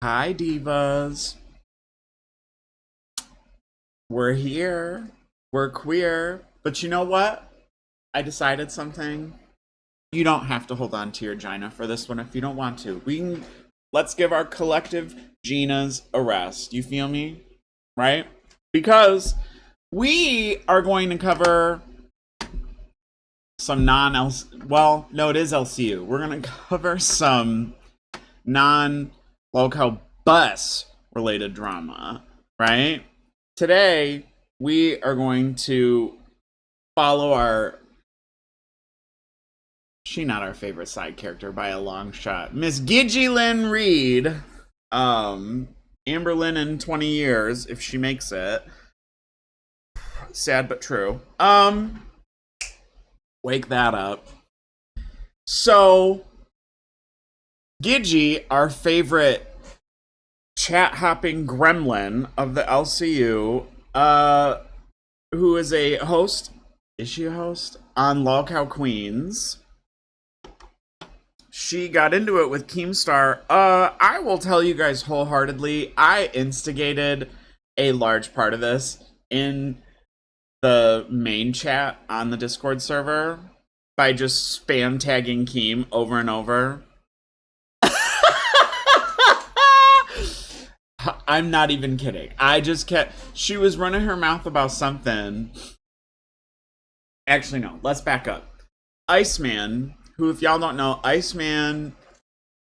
Hi, divas. We're here. We're queer. But you know what? I decided something. You don't have to hold on to your Gina for this one if you don't want to. Let's give our collective Ginas a rest. You feel me? Right? Because we are going to cover some well, no, it is LCU. We're going to cover some non-local bus related drama, right? Today, we are going to follow she's not our favorite side character by a long shot. Miss GIDGYLYNN Reid. Amberlynn in 20 years, if she makes it. Sad but true. Wake that up. So, Gidgy, our favorite chat-hopping gremlin of the LCU, who is a host, is she a host? On Lolcow Queens. She got into it with Keemstar. I will tell you guys wholeheartedly, I instigated a large part of this in the main chat on the Discord server by just spam tagging Keem over and over. I'm not even kidding. She was running her mouth about something. Actually, no, let's back up. Iceman, who, if y'all don't know, Iceman,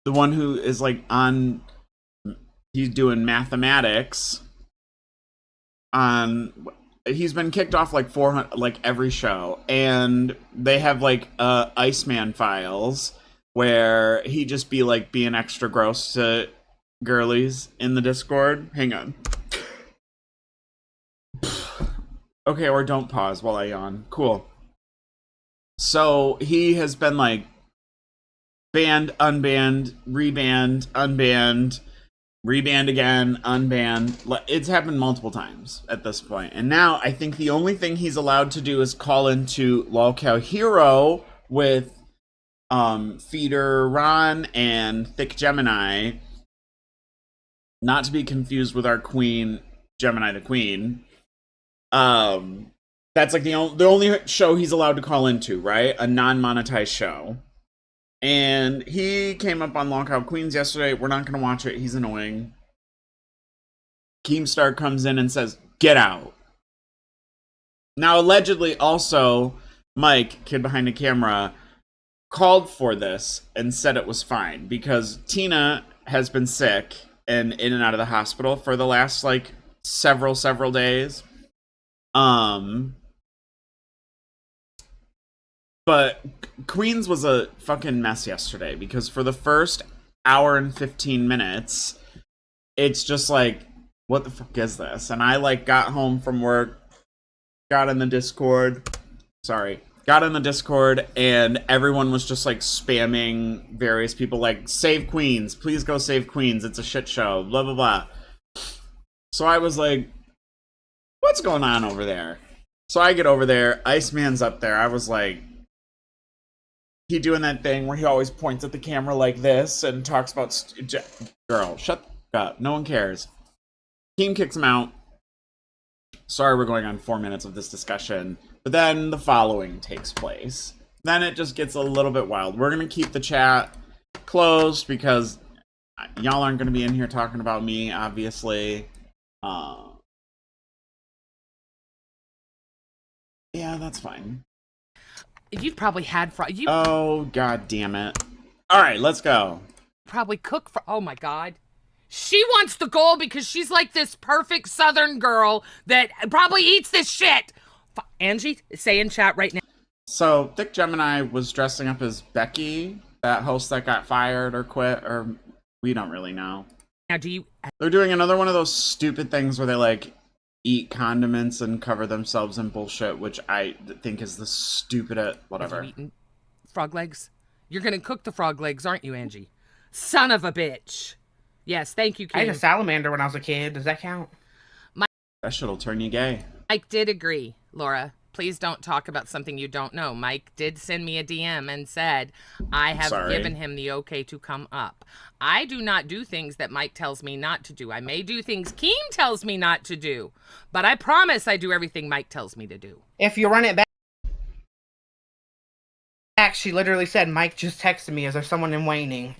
the one who is like he's doing mathematics he's been kicked off like 400, like every show, and they have like Iceman files where he just be like being extra gross to girlies in the Discord. Hang on. Okay, or don't pause while I yawn. Cool. So he has been like banned, unbanned, rebanned, unbanned, rebanned again, unbanned. It's happened multiple times at this point. And now I think the only thing he's allowed to do is call into Lolcow Hero with Feeder Ron and Thick Gemini. Not to be confused with our queen, Gemini the Queen. That's like the only show he's allowed to call into, right? A non-monetized show. And he came up on Lolcow Queens yesterday. We're not going to watch it. He's annoying. Keemstar comes in and says, "Get out." Now, allegedly, also, Mike, kid behind the camera, called for this and said it was fine because Tina has been sick and in and out of the hospital for the last, like, several days. But Queens was a fucking mess yesterday because for the first hour and 15 minutes, it's just like, what the fuck is this? And I like got home from work, got in the Discord, and everyone was just like spamming various people like, "Save Queens, please go save Queens, it's a shit show, blah blah blah." So I was like, what's going on over there? So I get over there, Iceman's up there. I was like, he doing that thing where he always points at the camera like this and talks about girl, shut up, no one cares. Team kicks him out. Sorry, we're going on 4 minutes of this discussion, but then the following takes place. Then it just gets a little bit wild. We're gonna keep the chat closed because y'all aren't gonna be in here talking about me, obviously. Yeah, that's fine. You've probably had Oh, god damn it. Alright, let's go. Probably cook for. Oh my god. She wants the goal because she's like this perfect southern girl that probably eats this shit. Angie, say in chat right now. So, Thick Gemini was dressing up as Becky, that host that got fired or quit, or we don't really know. Now, They're doing another one of those stupid things where they like eat condiments and cover themselves in bullshit, which I think is the stupidest. Whatever. Have you eaten frog legs? You're gonna cook the frog legs, aren't you, Angie? Son of a bitch. Yes, thank you, Kim. I had a salamander when I was a kid. Does that count? That shit'll turn you gay. Mike did agree, Laura. please don't talk about something you don't know. Mike did send me a DM and said, I have given him the okay to come up. I do not do things that Mike tells me not to do. I may do things Keem tells me not to do, but I promise I do everything Mike tells me to do. If you run it back, she literally said, Mike just texted me. Is there someone in waning?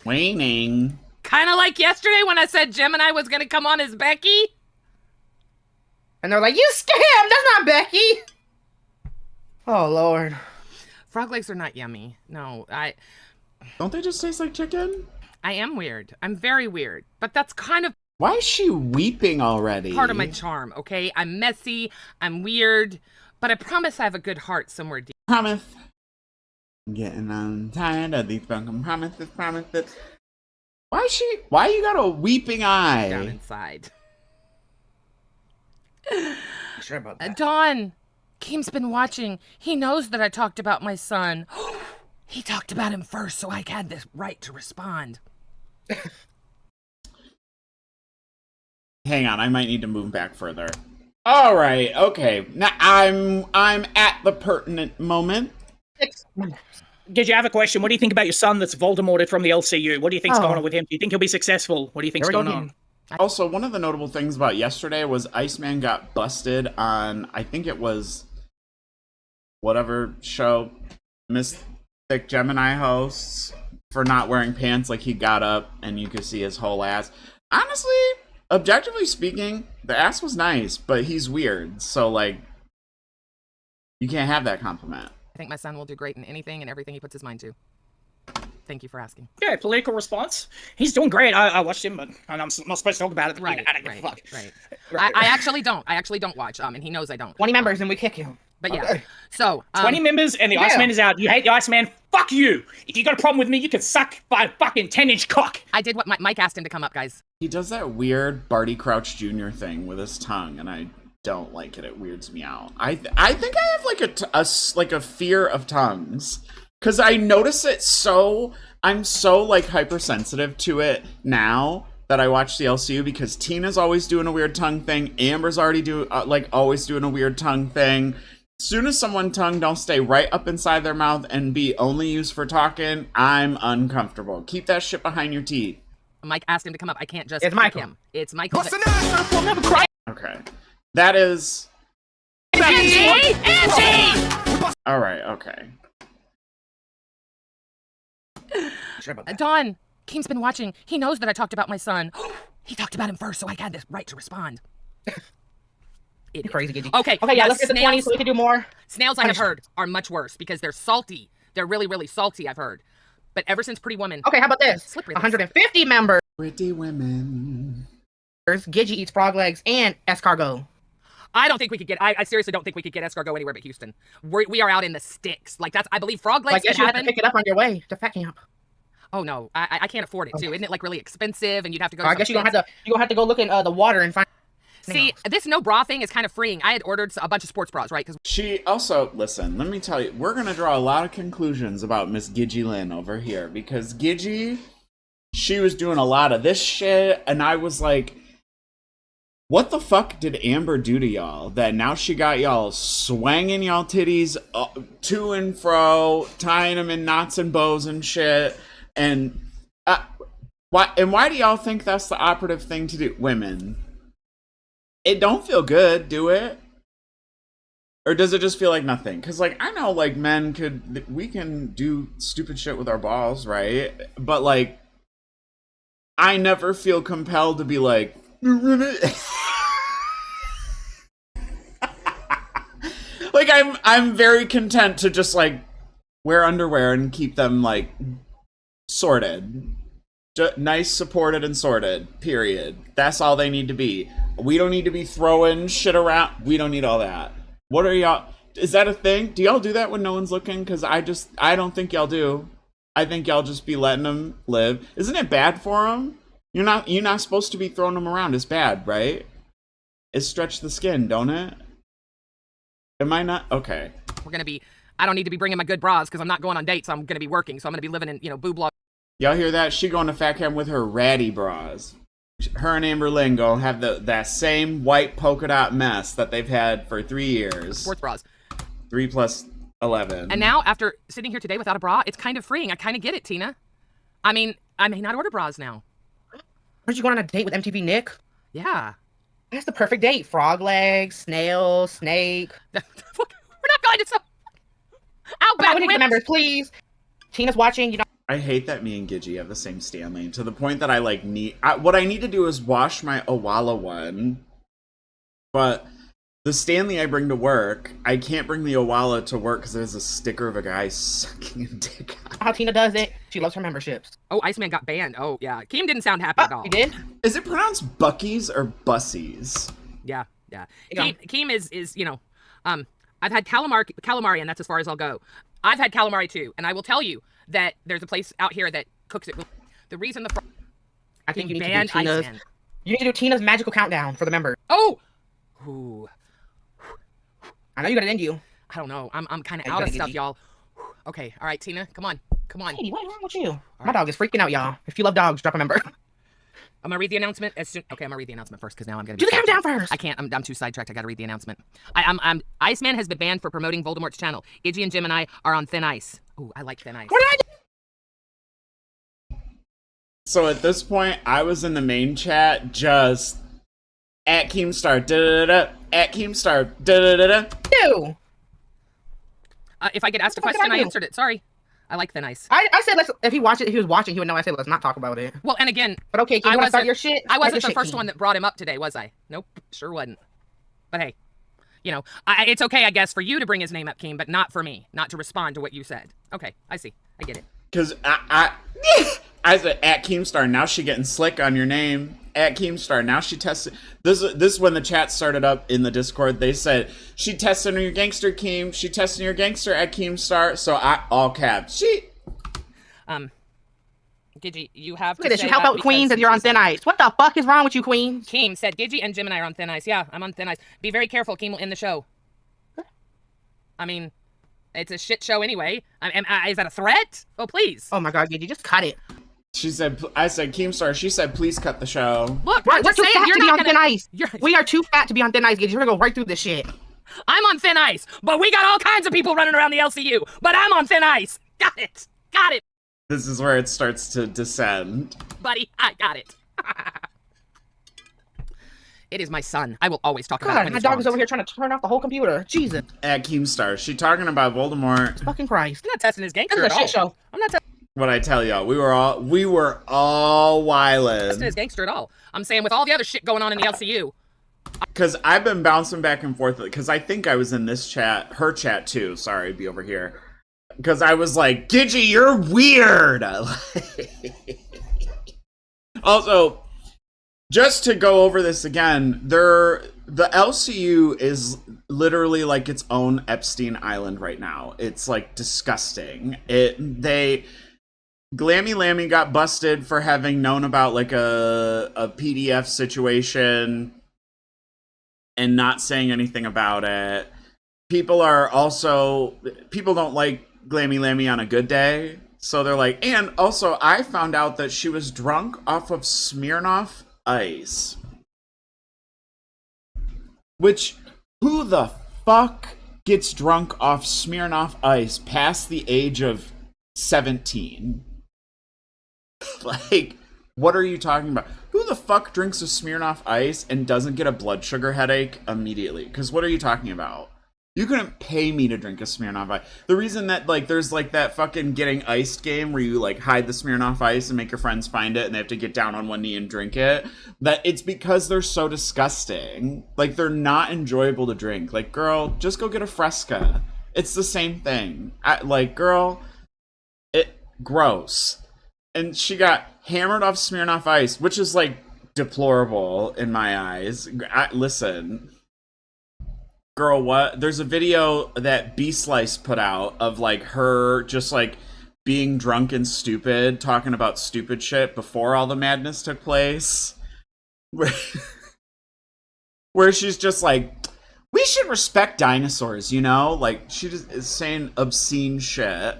Waning? Kind of like yesterday when I said Gemini was going to come on as Becky. And they're like, you scammed! That's not Becky! Oh, Lord. Frog legs are not yummy. No, Don't they just taste like chicken? I am weird. I'm very weird. But that's kind of Why is she weeping already? part of my charm, okay? I'm messy. I'm weird. But I promise I have a good heart somewhere deep. Promise. I'm getting tired of these broken promises. Why you got a weeping eye? Down inside. Sure about that. Dawn, Keem's been watching. He knows that I talked about my son. He talked about him first, so I had the right to respond. Hang on, I might need to move back further. All right, okay. Now I'm at the pertinent moment. Did you have a question? What do you think about your son that's Voldemorted from the LCU? What do you think's going on with him? Do you think he'll be successful? What do you think's going on? Also, one of the notable things about yesterday was Iceman got busted on, I think it was whatever show Mystic Gemini hosts, for not wearing pants. Like, he got up and you could see his whole ass. Honestly, objectively speaking, the ass was nice, but he's weird. So, like, you can't have that compliment. I think my son will do great in anything and everything he puts his mind to. Thank you for asking. Yeah, political response. He's doing great. I watched him, but I'm not supposed to talk about it. Right, I don't give a fuck. Right. I actually don't. I actually don't watch. And he knows I don't. 20 members and we kick him. But yeah. So 20 members and the Iceman is out. You hate the Iceman? Fuck you! If you got a problem with me, you can suck my fucking 10-inch cock. I did what Mike asked him to come up, guys. He does that weird Barty Crouch Jr. thing with his tongue, and I don't like it. It weirds me out. I think I have like a fear of tongues, because I notice it so. I'm so like hypersensitive to it now that I watch the LCU, because Tina's always doing a weird tongue thing. Amber's already always doing a weird tongue thing. As soon as someone's tongue don't stay right up inside their mouth and be only used for talking, I'm uncomfortable. Keep that shit behind your teeth. Mike asked him to come up. I can't just It's Michael. him. It's Michael. What's the next? We'll never cry. Okay. That is... Angie! Angie! Alright, okay. Sure about that. Dawn, Keem's been watching. He knows that I talked about my son. He talked about him first, so I had the right to respond. You're crazy, Gidgy. Okay, Okay, yeah, let's get the snails. 20 so we can do more. Snails, I have heard, are much worse because they're salty. They're really, really salty, I've heard. But ever since Pretty Woman... Okay, how about this? Slippery 150 members. Pretty women. Gidgy eats frog legs and escargot. I don't think we could get... I seriously don't think we could get escargot anywhere but Houston. We are out in the sticks. Like, that's... I believe frog legs Like, guess can you have to happen. pick it up on your way to fat camp. Oh, no. I can't afford it, too. Isn't it, like, really expensive and you'd have to go... I guess you're gonna have to go look in the water and find... See, this no bra thing is kind of freeing. I had ordered a bunch of sports bras, right? Because She also, listen, let me tell you, we're gonna draw a lot of conclusions about Miss GIDGYLYNN over here, because Gidgy, she was doing a lot of this shit, and I was like, what the fuck did Amber do to y'all that now she got y'all swanging y'all titties to and fro, tying them in knots and bows and shit, and why do y'all think that's the operative thing to do? Women. It don't feel good, do it? Or does it just feel like nothing? Because, like, I know, like, we can do stupid shit with our balls, right? But, like, I never feel compelled to be like... Like, I'm very content to just, like, wear underwear and keep them, like, sorted. Nice, supported, and sorted. Period. That's all they need to be. We don't need to be throwing shit around. We don't need all that. What are y'all... Is that a thing? Do y'all do that when no one's looking? Because I don't think y'all do. I think y'all just be letting them live. Isn't it bad for them? You're not supposed to be throwing them around. It's bad, right? It stretches the skin, don't it? Am I not? Okay. we're going to be... I don't need to be bringing my good bras because I'm not going on dates. So I'm going to be working. So I'm going to be living in, boob log. Y'all hear that? She going to fat camp with her ratty bras. her and Amberlynn go have that same white polka dot mess that they've had for 3 years. Sports bras. 3 plus 11. And now, after sitting here today without a bra, it's kind of freeing. I kind of get it, Tina. I mean, I may not order bras now. Aren't you going on a date with MTV Nick? Yeah. That's the perfect date. Frog legs, snail, snake. We're not going to some Outback. We need members, please. Tina's watching. You know. I hate that me and Gidgy have the same Stanley to the point that I like what I need to do is wash my Owala one, but the Stanley I bring to work, I can't bring the Owala to work because there's a sticker of a guy sucking a dick out. How Tina does it. She loves her memberships. Oh, Iceman got banned. Oh, yeah. Keem didn't sound happy at all. He did? Is it pronounced Buckies or Bussies? Yeah, yeah. Keem is, you know, I've had calamari, and that's as far as I'll go. I've had calamari too, and I will tell you that there's a place out here that cooks it. The reason I think you need banned to do Tina's. Iceman. You need to do Tina's magical countdown for the members. Oh! Ooh. I know you got it in you. I don't know. I'm kind of out of stuff, y'all. Okay, all right, Tina, come on. Katie, what's wrong with you? My dog is freaking out, y'all. If you love dogs, drop a member. I'm gonna read the announcement as soon. Okay, I'm gonna read the announcement first because now I'm gonna do the countdown first. I can't. I'm too sidetracked. I gotta read the announcement. Iceman has been banned for promoting Voldemort's channel. Gidgy and Gemini are on thin ice. Ooh, I like thin ice. What did I do? So at this point, I was in the main chat just at Keemstar da da da at Keemstar da da da da. Ew. If I get asked a question, I answered it. Sorry. I like thin ice. I said if he was watching, he would know. I said let's not talk about it. Well, and again, but okay, can you start your shit? I wasn't the first one that brought him up today, was I? Nope, sure wasn't. But hey, you know, it's okay, I guess, for you to bring his name up, Keem, but not for me, not to respond to what you said. Okay, I see, I get it. Because I said at Keemstar, now she getting slick on your name. At Keemstar, now she tested. This is when the chat started up in the Discord. They said she testing your gangster, Keem. She testing your gangster at Keemstar. So I all caps. Gidgy, you have to look at this. You help out Queens and you're on thin ice. What the fuck is wrong with you, Queen? Keem said Gidgy and Gemini are on thin ice. Yeah, I'm on thin ice. Be very careful. Keem will end the show. I mean, it's a shit show anyway. Is that a threat? Oh, please. Oh my God, Gidgy, just cut it. She said, I said Keemstar. She said, please cut the show. Look, we're too fat to be on thin ice. We are too fat to be on thin ice, Gidgy. We're gonna go right through this shit. I'm on thin ice, but we got all kinds of people running around the LCU. But I'm on thin ice. Got it. Got it. This is where it starts to descend. Buddy, I got it. It is my son. I will always talk about it. My dog is over here trying to turn off the whole computer. Jesus. At Keemstar. She talking about Voldemort. Fucking Christ. I'm not testing his gangster at all. This is a shit show. I'm not testing. What I tell y'all, we were all wildin'. His gangster at all. I'm saying with all the other shit going on in the LCU. Because I've been bouncing back and forth. Because I think I was in this chat, her chat too. Sorry, be over here. Because I was like, Gidgy, you're weird. Also, just to go over this again, the LCU is literally like its own Epstein Island right now. It's like disgusting. Glammy Lammy got busted for having known about like a PDF situation and not saying anything about it. People don't like Glammy Lammy on a good day. So they're like, and also I found out that she was drunk off of Smirnoff Ice. Which, who the fuck gets drunk off Smirnoff Ice past the age of 17? Like, what are you talking about? Who the fuck drinks a Smirnoff Ice and doesn't get a blood sugar headache immediately? Because what are you talking about? You couldn't pay me to drink a Smirnoff Ice. The reason that, like, there's, like, that fucking getting iced game where you, like, hide the Smirnoff Ice and make your friends find it and they have to get down on one knee and drink it, that it's because they're so disgusting. Like, they're not enjoyable to drink. Like, girl, just go get a Fresca. It's the same thing. Gross. And she got hammered off Smirnoff Ice, which is, like, deplorable in my eyes. Listen... Girl, what? There's a video that B-Slice put out of, like, her just, like, being drunk and stupid, talking about stupid shit before all the madness took place. Where she's just like, we should respect dinosaurs, you know? Like, she just is saying obscene shit.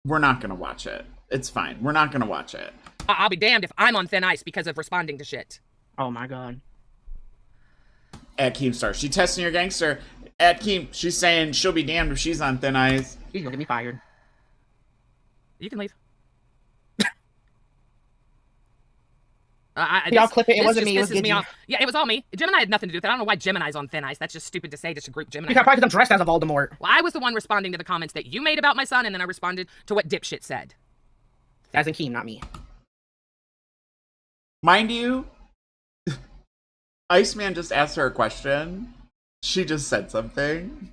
We're not gonna watch it. It's fine. We're not gonna watch it. I'll be damned if I'm on thin ice because of responding to shit. Oh my god. At Keemstar, she testing your gangster. At Keem, she's saying she'll be damned if she's on thin ice. He's gonna get me fired. You can leave. Y'all clip it. It wasn't me. It was Me Gidgy. off. Yeah, it was all me. Gemini had nothing to do with it. I don't know why Gemini's on thin ice. That's just stupid to say, just to group Gemini. Probably because I'm dressed as a Voldemort. Well, I was the one responding to the comments that you made about my son, and then I responded to what dipshit said. As in Keem, not me. Mind you, Iceman just asked her a question. She just said something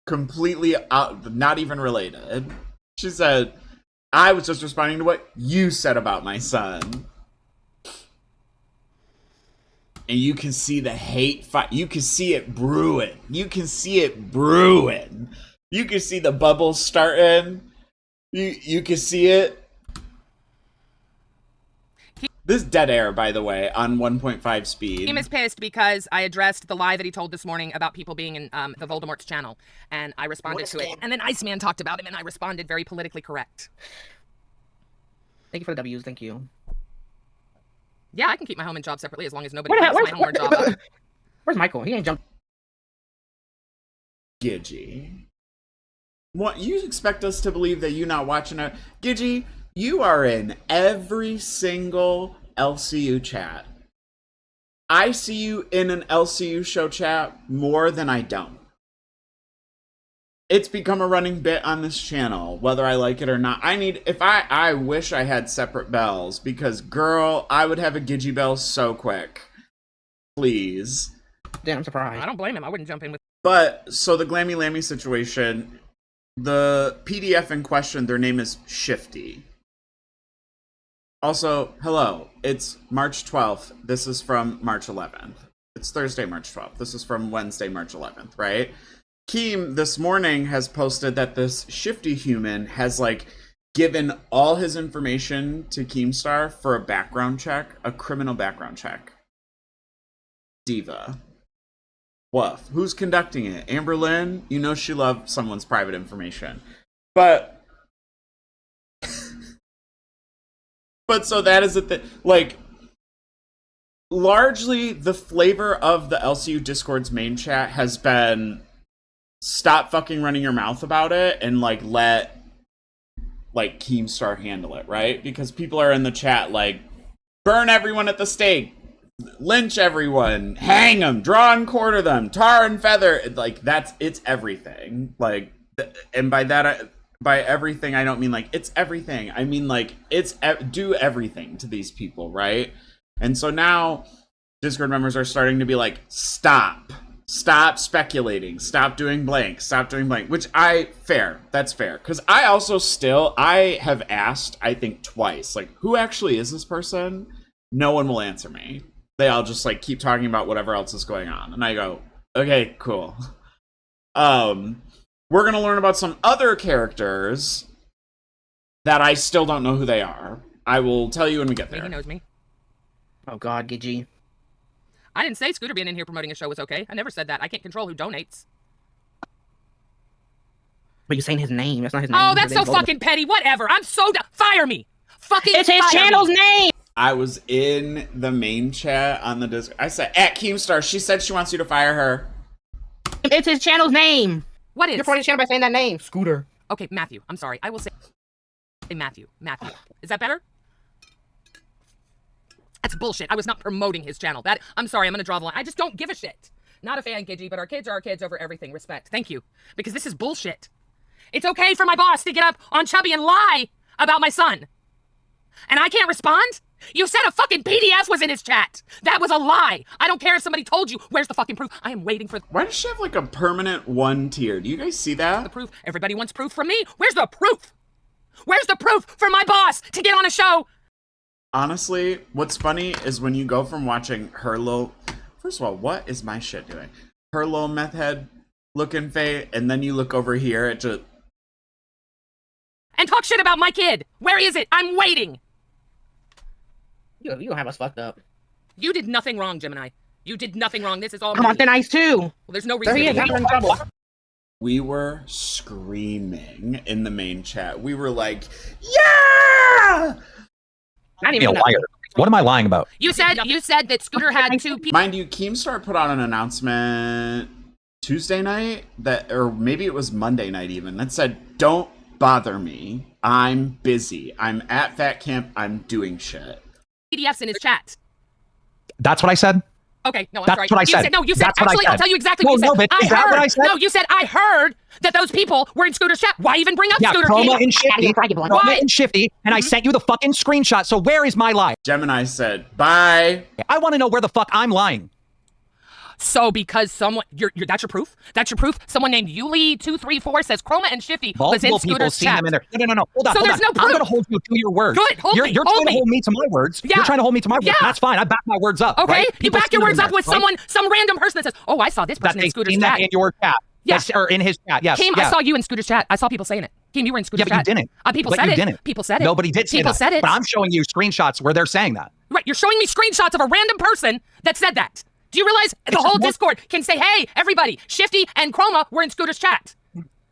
completely out, not even related. She said, I was just responding to what you said about my son. And you can see the hate fight. You can see it brewing. You can see it brewing. You can see the bubbles starting. You can see it. This dead air, by the way, on 1.5 speed. He is pissed because I addressed the lie that he told this morning about people being in the Voldemort's channel, and I responded to it. And then Iceman talked about him, and I responded very politically correct. Thank you for the W's. Thank you. Yeah, I can keep my home and job separately as long as nobody takes my home or job up. Where's Michael? He ain't jumped. Gidgy. What, you expect us to believe that you not watching it? Gidgy, you are in every single LCU chat. I see you in an LCU show chat more than I don't. It's become a running bit on this channel, whether I like it or not. I wish I had separate bells, because girl, I would have a Gidgy bell so quick. Please. Damn, I'm surprised. I don't blame him. I wouldn't jump in with. But, so the Glammy Lammy situation, the PDF in question, their name is Shifty. Also, hello, it's March 12th. This is from March 11th. It's Thursday, March 12th. This is from Wednesday, March 11th, right? Keem this morning has posted that this Shifty human has, like, given all his information to Keemstar for a background check, a criminal background check. Diva. Woof. Who's conducting it? Amberlynn? You know she loved someone's private information. But so that is the thing. Like, largely the flavor of the LCU Discord's main chat has been stop fucking running your mouth about it and, like, let, like, Keemstar handle it, right? Because people are in the chat like, burn everyone at the stake, lynch everyone, hang them, draw and quarter them, tar and feather. Like, it's everything. Like, and by that, by everything, I don't mean, like, it's everything. I mean, like, do everything to these people, right? And so now Discord members are starting to be like, stop speculating, stop doing blank, which that's fair. Because I have asked, I think twice, like, who actually is this person? No one will answer me. They all just, like, keep talking about whatever else is going on. And I go, okay, cool. We're gonna learn about some other characters that I still don't know who they are. I will tell you when we get there. He knows me. Oh god, Gidgy. I didn't say Scooter being in here promoting a show was okay. I never said that. I can't control who donates. But you're saying his name. That's not his name. Oh, that's so fucking petty. Whatever. I'm so fire me. Fucking It's his channel's name! I was in the main chat on the Discord. I said, at Keemstar, she said she wants you to fire her. It's his channel's name! What is? You're promoting his channel by saying that name. Scooter. Okay, Matthew. I'm sorry. I will say Matthew. Is that better? That's bullshit. I was not promoting his channel. I'm sorry, I'm gonna draw the line. I just don't give a shit. Not a fan, Gidgy, but our kids are our kids over everything. Respect. Thank you. Because this is bullshit. It's okay for my boss to get up on Chubby and lie about my son. And I can't respond? You said a fucking PDF was in his chat. That was a lie. I don't care if somebody told you. Where's the fucking proof? I am waiting for Why does she have, like, a permanent 1 tier? Do you guys see that? the proof. Everybody wants proof from me. Where's the proof? Where's the proof for my boss to get on a show? Honestly, what's funny is when you go from watching her little... First of all, what is my shit doing? Her little meth head looking fade, and then you look over here at just... And talk shit about my kid. Where is it? I'm waiting. You don't have us fucked up. You did nothing wrong, Gemini. You did nothing wrong. This is all I'm on thin ice too! Well, there's no There reason he is, to you're in trouble. We were screaming in the main chat. We were like, yeah! I didn't Be a even know. liar. What am I lying about? You said that Scooter had 2 people. Mind you, Keemstar put out an announcement Tuesday night or maybe it was Monday night even, that said, "Don't bother me. I'm busy. I'm at Fat Camp. I'm doing shit." PDFs in his chat. That's what I said. Okay, no, I'm That's sorry. what I said. You said, That's what I actually, said. I'll tell you exactly No, what you no, said. but is that what I said? No, you said, I heard that those people were in Scooter's chat. Why even bring up Scooter? Chroma King? and Shifty. Chroma and Shifty, and I sent you the fucking screenshot, so where is my lie? Gemini said, "Bye." I want to know where the fuck I'm lying. So because someone, that's your proof? That's your proof? Someone named Yuli234 says Chroma and Shifty was in Multiple people Scooter's seen chat. them in there. No. Hold on. So hold there's on. no proof. I'm going to hold you to your words. Good, hold me, You're hold trying to me. hold me to my words. Yeah. You're trying to hold me to my words. Yeah. That's fine. I back my words up. Okay, right? you People back your seen words them up with there, right? some random person that says, "Oh, I saw this person That in they Scooter's seen that chat." in your chat. Yeah. Yes, or in his chat. Yes. Kim, yes. I saw you in Scooter's chat. I saw people saying it. Kim, you were in Scooter's Yeah, but chat. you didn't. People But said you it. didn't. People said it. Nobody did say People that. said it. But I'm showing you screenshots where they're saying that. Right, you're showing me screenshots of a random person that said that. Do you realize the whole Discord can say, "Hey, everybody, Shifty and Chroma were in Scooter's chat"?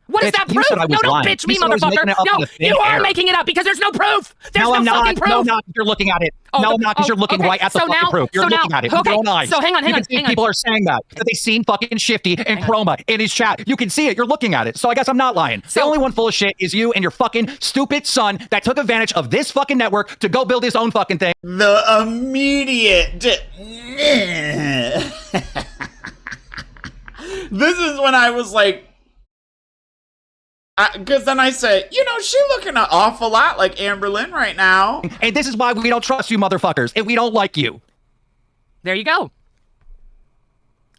What is Bitch, that you proof? said I was No, don't lying. bitch me, You said I was making motherfucker. it up No, in the thin you are air. making it up because there's no proof. There's No, I'm no fucking not. proof. No, not. You're looking at it. Oh, No, I'm not, because you're looking okay. right at the So fucking now- proof. You're so now- looking at it with okay. your own eyes. So hang on, You can see people are saying that they seen fucking Shifty and Chroma in his chat. You can see it. You're looking at it. So I guess I'm not lying. The only one full of shit is you and your fucking stupid son that took advantage of this fucking network to go build his own fucking thing. The immediate. This is when I was like, because then I said, she looking an awful lot like Amberlynn right now. And this is why we don't trust you motherfuckers, and we don't like you. There you go.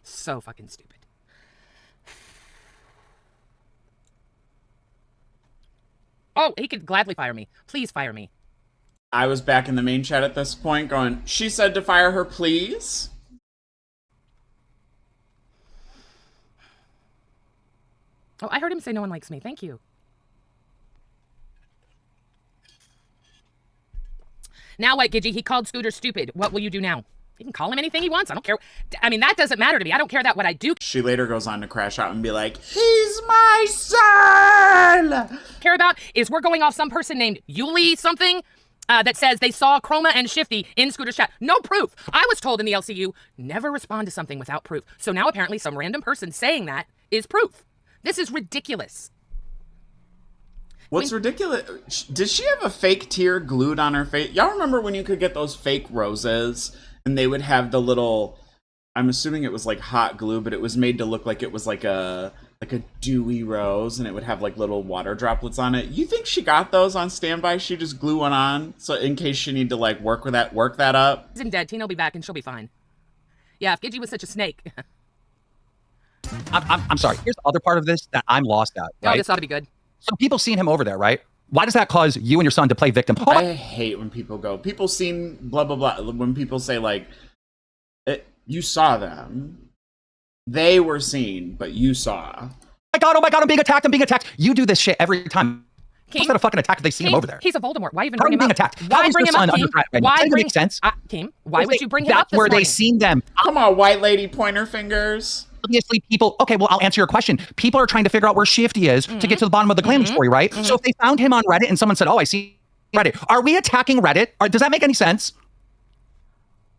So fucking stupid. Oh, he could gladly fire me. Please fire me. I was back in the main chat at this point going, "She said to fire her, please." Oh, I heard him say no one likes me. Thank you. Now what, Gidgy? He called Scooter stupid. What will you do now? He can call him anything he wants. I don't care. I mean, that doesn't matter to me. I don't care that what I do She later goes on to crash out and be like, "He's my son!" care about is we're going off some person named Yuli something that says they saw Chroma and Shifty in Scooter's chat. No proof. I was told in the LCU, never respond to something without proof. So now apparently some random person saying that is proof. This is ridiculous. What's ridiculous? Does she have a fake tear glued on her face? Y'all remember when you could get those fake roses and they would have the little, I'm assuming it was like hot glue, but it was made to look like it was like a dewy rose, and it would have like little water droplets on it. You think she got those on standby? She just glue one on so in case she need to like work that up. Isn't dead. Tina will be back and she'll be fine. Yeah, if Gidgy was such a snake. I'm sorry. Here's the other part of this that I'm lost at. Right? Oh, this ought to be good. So people seen him over there, right? Why does that cause you and your son to play victim? Oh, I hate when people go, people seen blah, blah, blah. When people say like, you saw them. They were seen, but you saw. oh my God, I'm being attacked. You do this shit every time. What's that a fucking attack if they see him over there? He's a Voldemort. Why even How are bring you him being up? attacked? Why How is bring your him son up, under King? threat right now? Why Doesn't bring make sense. Kim, why would you bring him up That's this where they morning? seen them. Come on, white lady pointer fingers. Obviously, people. Okay, well, I'll answer your question. People are trying to figure out where Shifty is to get to the bottom of the claim story, right? So if they found him on Reddit and someone said, "Oh, I see Reddit," are we attacking Reddit? Or does that make any sense?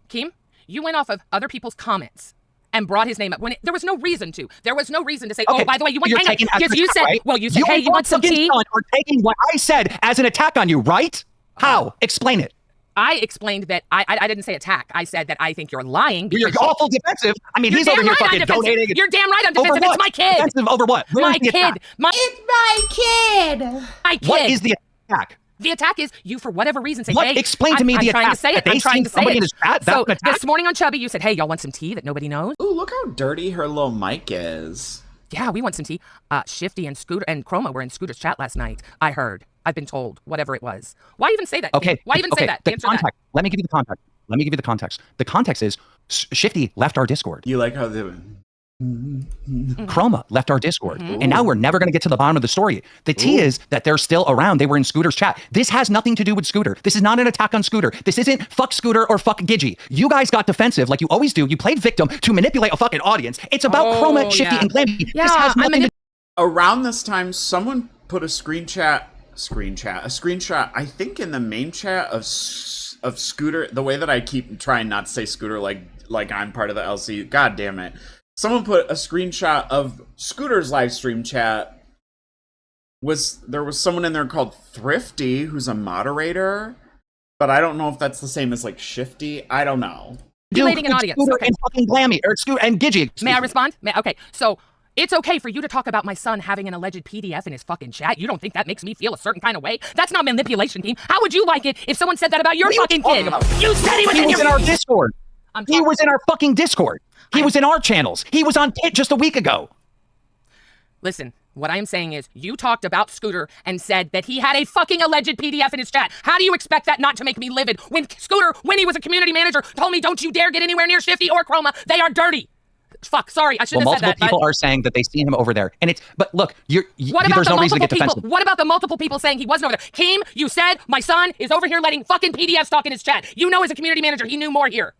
Kim, you went off of other people's comments and brought his name up when there was no reason to. There was no reason to say, Okay, "Oh, by the way, you went." you're hang on, taking as an because you attack, said, right? "Well, you said, hey, you want some tea?" Or taking what I said as an attack on you, right? How? Explain it. I explained that I didn't say attack. I said that I think you're lying. You're because awful defensive. I mean, You're he's over damn here right I'm fucking defensive. donating. You're damn right I'm Over defensive. what? It's my kid. Defensive over what? Where's My the kid. attack? It's my kid. My kid. What is the attack? The attack is you, for whatever reason, say, What? "Hey, Explain to me I'm the trying to attack. say it. That I'm they trying seen to say somebody it." in his chat? That's So an attack? this morning on Chubby, you said, "Hey, y'all want some tea that nobody knows?" Ooh, look how dirty her little mic is. Yeah, we want some tea. Shifty and Scooter and Chroma were in Scooter's chat last night. I heard. I've been told. Whatever it was. Why even say that? Okay. Why even say that? The Answer that. context. Let me give you the context. The context is Shifty left our Discord. You like how they Chroma left our Discord. And now we're never going to get to the bottom of the story. The tea is that they're still around. They were in Scooter's chat. This has nothing to do with Scooter. This is not an attack on Scooter. This isn't fuck Scooter or fuck Gidgy. You guys got defensive like you always do. You played victim to manipulate a fucking audience. It's about Chroma, Shifty, and Glamby. Yeah, this has nothing to Around this time, someone put a screenshot, I think in the main chat of of Scooter, the way that I keep trying not to say Scooter like I'm part of the LCU. God damn it. Someone put a screenshot of Scooter's live stream chat. There was someone in there called Thrifty, who's a moderator, but I don't know if that's the same as like Shifty. I don't know. Manipulating an audience. Scooter Okay. and fucking Glammy, or Scooter and Gidgy. May I respond? Okay, so it's okay for you to talk about my son having an alleged PDF in his fucking chat. You don't think that makes me feel a certain kind of way? That's not manipulation, team. How would you like it if someone said that about your fucking kid? You said he was in our Discord. He was in our fucking Discord. He was in our channels. He was on Pit just a week ago. Listen, what I am saying is you talked about Scooter and said that he had a fucking alleged PDF in his chat. How do you expect that not to make me livid when Scooter, when he was a community manager, told me don't you dare get anywhere near Shifty or Chroma. They are dirty. Fuck, sorry, I shouldn't have said that. Multiple people are saying that they seen him over there, and it's. But look, what about there's the no reason to multiple get people? defensive. What about the multiple people saying he wasn't over there? Keem, you said my son is over here letting fucking PDFs talk in his chat. You know, as a community manager, he knew more here,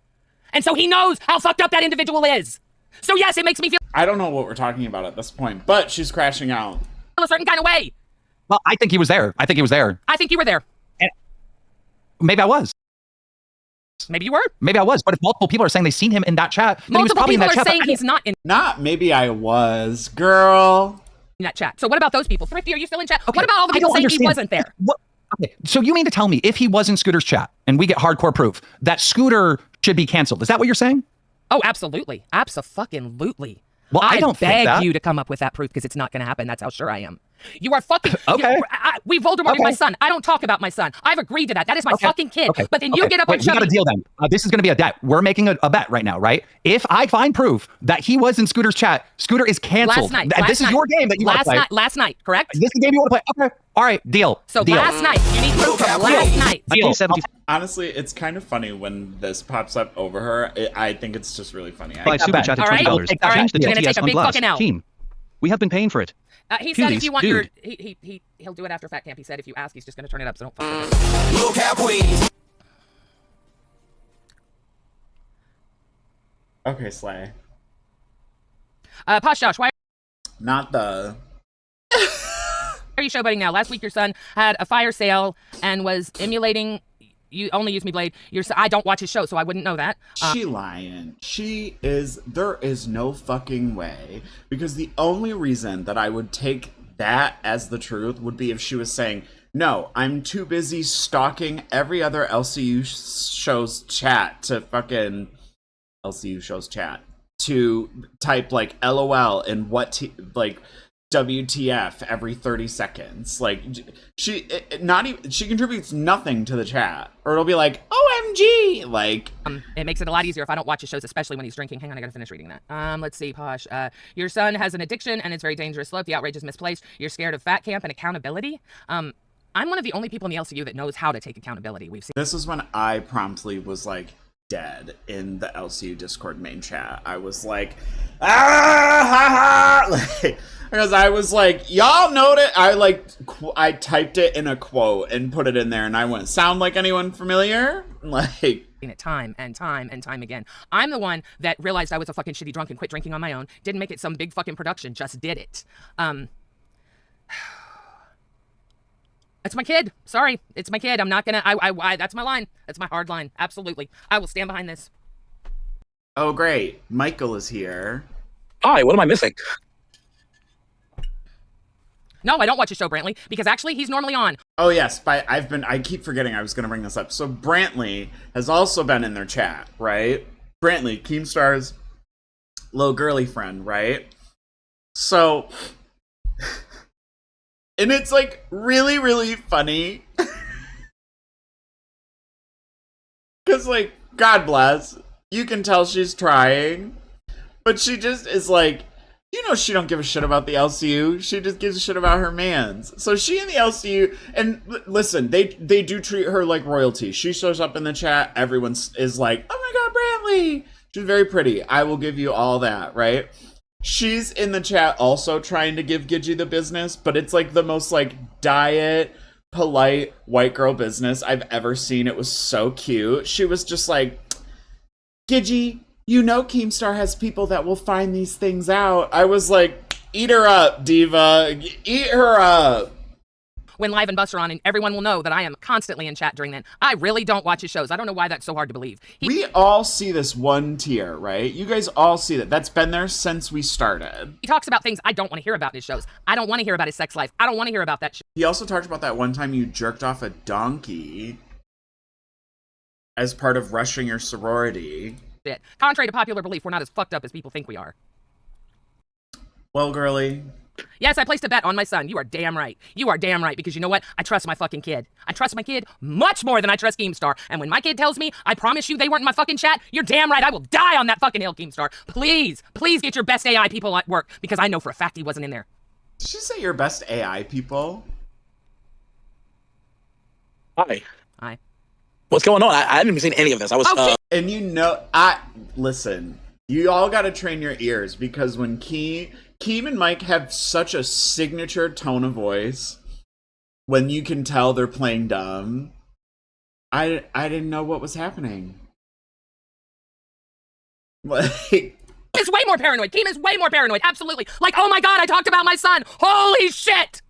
and so he knows how fucked up that individual is. So yes, it makes me feel I don't know what we're talking about at this point, but she's crashing out. a certain kind of way. Well, I think he was there. I think you were there. And Maybe I was. maybe you were. Maybe I was. But if multiple people are saying they seen him in that chat, then he was Multiple probably in people that are chat. saying he's not in Not maybe I was, girl. that chat. So what about those people? Thrifty, are you still in chat? Okay, What about all the I people don't saying he understand. wasn't there? What? Okay, so you mean to tell me if he was in Scooter's chat and we get hardcore proof that Scooter should be canceled? Is that what you're saying? Oh, absolutely. Abso-fucking-lutely. Well, I don't think beg that. you to come up with that proof because it's not going to happen. That's how sure I am. You are fucking... Okay. We Voldemorted Okay. my son. I don't talk about my son. I've agreed to that. That is my fucking kid. Okay. But then you get up on Wait, we got a Chubby. deal then. This is going to be a bet. We're making a bet right now, right? If I find proof that he was in Scooter's chat, Scooter is canceled. This is your game that you want to play. Last night, correct? This is the game you want to play. Okay. All right. Deal. So deal. last night, you need proof from last night. Deal. Honestly, it's kind of funny when this pops up over her. I think it's just really funny. By super bet. chatted All right. $20. All right. Change the You're gonna TTS take a on big glass. fucking L. Team. We have been paying for it. He said if Cuties, you want your... dude. He'll do it after Fat Camp. He said if you ask, he's just going to turn it up, so don't fuck with it. Okay, Slay. Posh Josh, why Not the... are you showboating now? Last week your son had a fire sale and was emulating... You only use me, Blade. I don't watch his show, so I wouldn't know that. She lying. There is no fucking way. Because the only reason that I would take that as the truth would be if she was saying, no, I'm too busy stalking every other LCU show's chat to fucking... LCU show's chat. To type, like, LOL and WTF every 30 seconds. Like, she contributes nothing to the chat. Or it'll be like, OMG! Like... It makes it a lot easier if I don't watch his shows, especially when he's drinking. Hang on, I gotta finish reading that. Let's see, Posh. Your son has an addiction and it's very dangerous. Look, the outrage is misplaced. You're scared of Fat Camp and accountability. I'm one of the only people in the LCU that knows how to take accountability. We've seen... This is when I promptly was like, dead in the LCU Discord main chat. I was like, ha ha, because I was like, y'all know it. I typed it in a quote and put it in there, and I went, sound like anyone familiar? Like, it time and time and time again. I'm the one that realized I was a fucking shitty drunk and quit drinking on my own. Didn't make it some big fucking production, just did it. It's my kid. Sorry, it's my kid. I'm not gonna. That's my line. That's my hard line. Absolutely, I will stand behind this. oh great, Michael is here. Hi, what am I missing? No, I don't watch his show, Brantley, because actually he's normally on. Oh yes, I keep forgetting I was gonna bring this up. So Brantley has also been in their chat, right? Brantley, Keemstar's little girly friend, right? So, and it's like really, really funny. Cause like, God bless, you can tell she's trying, but she just is like, you know, she don't give a shit about the LCU. She just gives a shit about her mans. So she and the LCU, and listen, they do treat her like royalty. She shows up in the chat. Everyone is like, oh my God, Brantley. She's very pretty. I will give you all that, right? She's in the chat also trying to give Gidgy the business, but it's like the most like diet, polite white girl business I've ever seen. It was so cute. She was just like, Gidgy, you know Keemstar has people that will find these things out. I was like, eat her up, diva. Eat her up. when Live and Buster are on, and everyone will know that I am constantly in chat during then. I really don't watch his shows. I don't know why that's so hard to believe. We all see this one tier, right? You guys all see that. That's been there since we started. He talks about things I don't want to hear about in his shows. I don't want to hear about his sex life. I don't want to hear about that shit. He also talked about that one time you jerked off a donkey as part of rushing your sorority. Contrary to popular belief, we're not as fucked up as people think we are. Well, girly. Yes, I placed a bet on my son. You are damn right. You are damn right, because you know what? I trust my fucking kid. I trust my kid much more than I trust Keemstar. And when my kid tells me, I promise you they weren't in my fucking chat, you're damn right. I will die on that fucking hill, Keemstar. Please, please get your best AI people at work, because I know for a fact he wasn't in there. Did she say your best AI people? Hi. Hi. What's going on? I hadn't even seen any of this. I was. And you know, listen. You all gotta train your ears, because when Keem and Mike have such a signature tone of voice, when you can tell they're playing dumb, I didn't know what was happening. Like, it's way more paranoid. Keem is way more paranoid. Absolutely. Like, oh my god, I talked about my son. Holy shit.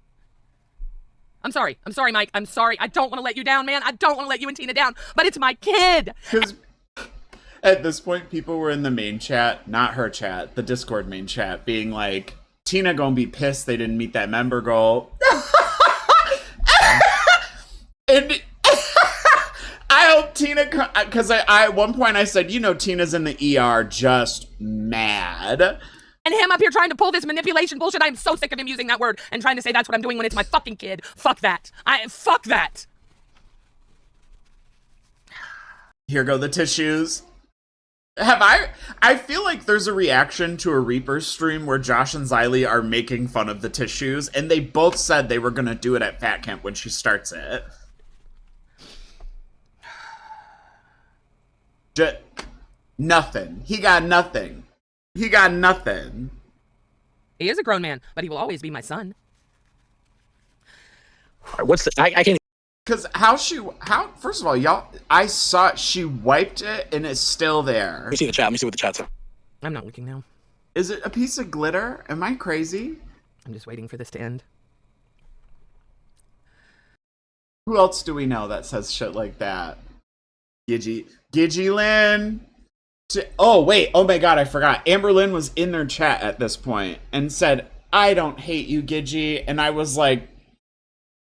I'm sorry, Mike. I'm sorry. I don't want to let you down, man. I don't want to let you and Tina down, but it's my kid. Because at this point, people were in the main chat, not her chat, the Discord main chat, being like, Tina gonna be pissed they didn't meet that member goal. And I hope Tina, because I at one point I said, you know, Tina's in the ER just mad. And him up here trying to pull this manipulation bullshit. I'm so sick of him using that word and trying to say that's what I'm doing when it's my fucking kid. Fuck that. Fuck that. Here go the tissues. I feel like there's a reaction to a Reaper stream where Josh and Xylee are making fun of the tissues, and they both said they were gonna do it at Fat Camp when she starts it. Nothing. He got nothing. He got nothing. He is a grown man, but he will always be my son. What's the? I can't. Because first of all, y'all, I saw she wiped it and it's still there. Let me see the chat. Let me see what the chat said. I'm not looking now. Is it a piece of glitter? Am I crazy? I'm just waiting for this to end. Who else do we know that says shit like that? GIDGYLYNN. Oh, wait. Oh, my God. I forgot. Amberlynn was in their chat at this point and said, I don't hate you, Gidgy. And I was like,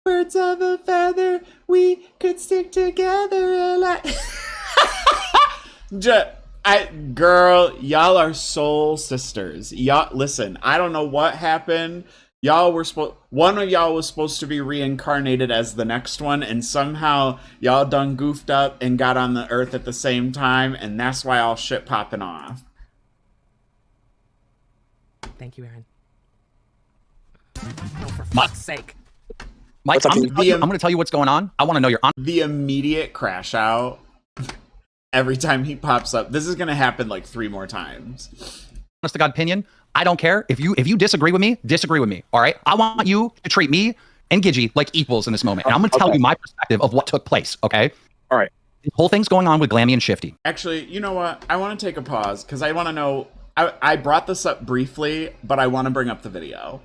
birds of a feather, we could stick together. Girl, y'all are soul sisters. Y'all, listen, I don't know what happened. One of y'all was supposed to be reincarnated as the next one, and somehow y'all done goofed up and got on the earth at the same time, and that's why all shit popping off. Thank you, Aaron. Oh, for fuck's sake. Mike, I'm going to tell you what's going on. I want to know your the immediate crash out every time he pops up. This is going to happen like 3 more times. Honest to God opinion. I don't care. If you disagree with me, disagree with me. All right. I want you to treat me and Gidgy like equals in this moment. And I'm going to tell you my perspective of what took place. Okay. All right. The whole thing's going on with Glammy and Shifty. Actually, you know what? I want to take a pause because I want to know. I brought this up briefly, but I want to bring up the video.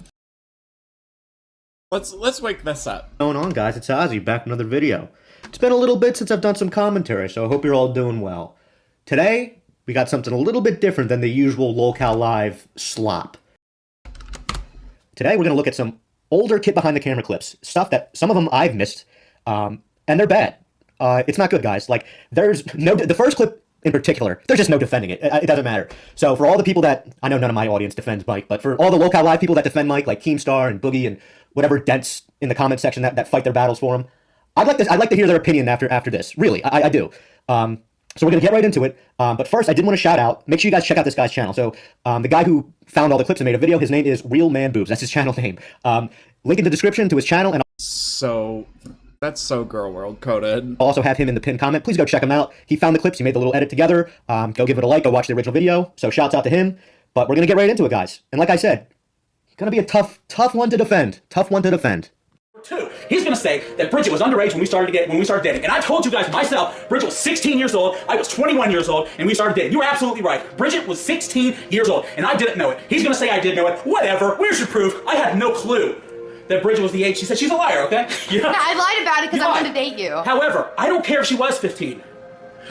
Let's wake this up. What's going on, guys? It's Ozzy back with another video. It's been a little bit since I've done some commentary, so I hope you're all doing well. Today, we got something a little bit different than the usual Locale Live slop. Today, we're going to look at some older kit behind the camera clips. Stuff that some of them I've missed, and they're bad. It's not good, guys. Like, there's no... The first clip in particular, there's just no defending it. It doesn't matter. So for all the people that... I know none of my audience defends Mike, but for all the Locale Live people that defend Mike, like Keemstar and Boogie and whatever dents in the comment section that fight their battles for him, I'd like to hear their opinion after this. Really, I do. So we're going to get right into it. But first, I did want to shout out. Make sure you guys check out this guy's channel. So the guy who found all the clips and made a video, his name is Real Man Boobs. That's his channel name. Link in the description to his channel. And so that's so girl world coded. I'll also have him in the pinned comment. Please go check him out. He found the clips. He made the little edit together. Go give it a like. Go watch the original video. So shouts out to him. But we're going to get right into it, guys. And like I said, it's going to be a tough one to defend. Tough one to defend. 2, he's gonna say that Bridget was underage when we started dating. And I told you guys myself, Bridget was 16 years old, I was 21 years old, and we started dating. You were absolutely right. Bridget was 16 years old, and I didn't know it. He's gonna say I did know it. Whatever. Where's your proof? I had no clue. that Bridget was the age. She said she's a liar, okay? Yeah, I lied about it because You I lied. wanted to date you. However, I don't care if she was 15.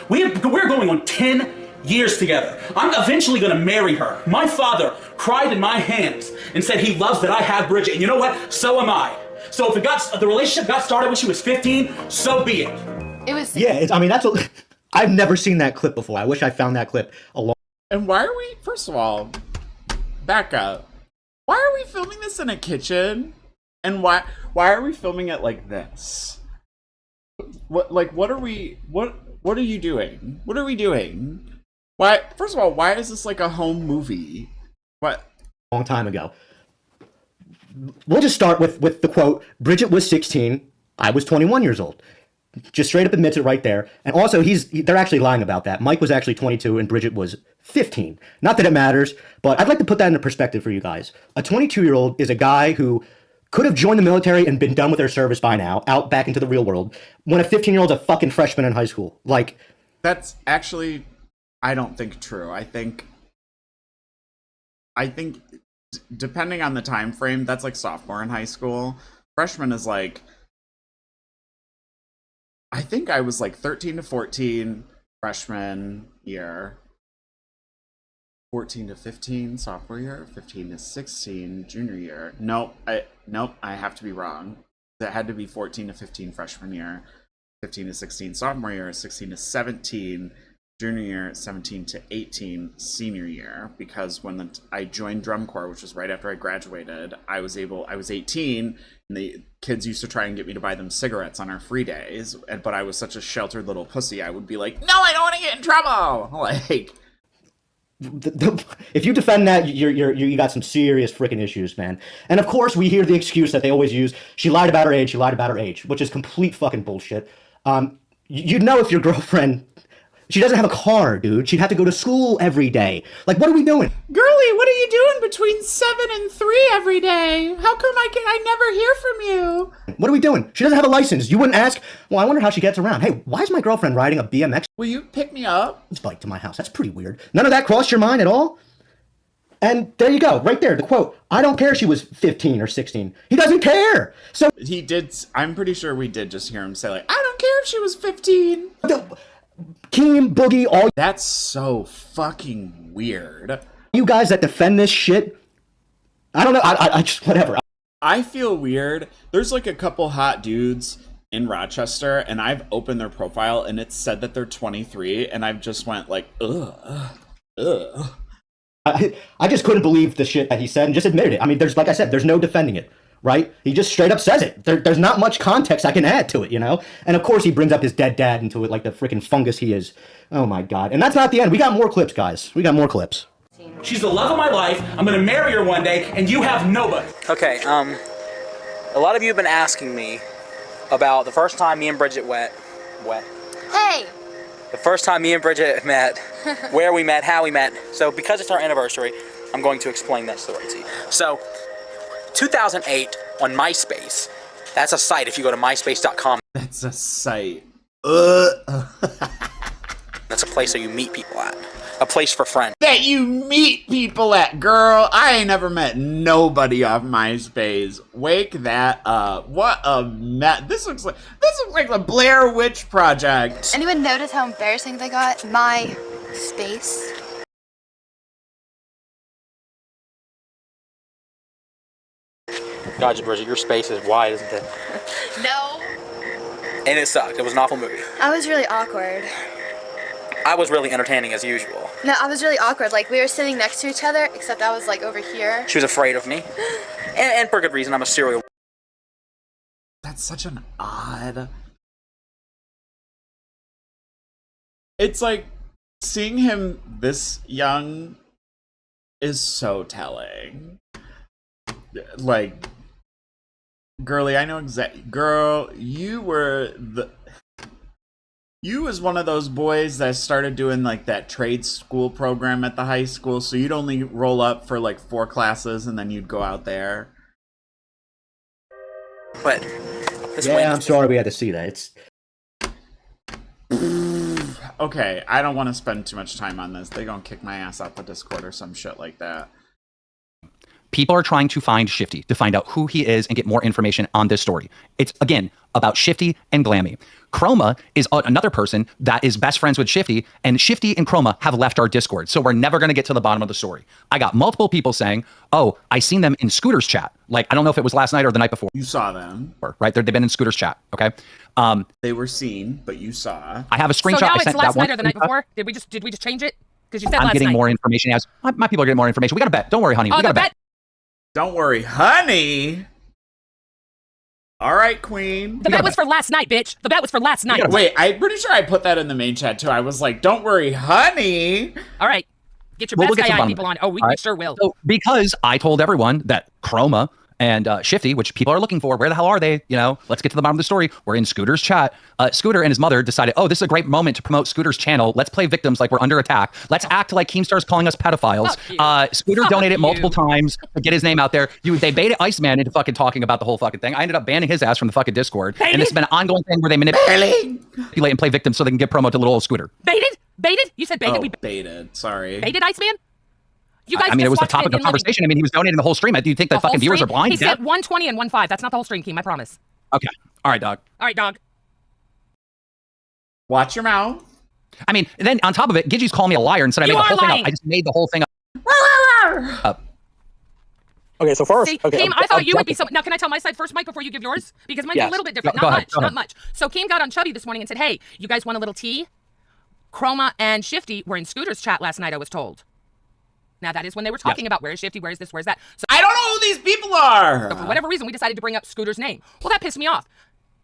We're going on 10 years together. I'm eventually gonna marry her. My father cried in my hands and said he loves that I have Bridget, and you know what? So am I. So if the relationship got started when she was 15, so be it. It was. Yeah, I mean, that's what. I've never seen that clip before. I wish I found that clip a long. And why are we, first of all, back up. Why are we filming this in a kitchen? And why are we filming it like this? What are you doing? What are we doing? Why, first of all, why is this like a home movie? What? Long time ago. We'll just start with the quote, Bridget was 16, I was 21 years old. Just straight up admits it right there. And also, they're actually lying about that. Mike was actually 22 and Bridget was 15. Not that it matters, but I'd like to put that into perspective for you guys. A 22-year-old is a guy who could have joined the military and been done with their service by now, out back into the real world, when a 15-year-old's a fucking freshman in high school. Like, that's actually, I don't think true. I think depending on the time frame, that's like sophomore in high school. Freshman is like, I think I was like 13 to 14 freshman year, 14 to 15 sophomore year, 15 to 16 junior year. Nope, I have to be wrong. That had to be 14 to 15 freshman year, 15 to 16 sophomore year, 16 to 17 junior year, 17 to 18 senior year, because when I joined drum corps, which was right after I graduated, I was 18, and the kids used to try and get me to buy them cigarettes on our free days, but I was such a sheltered little pussy, I would be like, no, I don't want to get in trouble. Like, if you defend that, you got some serious freaking issues, man. And of course, we hear the excuse that they always use, she lied about her age, which is complete fucking bullshit. You'd know if your girlfriend, she doesn't have a car, dude. She'd have to go to school every day. Like, what are we doing? Girlie, what are you doing between 7 and 3 every day? How come I never hear from you? What are we doing? She doesn't have a license. You wouldn't ask, well, I wonder how she gets around. Hey, why is my girlfriend riding a BMX Will you pick me up? bike to my house? That's pretty weird. None of that crossed your mind at all? And there you go, right there, the quote. I don't care if she was 15 or 16. He doesn't care. So He did, I'm pretty sure we did just hear him say, like, I don't care if she was 15. Keem, Boogie, all That's so fucking weird. you guys that defend this shit, I don't know, I just, whatever. I feel weird. There's like a couple hot dudes in Rochester, and I've opened their profile, and it said that they're 23, and I've just went like, ugh. I just couldn't believe the shit that he said and just admitted it. I mean, like I said, there's no defending it, right? He just straight up says it. There's not much context I can add to it, you know? And of course he brings up his dead dad into it like the freaking fungus he is. Oh my God. And that's not the end. We got more clips, guys. We got more clips. She's the love of my life. I'm gonna marry her one day, and you have nobody. Okay, a lot of you have been asking me about the first time me and Bridget Hey! the first time me and Bridget met, where we met, how we met. So because it's our anniversary, I'm going to explain that story to you. So, 2008 on MySpace, that's a site if you go to myspace.com. That's a sight. That's a place that you meet people at. A place for friends. That you meet people at, girl. I ain't never met nobody off MySpace. Wake that up. What a mess. This looks like the Blair Witch Project. Anyone notice how embarrassing they got? My space. God, Bridget, your space is wide, isn't it? No. And it sucked. It was an awful movie. I was really awkward. I was really entertaining as usual. No, I was really awkward. Like, we were sitting next to each other, except I was, like, over here. She was afraid of me. And for good reason, I'm a serial. That's such an odd... It's like, seeing him this young is so telling. Like, girly, I know exactly. Girl, you was one of those boys that started doing like that trade school program at the high school, so you'd only roll up for like 4 classes and then you'd go out there. But yeah, I'm sorry we had to see that. It's okay, I don't want to spend too much time on this. They gonna kick my ass out the Discord or some shit like that. People are trying to find Shifty to find out who he is and get more information on this story. It's, again, about Shifty and Glammy. Chroma is another person that is best friends with Shifty, and Shifty and Chroma have left our Discord, so we're never going to get to the bottom of the story. I got multiple people saying, oh, I seen them in Scooter's chat. Like, I don't know if it was last night or the night before. You saw them. Right? They've been in Scooter's chat, okay? They were seen, but you saw. I have a screenshot. So now I it's sent last that one night or the night before? Did we just change it? Because you said I'm last getting night. more information. As my people are getting more information. We got to bet. Don't worry, honey. We got to bet. Don't worry, honey. All right, queen. The bet was for last night, bitch. The bet was for last night. Wait, I'm pretty sure I put that in the main chat too. I was like, don't worry, honey. All right. Get your best AI people on. Oh, we sure will. So, because I told everyone that Chroma and Shifty, which people are looking for, where the hell are they? You know, let's get to the bottom of the story. We're in Scooter's chat. Scooter and his mother decided, oh, this is a great moment to promote Scooter's channel. Let's play victims like we're under attack. Let's act like Keemstar's calling us pedophiles. Scooter donated multiple times to get his name out there. They baited Iceman into fucking talking about the whole fucking thing. I ended up banning his ass from the fucking Discord. Baited? And this has been an ongoing thing where they manipulate and play victims so they can get promo to little old Scooter. Baited? Baited? You said baited? Oh, baited. Sorry. Baited Iceman? You guys I mean, it was the topic of conversation. I mean, he was donating the whole stream. Do you think that fucking viewers are blind? He said 120 and 1.5. That's not the whole stream, Keem. I promise. Okay. All right, dog. All right, dog. Watch your mouth. I mean, and then on top of it, Gidgy's calling me a liar and said I made the whole thing up. I just made the whole thing up. Okay, so first, See, okay, Keem, I thought you would be so. Now, can I tell my side first, Mike, before you give yours? Because mine's a little bit different. Go Not ahead, much. Not much. So Keem got on Chubby this morning and said, hey, you guys want a little tea? Chroma and Shifty were in Scooter's chat last night, I was told. Now, that is when they were talking about where is Shifty, where is this, where's that. So I don't know who these people are. So for whatever reason, we decided to bring up Scooter's name. Well, that pissed me off.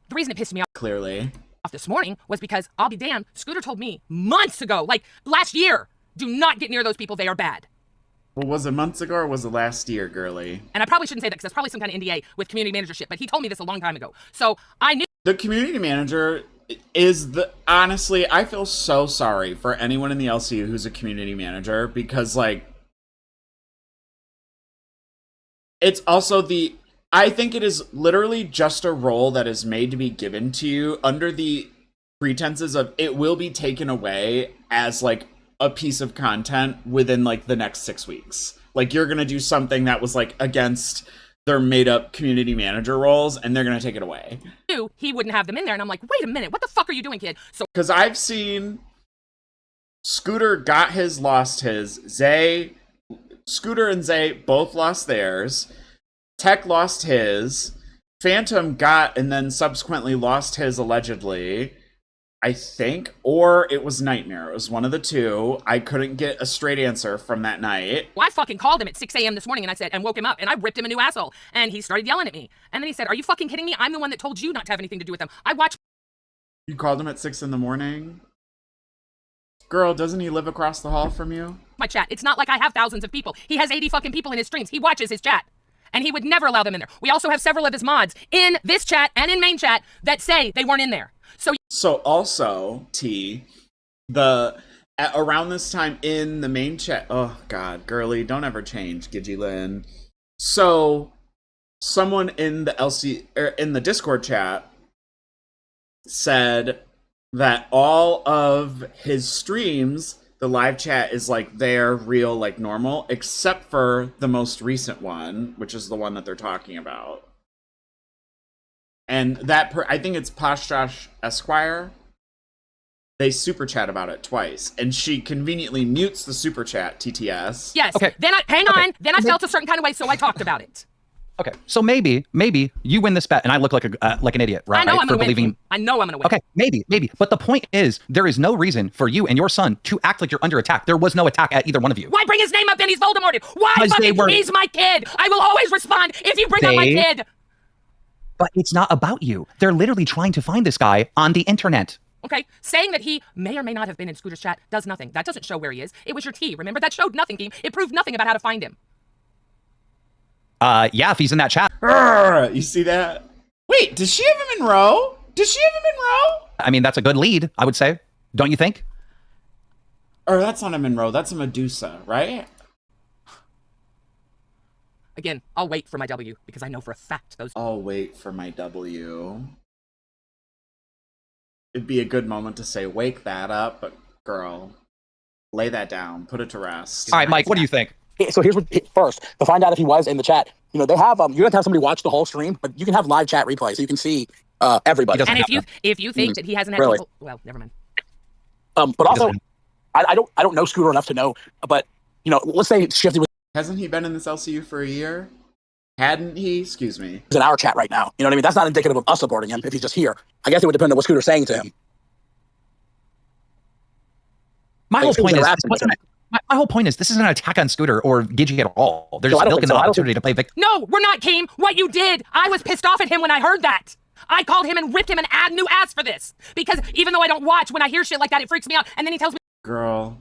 The reason it pissed me off Clearly. This morning was because, I'll be damned, Scooter told me months ago, like last year, do not get near those people, they are bad. Well, was it months ago or was it last year, girly? And I probably shouldn't say that because that's probably some kind of NDA with community managership, but he told me this a long time ago. So I knew. The community manager is honestly, I feel so sorry for anyone in the LCU who's a community manager because, like, it's also I think it is literally just a role that is made to be given to you under the pretenses of it will be taken away as, like, a piece of content within, like, the next 6 weeks. Like, you're gonna do something that was, like, against their made-up community manager roles, and they're gonna take it away. He wouldn't have them in there, and I'm like, wait a minute, what the fuck are you doing, kid? So, because I've seen Scooter got his, lost his. Scooter and Zay both lost theirs. Tech lost his. Phantom got and then subsequently lost his, allegedly, I think. Or it was Nightmare. It was one of the two. I couldn't get a straight answer from that night. Well, I fucking called him at 6 a.m. this morning and I said, and woke him up, and I ripped him a new asshole. And he started yelling at me. And then he said, are you fucking kidding me? I'm the one that told you not to have anything to do with them. I watched. You called him at 6 in the morning? Girl, doesn't he live across the hall from you? My chat. It's not like I have thousands of people. He has 80 fucking people in his streams. He watches his chat. And he would never allow them in there. We also have several of his mods in this chat and in main chat that say they weren't in there. So also, T, around this time in the main chat, oh god, girly, don't ever change, GIDGYLYNN. So someone in the in the Discord chat said that all of his streams, the live chat is like they're real, like normal, except for the most recent one, which is the one that they're talking about. And I think it's Posh Josh Esquire. They super chat about it twice, and she conveniently mutes the super chat. TTS. Yes. Okay. Then I felt a certain kind of way, so I talked about it. Okay. So maybe you win this bet, and I look like an idiot, right? I know I'm gonna win. I know I'm gonna win. Okay. Maybe. But the point is, there is no reason for you and your son to act like you're under attack. There was no attack at either one of you. Why bring his name up? Then he's Voldemorted. Why fucking? He's my kid. I will always respond if you bring up my kid. But it's not about you. They're literally trying to find this guy on the internet. Okay, saying that he may or may not have been in Scooter's chat does nothing. That doesn't show where he is. It was your T. Remember, that showed nothing, Keem. It proved nothing about how to find him. Yeah, if he's in that chat. You see that? Wait, does she have him in row? I mean, that's a good lead, I would say. Don't you think? Or that's not a Monroe, that's a Medusa, right? Again, I'll wait for my W, because I know for a fact those... I'll wait for my W. It'd be a good moment to say, wake that up, but girl, lay that down, put it to rest. All right, Mike, what do you think? So here's what first to find out if he was in the chat. You know, they have you don't have to have somebody watch the whole stream, but you can have live chat replay so you can see everybody. And if you think that he hasn't had Really? people, well, never mind. But also, I don't know Scooter enough to know. But you know, let's say Shifty was Hasn't he been in this LCU for a year? Hadn't he? Excuse me. in our chat right now. You know what I mean? That's not indicative of us supporting him if he's just here. I guess it would depend on what Scooter's saying to him. My Like, whole if he was point is, interacting with him. my whole point is, this isn't an attack on Scooter or Gidgy at all. They're No, just I don't milking think so. the I don't opportunity to play victim. No, we're not, Keem. What you did, I was pissed off at him when I heard that. I called him and ripped him an new ass for this. Because even though I don't watch, when I hear shit like that, it freaks me out. And then he tells me, Girl,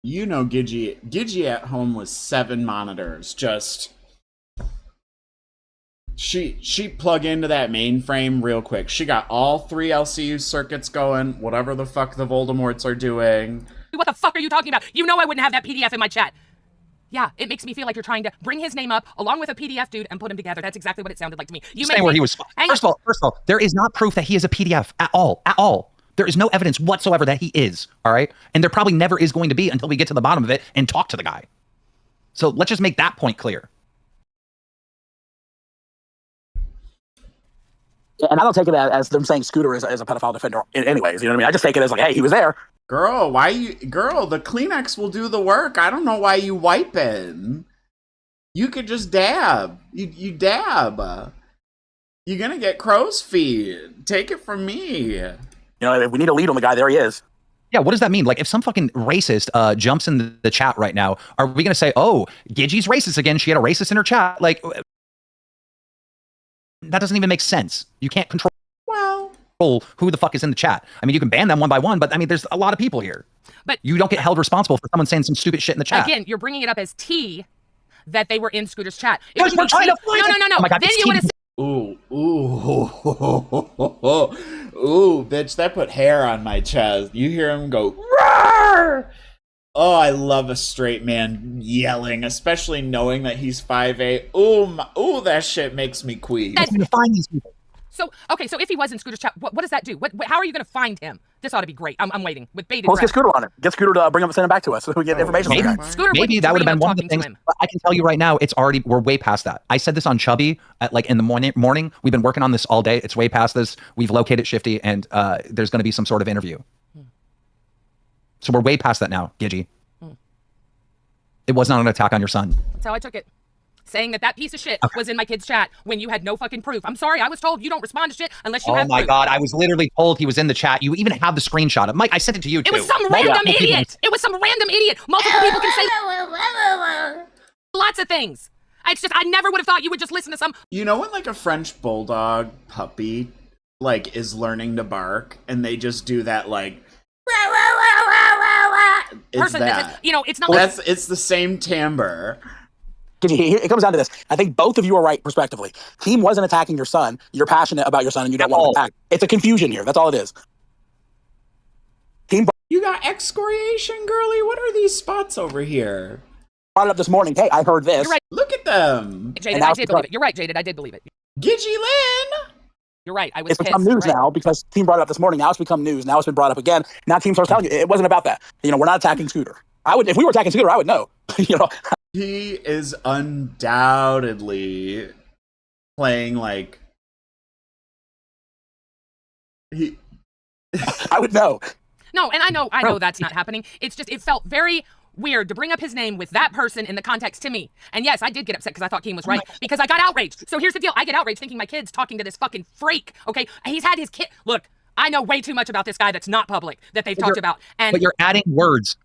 you know Gidgy at home was 7 monitors. Just she plug into that mainframe real quick. She got all 3 LCU circuits going, whatever the fuck the Voldemorts are doing. what the fuck are you talking about? You know I wouldn't have that PDF in my chat. Yeah, it makes me feel like you're trying to bring his name up along with a PDF dude and put him together. That's exactly what it sounded like to me. You Saying where he was. First of all, there is not proof that he is a PDF at all. At all. There is no evidence whatsoever that he is. All right, and there probably never is going to be until we get to the bottom of it and talk to the guy. So let's just make that point clear. And I don't take it as them saying Scooter is a pedophile defender anyways. You know what I mean? I just take it as like, hey, he was there. Girl, the Kleenex will do the work. I don't know why you wiping. You could just dab. You dab. You're gonna get crow's feet. Take it from me. You know, if we need a lead on the guy, there he is. Yeah, what does that mean? Like, if some fucking racist jumps in the chat right now, are we gonna say, oh, Gidgy's racist again? She had a racist in her chat. Like, that doesn't even make sense. You can't control who the fuck is in the chat. I mean, you can ban them one by one, but I mean, there's a lot of people here. But you don't get held responsible for someone saying some stupid shit in the chat. Again, you're bringing it up as T that they were in Scooter's chat. Because we're trying to find No. Oh my God, Then you would have said, Ooh, bitch, that put hair on my chest. You hear him go, roar! Oh, I love a straight man yelling, especially knowing that he's 5'8". Ooh, that shit makes me queasy. Find these people. So, okay, so if he was in Scooter's chat, what does that do? How are you going to find him? This ought to be great. I'm waiting with bated Let's get breath. Scooter on it. Get Scooter to bring him, send him back to us so we get information on the guy. Scooter Maybe that would have been one of the things. But I can tell you right now, we're way past that. I said this on Chubby in the morning. We've been working on this all day. It's way past this. We've located Shifty, and there's going to be some sort of interview. So we're way past that now, Gidgy. It was not an attack on your son. That's how I took it. Saying that piece of shit was in my kid's chat when you had no fucking proof. I'm sorry, I was told you don't respond to shit unless you have proof. Oh my God, I was literally told he was in the chat. You even have the screenshot of Mike. I sent it to you too. It was some random idiot. It was some random idiot. Multiple people can say lots of things. It's just I never would have thought you would just listen to some. You know when like a French bulldog puppy like is learning to bark and they just do that like. It's that. It's not. It's the same timbre. It comes down to this. I think both of you are right, respectively. Team wasn't attacking your son. You're passionate about your son, and you don't want to attack. It's a confusion here. That's all it is. Team. You got excoriation, girly. What are these spots over here? Brought it up this morning. Hey, I heard this. You're right. Look at them. Jaded, I did believe it. You're right, Jaded. I did believe it. GIDGYLYNN. You're right. I was. It's become news now because Team brought it up this morning. Now it's become news. Now it's been brought up again. Now Team starts telling you it wasn't about that. We're not attacking Scooter. If we were attacking Scooter, I would know. He is undoubtedly playing like he. I would know. No, and I know that's not happening. It's just it felt very weird to bring up his name with that person in the context to me. And yes, I did get upset because I thought Keem was right because I got outraged. So here's the deal: I get outraged thinking my kid's talking to this fucking freak. Okay, he's had his kid. Look, I know way too much about this guy that's not public that they've talked about. But you're adding words.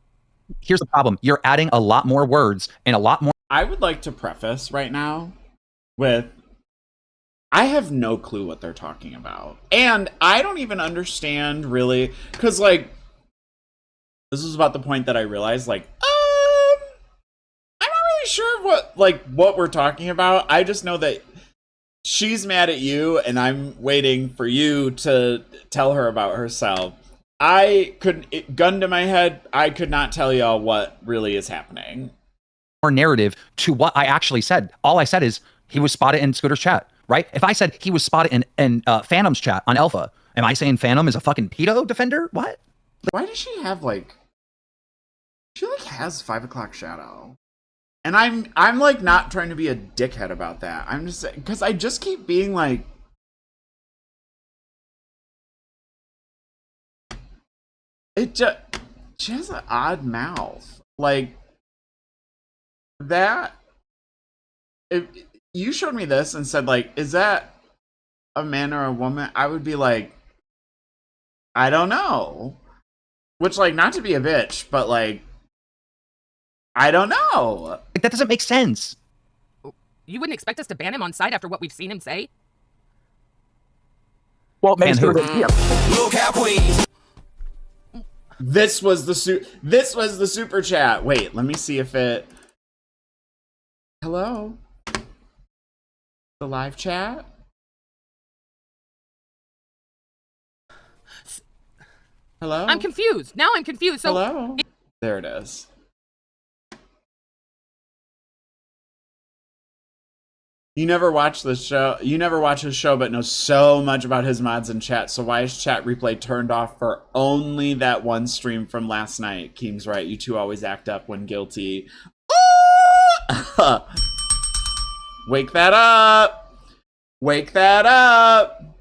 Here's the problem. You're adding a lot more words and a lot more. I would like to preface right now with I have no clue what they're talking about. And I don't even understand really, because like this is about the point that I realized like, I'm not really sure what we're talking about. I just know that she's mad at you and I'm waiting for you to tell her about herself. Gun to my head, I could not tell y'all what really is happening. More narrative to what I actually said. All I said is he was spotted in Scooter's chat, right? If I said he was spotted in Phantom's chat on Alpha, am I saying Phantom is a fucking pedo defender? What? Why does she have she has 5 o'clock shadow? And I'm like not trying to be a dickhead about that. I'm just because I just keep being like, she has an odd mouth. Like that. If you showed me this and said like, is that a man or a woman? I would be like, I don't know. Which like, not to be a bitch, but like, I don't know. Like, that doesn't make sense. You wouldn't expect us to ban him on site after what we've seen him say? Well, maybe And who? This was the super chat. Wait, let me see if it. Hello? The live chat? Hello? I'm confused. Now I'm confused. So Hello? There it is. You never watch the show. You never watch his show, but know so much about his mods and chat. So why is chat replay turned off for only that one stream from last night? Keem's right. You two always act up when guilty. Wake that up. Wake that up.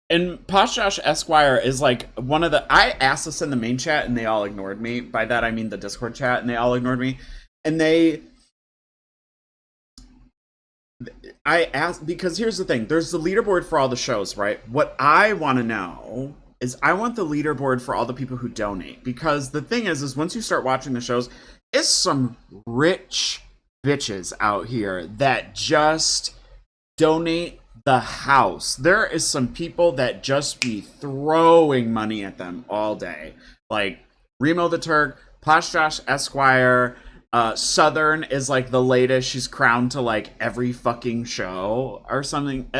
And Posh Josh Esquire is like one of the. I asked this in the main chat and they all ignored me. By that I mean the Discord chat, and they all ignored me. And I asked because here's the thing. There's the leaderboard for all the shows, right? What I want to know is I want the leaderboard for all the people who donate. Because the thing is once you start watching the shows, it's some rich bitches out here that just donate the house. There is some people that just be throwing money at them all day. Like Remo the Turk, Posh Josh Esquire, Southern is like the latest. She's crowned to like every fucking show or something.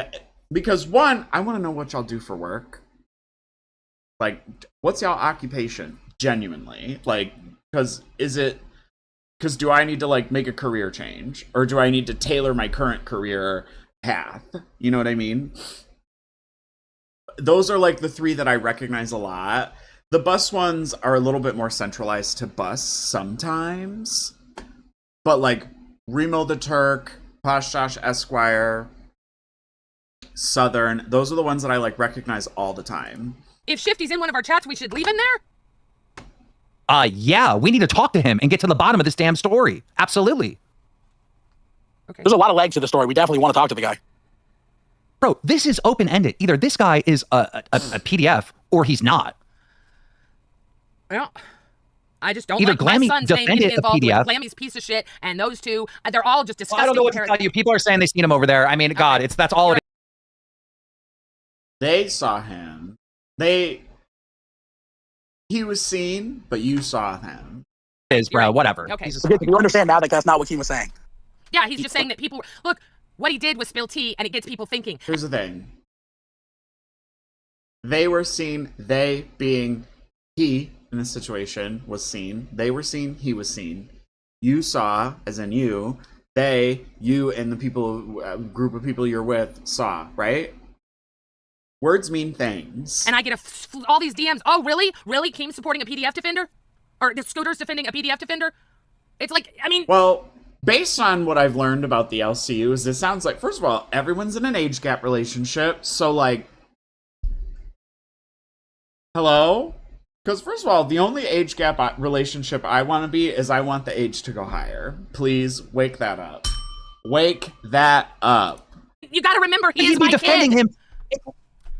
Because one, I want to know what y'all do for work. Like, what's y'all occupation? Genuinely. Like, because do I need to like make a career change? Or do I need to tailor my current career path? You know what I mean? Those are like the three that I recognize a lot. The bus ones are a little bit more centralized to bus sometimes. But like Remo the Turk, Posh Josh Esquire, Southern, those are the ones that I like recognize all the time. if Shifty's in one of our chats, we should leave him there? Yeah, we need to talk to him and get to the bottom of this damn story. Absolutely. Okay. There's a lot of legs to the story. We definitely want to talk to the guy. Bro, this is open-ended. Either this guy is a PDF or he's not. Well, I just don't Either like my Glammy son saying defended getting involved the with PDF. Glammy's piece of shit, and those two, they're all just disgusting. Well, I don't know what to tell you. People are saying they've seen him over there. I mean, God, that's all it is. They saw him. He was seen, but you saw him. Bro, right. whatever. Okay. You understand now that that's not what he was saying. Yeah, he's just saying that people look. What he did was spill tea, and it gets people thinking. Here's the thing. They were seen. They being he in this situation was seen. They were seen. He was seen. You saw, as in you. They, you, and the people, group of people you're with saw. Right? Words mean things. And I get all these DMs. Oh, really? Really? Keem supporting a PDF defender? Or the Scooter's defending a PDF defender? It's like, I mean... Well, based on what I've learned about the LCUs, it sounds like, first of all, everyone's in an age gap relationship. So, like... Hello? Because, first of all, the only age gap relationship I want to be is I want the age to go higher. Please, wake that up. Wake that up. You gotta remember, he is my defending kid. him.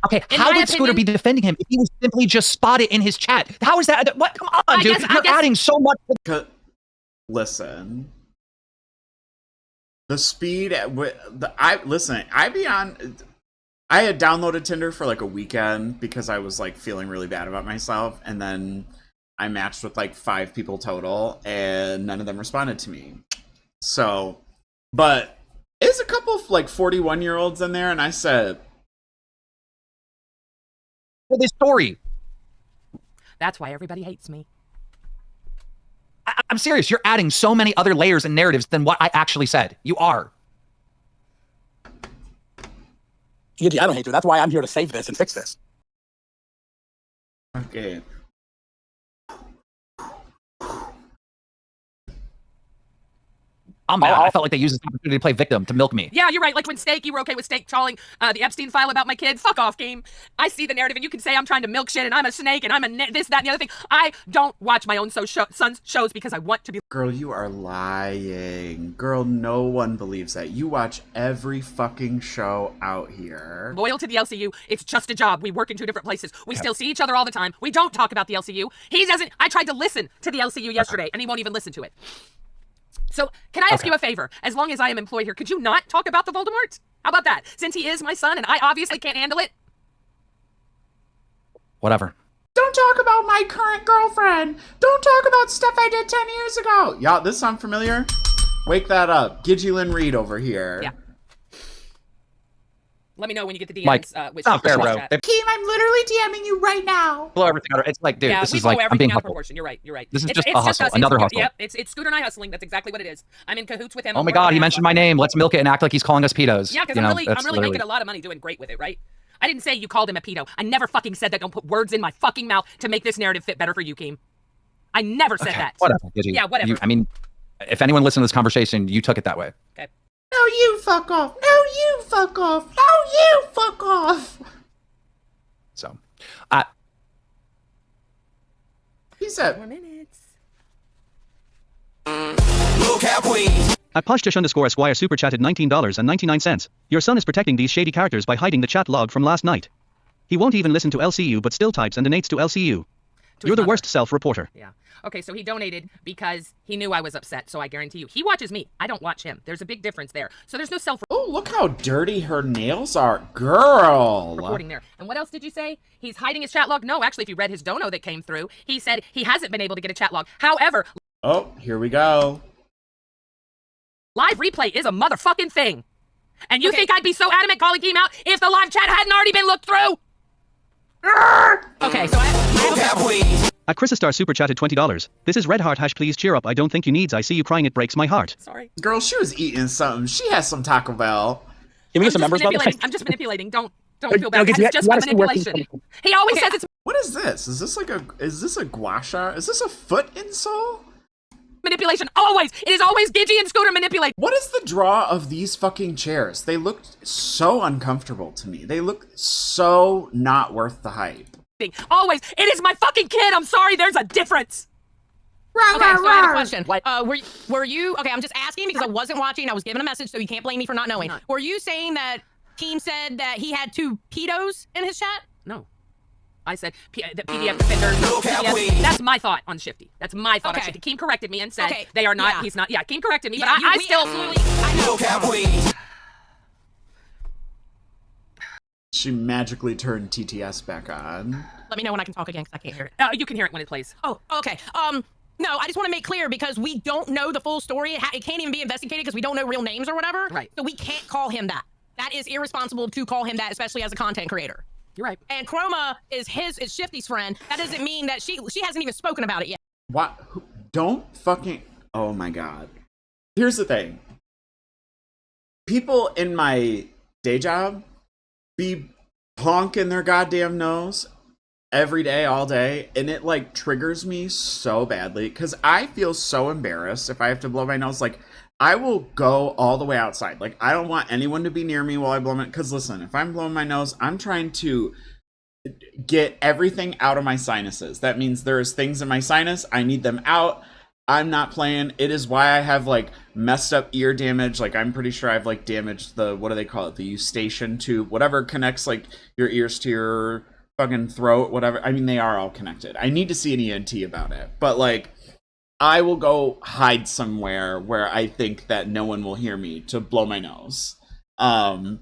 Okay, how would Scooter be defending him if he was simply just spotted in his chat? How is that? What? Come on, dude. You're adding so much. Listen. The speed at I had downloaded Tinder for like a weekend because I was like feeling really bad about myself, and then I matched with like 5 people total, and none of them responded to me. So, but there's a couple of like 41-year-olds in there, and I said, for this story. That's why everybody hates me. I'm serious. You're adding so many other layers and narratives than what I actually said. You are. I don't hate you. That's why I'm here to save this and fix this. okay. I'm mad. I felt like they used this opportunity to play victim to milk me. Yeah, you're right. Like when Steak, you were okay with Steak calling the Epstein file about my kid. Fuck off, game. I see the narrative, and you can say I'm trying to milk shit, and I'm a snake, and I'm a this, that, and the other thing. I don't watch my own son's shows because I want to be. Girl, you are lying. Girl, no one believes that. You watch every fucking show out here. Loyal to the LCU. It's just a job. We work in 2 different places. We still see each other all the time. We don't talk about the LCU. He doesn't. I tried to listen to the LCU yesterday, and he won't even listen to it. So, can I ask you a favor? As long as I am employed here, could you not talk about the Voldemort? How about that? Since he is my son and I obviously can't handle it. Whatever. Don't talk about my current girlfriend. Don't talk about stuff I did 10 years ago. Y'all, this sound familiar? Wake that up. GIDGYLYNN Reid over here. Yeah. Let me know when you get the DMs. Mike, Which not fair, bro. Keem, I'm literally DMing you right now. Blow everything out. It's like, dude, yeah, this we is blow like, I'm everything being out of hustled. proportion. You're right. You're right. This is It's just a just hustle, us. another hustle. Yep, it's Scooter and I hustling. That's exactly what it is. I'm in cahoots with him. Oh my God, he mentioned my name. Let's milk it and act like he's calling us pedos. Yeah, because I'm really making a lot of money doing great with it, right? I didn't say you called him a pedo. I never fucking said that. Don't put words in my fucking mouth to make this narrative fit better for you, Keem. I never said that. Whatever, Gidgy. Yeah, whatever. I mean, if anyone listened to this conversation, you took it that way. Okay. No, you fuck off. No, you fuck off. No, you fuck off. So, He said, 4 minutes. At Poshtush_Esquire super chatted $19.99. Your son is protecting these shady characters by hiding the chat log from last night. He won't even listen to LCU but still types and donates to LCU. You're the worst self-reporter. Yeah. Okay, so he donated because he knew I was upset, so I guarantee you. He watches me. I don't watch him. There's a big difference there. So there's no oh, look how dirty her nails are. Girl. reporting there. And what else did you say? He's hiding his chat log? No, actually, if you read his dono that came through, he said he hasn't been able to get a chat log. However... Oh, here we go. Live replay is a motherfucking thing. And you think I'd be so adamant calling Keem out if the live chat hadn't already been looked through? Okay, so I At Chrisistar super chatted $20. This is Red Heart # please cheer up. I don't think you needs. I see you crying. It breaks my heart. Sorry. Girl, she was eating something. She has some Taco Bell. Can we get some members, by the way? I'm just manipulating. Don't feel bad. No, It's just for manipulation. He always says it's What is this? Is this a gua sha? Is this a foot insole? manipulation. Always. It is always Gidgy and Scooter manipulate. What is the draw of these fucking chairs? They look so uncomfortable to me. They look so not worth the hype. Always. It is my fucking kid. I'm sorry. There's a difference. Okay, so I have a question. Were you, okay, I'm just asking because I wasn't watching. I was given a message, so you can't blame me for not knowing. Were you saying that Keem said that he had 2 pedos in his chat? No. I said the PDF defender. PDF. That's my thought on Shifty. That's my thought on Shifty. Keem corrected me and said they are not. He's not. Yeah, Keem corrected me, but I still. I know. She magically turned TTS back on. Let me know when I can talk again, because I can't hear it. You can hear it when it plays. Oh, okay. No, I just want to make clear because we don't know the full story. It can't even be investigated because we don't know real names or whatever. Right. So we can't call him that. That is irresponsible to call him that, especially as a content creator. You're right. And Chroma is Shifty's friend. That doesn't mean that she hasn't even spoken about it yet. What? Don't fucking... Oh my god. Here's the thing. People in my day job be honking their goddamn nose every day, all day, and it, like, triggers me so badly, because I feel so embarrassed if I have to blow my nose. Like, I will go all the way outside. Like, I don't want anyone to be near me while I blow my... Because, listen, if I'm blowing my nose, I'm trying to get everything out of my sinuses. That means there's things in my sinus. I need them out. I'm not playing. It is why I have, like, messed up ear damage. Like, I'm pretty sure I've, like, damaged the... What do they call it? The eustachian tube. Whatever connects, like, your ears to your fucking throat, whatever. I mean, they are all connected. I need to see an ENT about it. But, like... I will go hide somewhere where I think that no one will hear me to blow my nose. And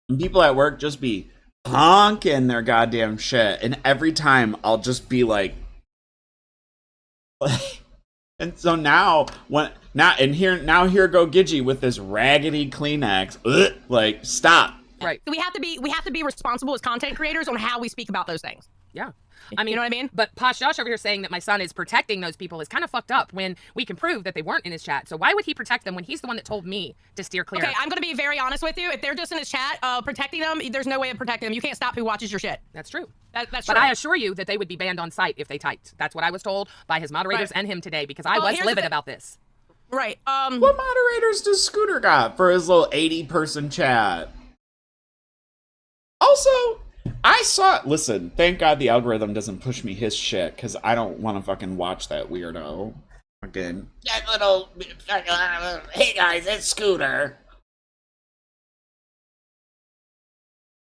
people at work just be honking their goddamn shit, and every time I'll just be like, and so now here go Gidgy with this raggedy Kleenex. Ugh, like, stop. Right. So we have to be responsible as content creators on how we speak about those things. Yeah. I mean, you know what I mean? But Posh Josh over here saying that my son is protecting those people is kind of fucked up when we can prove that they weren't in his chat. So why would he protect them when he's the one that told me to steer clear? Okay, I'm going to be very honest with you. If they're just in his chat protecting them, there's no way of protecting them. You can't stop who watches your shit. That's true. That's but true. I assure you that they would be banned on site if they typed. That's what I was told by his moderators and him today, because I was livid about this. Right. What moderators does Scooter got for his little 80-person chat? Also, listen, thank God the algorithm doesn't push me his shit, because I don't want to fucking watch that weirdo. Again. That little, hey guys, it's Scooter.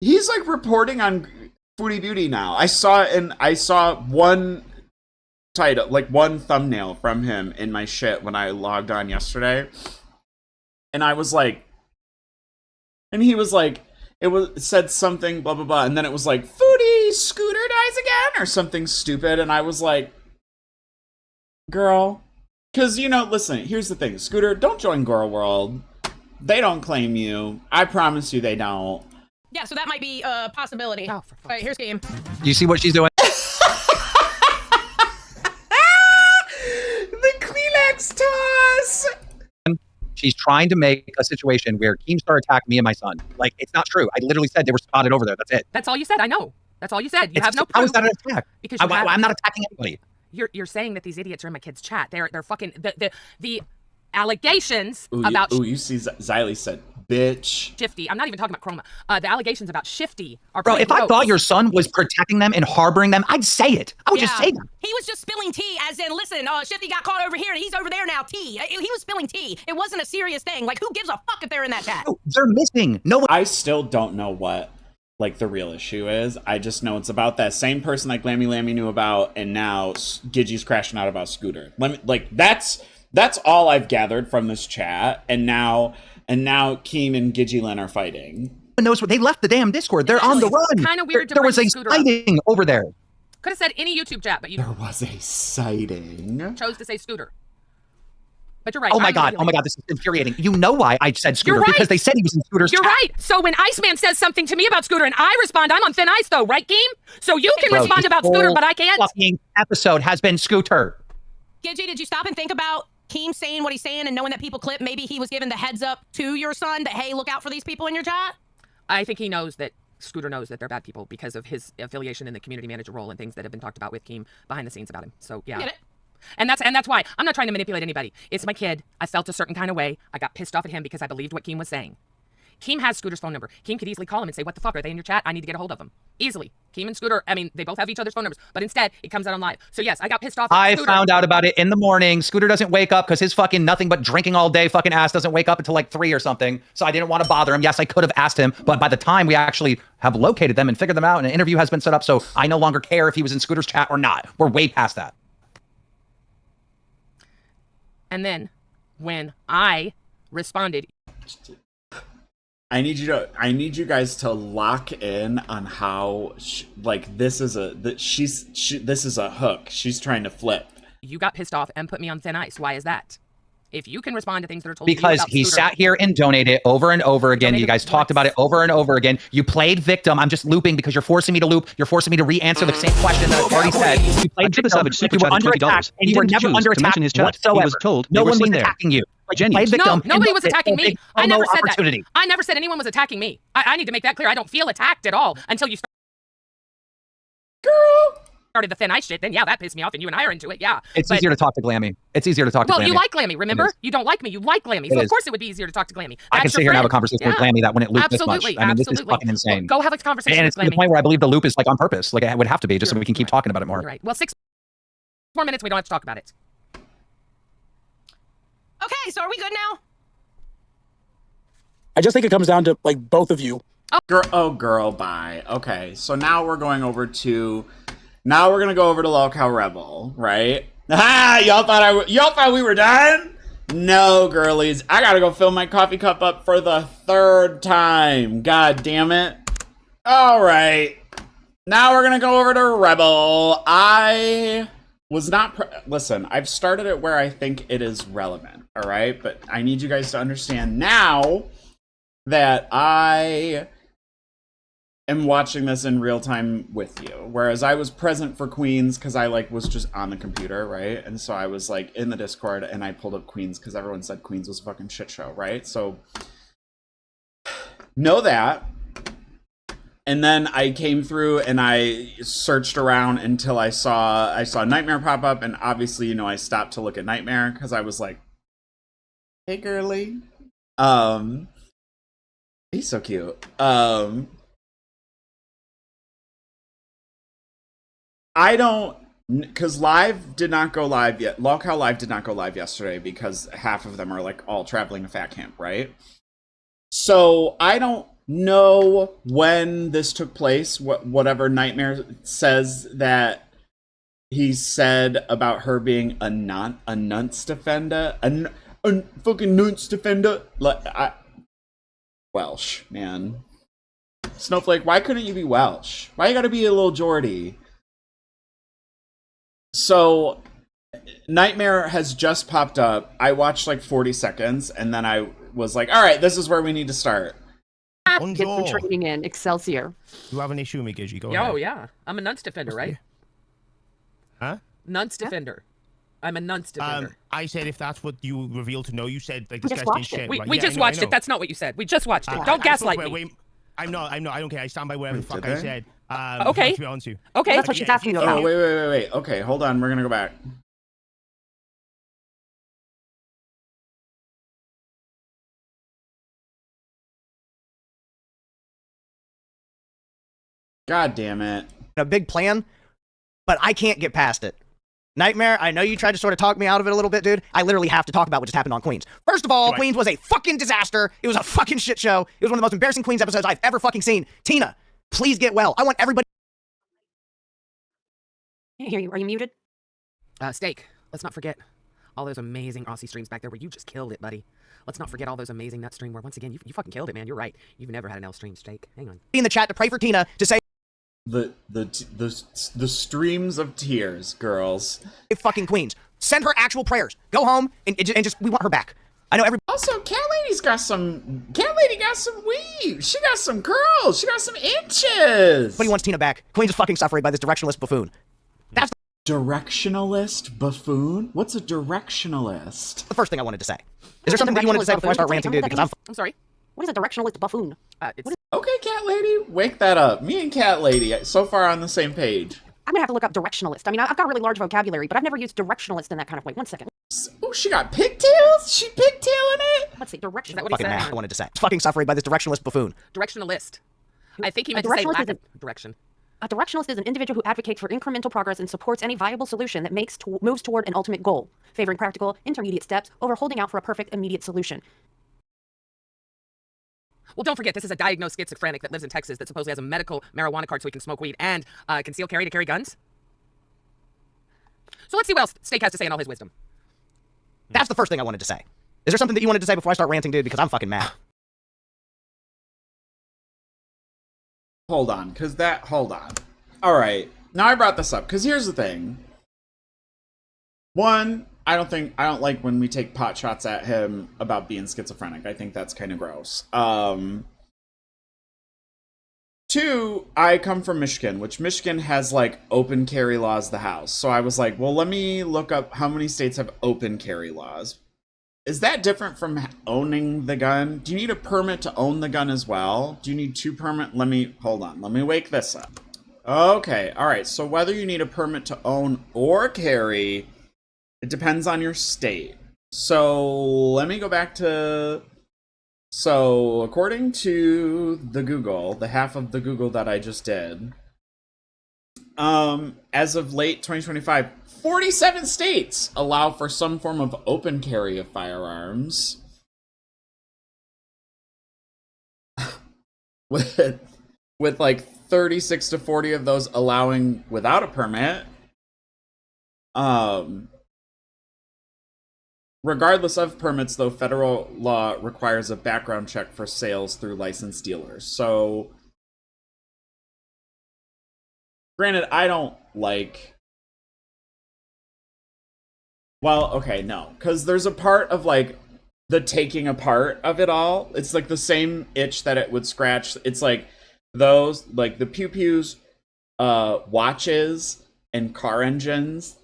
He's like reporting on Foodie Beauty now. I saw one title, like one thumbnail from him in my shit when I logged on yesterday. And I was like, and he was like, it said something, blah, blah, blah. And then it was like, Foodie, Scooter dies again, or something stupid. And I was like, girl, because, listen, here's the thing. Scooter, don't join gorlworld. They don't claim you. I promise you they don't. Yeah, so that might be a possibility. Oh, for all right, here's game. You see what she's doing? The Kleenex toss! She's trying to make a situation where Keemstar attacked me and my son. Like, it's not true. I literally said they were spotted over there. That's it. That's all you said. I know. That's all you said. You have no proof. How is that an attack? Because I'm not attacking anybody. You're saying that these idiots are in my kid's chat. They're fucking the allegations Ooh, about. You see, Xylee said, "Bitch." Shifty. I'm not even talking about Chroma. The allegations about Shifty are. Bro, if I thought your son was protecting them and harboring them, I'd say it. I would just say that. He was just spilling tea, as in, listen, Shifty got caught over here, and he's over there now. Tea. He was spilling tea. It wasn't a serious thing. Like, who gives a fuck if they're in that chat? No, they're missing. No one. I still don't know what the real issue is. I just know it's about that same person that Glammy Lammy knew about, and now Gidgy's crashing out about Scooter. That's all I've gathered from this chat, and now Keem and GIDGYLYNN are fighting. Knows what they left the damn Discord. They're on the run. Kind of weird. There was a sighting over there. Could have said any YouTube chat, but there was a sighting. Chose to say Scooter. But you're right. Oh my god, this is infuriating. You know why I said Scooter? Right. Because they said he was in Scooter's You're chat. right. So when Iceman says something to me about Scooter and I respond, I'm on thin ice though, right, Keem? So you can respond about Scooter, but I can't. Fucking episode has been Scooter. Gidgy, did you stop and think about Keem saying what he's saying and knowing that people clip? Maybe he was giving the heads up to your son that, hey, look out for these people in your chat? I think he knows that Scooter knows that they're bad people because of his affiliation in the community manager role and things that have been talked about with Keem behind the scenes about him. So yeah. Get it? And that's why I'm not trying to manipulate anybody. It's my kid. I felt a certain kind of way. I got pissed off at him because I believed what Keem was saying. Keem has Scooter's phone number. Keem could easily call him and say, what the fuck, are they in your chat? I need to get a hold of them. Easily. Keem and Scooter, I mean, they both have each other's phone numbers, but instead it comes out on live. So yes, I got pissed off at Scooter. I found out about it in the morning. Scooter doesn't wake up because his fucking nothing but drinking all day fucking ass doesn't wake up until like 3 or something. So I didn't want to bother him. Yes, I could have asked him, but by the time we actually have located them and figured them out and an interview has been set up, so I no longer care if he was in Scooter's chat or not. We're way past that. And then when I responded, I need you guys to lock in on how this is a hook. She's trying to flip. You got pissed off and put me on thin ice. Why is that? If you can respond to things that are told to you because about he Scooter, sat here and donated over and over again. You guys talked about it over and over again. You played victim. I'm just looping because you're forcing me to loop. You're forcing me to re-answer the same question that I've already said. You played victim. You were under attack, and you were never under attack whatsoever. He was told no one was there. attacking you. Jenny. Played victim. No, nobody was attacking me. I never said that. Opportunity. I never said anyone was attacking me. I need to make that clear. I don't feel attacked at all until you started the thin ice shit. Then yeah, that pissed me off, and you and I are into it. Yeah, it's easier to talk to Glammy. It's easier to talk to Glammy. Well, you like Glammy, remember? You don't like me. You like Glammy. So of course it would be easier to talk to Glammy. I can sit here and have a conversation with Glammy that wouldn't loop this much. Absolutely. I mean, this is fucking insane. Well, go have a conversation and with it's Glammy. to the point where I believe the loop is like on purpose. Like it would have to be just so we can keep talking about it more. You're right. Well, 6 more minutes. We don't have to talk about it. Okay, so are we good now? I just think it comes down to like both of you. Girl, bye. Okay, so now we're going over to. Now we're gonna go over to Locale Rebel, right? Y'all thought we were done? No, girlies. I gotta go fill my coffee cup up for the 3rd time. God damn it. All right. Now we're gonna go over to Rebel. I was not listen, I've started it where I think it is relevant, all right? But I need you guys to understand now that I am watching this in real time with you, whereas I was present for Queens because I was just on the computer, right? And so I was in the Discord and I pulled up Queens because everyone said Queens was a fucking shit show, right? So know that. And then I came through and I searched around until I saw Nightmare pop up, and obviously, I stopped to look at Nightmare because I was like, Hey, girly. He's so cute. I don't, because live did not go live yet. Locale Live did not go live yesterday because half of them are like all traveling to fat camp, right? So I don't know when this took place. Whatever Nightmare says that he said about her being a nunce defender, a fucking nunce defender. Like Welsh, man. Snowflake, why couldn't you be Welsh? Why you gotta be a little Geordie? So, Nightmare has just popped up. I watched like 40 seconds, and then I was like, all right, this is where we need to start. Get some training in Excelsior. You have an issue with me, Gidgy? Go ahead. Oh, yeah. I'm a nunce defender, right? Huh? Nunce defender. I'm a nunce defender. I said if that's what you revealed to know, you said like We just disgusting watched it. shit. We, right? we Yeah, just I know, watched I know. it. That's not what you said. We just watched it. Don't gaslight me. I'm not. I don't care. I stand by whatever the fuck did I they? said. Okay. To be honest with you. Okay. That's what she's asking you about. Oh, wait. Okay, hold on. We're gonna go back. God damn it. A big plan, but I can't get past it. Nightmare, I know you tried to sort of talk me out of it a little bit, dude. I literally have to talk about what just happened on Queens. First of all, Queens was a fucking disaster. It was a fucking shit show. It was one of the most embarrassing Queens episodes I've ever fucking seen. Tina, please get well. I want everybody. Can't hear you. Are you muted? Steak. Let's not forget all those amazing Aussie streams back there where you just killed it, buddy. Let's not forget all those amazing nut stream where once again you fucking killed it, man. You're right. You've never had an L stream, Steak. Hang on. In the chat to pray for Tina to say the streams of tears, girls. Fucking Queens. Send her actual prayers. Go home and just we want her back. I know everybody. Also, Cat Lady got some weave. She got some curls. She got some inches. Everybody wants Tina back. Queens is fucking suffering by this directionless buffoon. That's Directionalist buffoon? What's a directionalist? the first thing I wanted to say. Is there something that you wanted to say before I start ranting, dude? Because I'm sorry. What is a directionalist buffoon? Okay, Cat Lady, wake that up. Me and Cat Lady, so far on the same page. I'm gonna have to look up directionalist. I mean, I've got a really large vocabulary, but I've never used directionalist in that kind of way. 1 second. Oh, she got pigtails? She pigtailing it? Let's see, direction. Is that what he fucking said? mad. I wanted to say. It's fucking suffering by this directionalist buffoon. Directionalist. I think he A meant to say directionalist lack is of direction. A directionalist is an individual who advocates for incremental progress and supports any viable solution that moves toward an ultimate goal, favoring practical, intermediate steps over holding out for a perfect immediate solution. Well, don't forget, this is a diagnosed schizophrenic that lives in Texas that supposedly has a medical marijuana card so he can smoke weed and conceal carry to carry guns. So let's see what else Steak has to say in all his wisdom. That's the first thing I wanted to say. Is there something that you wanted to say before I start ranting, dude? Because I'm fucking mad. Hold on. Alright, now I brought this up, because here's the thing. One, I don't like when we take pot shots at him about being schizophrenic. I think that's kind of gross. Two, I come from Michigan, which Michigan has like open carry laws the house. So I was like, well, let me look up how many states have open carry laws. Is that different from owning the gun? Do you need a permit to own the gun as well? Do you need 2 permit? Hold on. Let me wake this up. Okay. All right. So whether you need a permit to own or carry, it depends on your state. So let me go back to, so according to the Google, the half of the Google that I just did, as of late 2025, 47 states allow for some form of open carry of firearms. with like 36 to 40 of those allowing without a permit. Regardless of permits, though, federal law requires a background check for sales through licensed dealers. So, granted, I don't like... Well, okay, no. Because there's a part of, like, the taking apart of it all. It's, like, the same itch that it would scratch. It's, like, those, like, the pew-pews, watches, and car engines,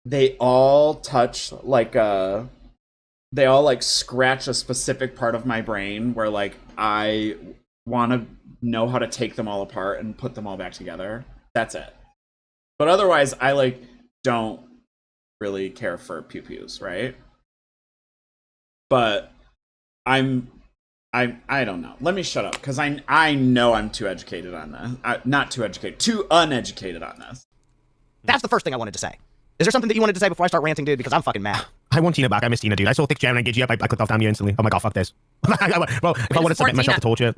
they all touch, like, they all, like, scratch a specific part of my brain where, like, I want to know how to take them all apart and put them all back together. That's it. But otherwise, I, like, don't really care for pew-pews, right? but I don't know. Let me shut up, because I know I'm too educated on this. Not too educated, too uneducated on this. That's the first thing I wanted to say. Is there something that you wanted to say before I start ranting, dude? Because I'm fucking mad. I want Tina back. I miss Tina, dude. I saw Thick Jam and Gidgy up. I clicked off damn you instantly. Oh my god, fuck this. Well, if I wanted to submit myself to torture,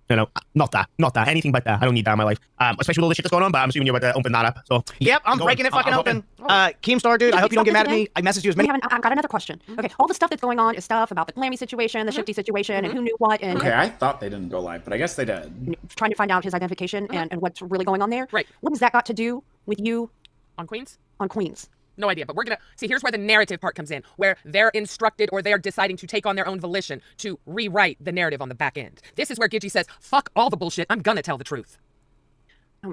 you know, not that. Anything but that. I don't need that in my life. Especially with all the shit that's going on, but I'm assuming you're about to open that up. So yep, I'm breaking it fucking open. Keemstar, dude, I hope you don't get mad at me. I messaged you as many. I've got another question. Okay, all the stuff that's going on is stuff about the Glammy situation, the Shifty situation, and who knew what. And okay, I thought they didn't go live, but I guess they did. Trying to find out his identification and what's really going on there. Right. What has that got to do with you? On Queens? On Queens. No idea, but we're gonna see. Here's where the narrative part comes in, where they're instructed or they're deciding to take on their own volition to rewrite the narrative on the back end. This is where Gidgy says, "Fuck all the bullshit. I'm gonna tell the truth."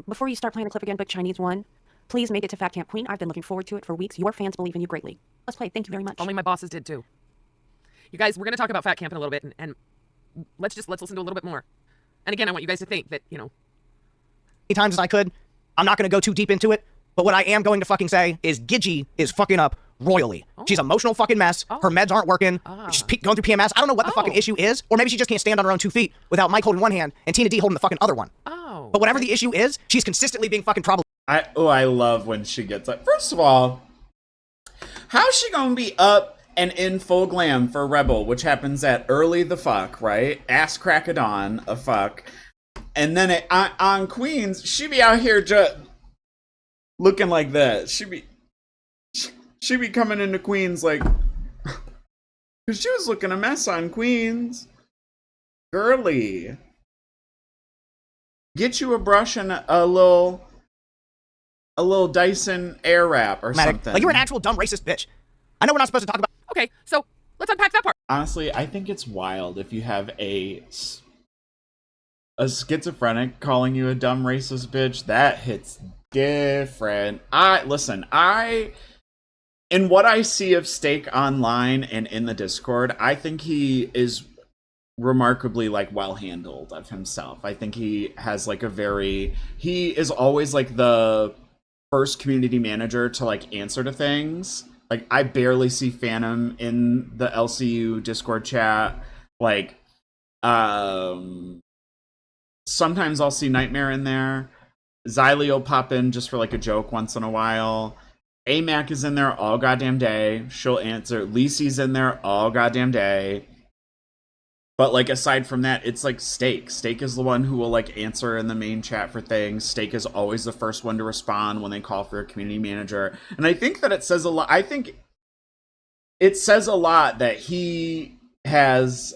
Before you start playing the clip again, Big Chinese One, please make it to Fat Camp Queen. I've been looking forward to it for weeks. Your fans believe in you greatly. Let's play. Thank you very much. Only my bosses did too. You guys, we're gonna talk about Fat Camp in a little bit, and let's listen to a little bit more. And again, I want you guys to think that, you know, many times as I could. I'm not gonna go too deep into it. But what I am going to fucking say is Gidgy is fucking up royally. She's an emotional fucking mess. Her meds aren't working. She's going through PMS. I don't know what the fucking issue is. Or maybe she just can't stand on her own 2 feet without Mike holding one hand and Tina D holding the fucking other one. But whatever the issue is, she's consistently being fucking problematic. I love when she gets like, first of all, how's she gonna be up and in full glam for Rebel, which happens at early the fuck, right? Ass crack of dawn, a fuck. And then on Queens, she be out here just looking like that. She be coming into Queens like, because she was looking a mess on Queens. Girly, get you a brush and a little Dyson Airwrap or something. Like, you're an actual dumb racist bitch. I know we're not supposed to talk about. Okay, so let's unpack that part. Honestly, I think it's wild if you have a schizophrenic calling you a dumb racist bitch. That hits different. In what I see of Steak online and in the Discord, I think he is remarkably like well handled of himself. I think he has like he is always like the first community manager to like answer to things. Like, I barely see Phantom in the LCU Discord chat. Like, sometimes I'll see Nightmare in there. Xylee will pop in just for like a joke once in a while. AMAC is in there all goddamn day. She'll answer. Lisi's in there all goddamn day. But like, aside from that, it's like Steak. Steak is the one who will like answer in the main chat for things. Steak is always the first one to respond when they call for a community manager. And I think that it says a lot. I think it says a lot that he has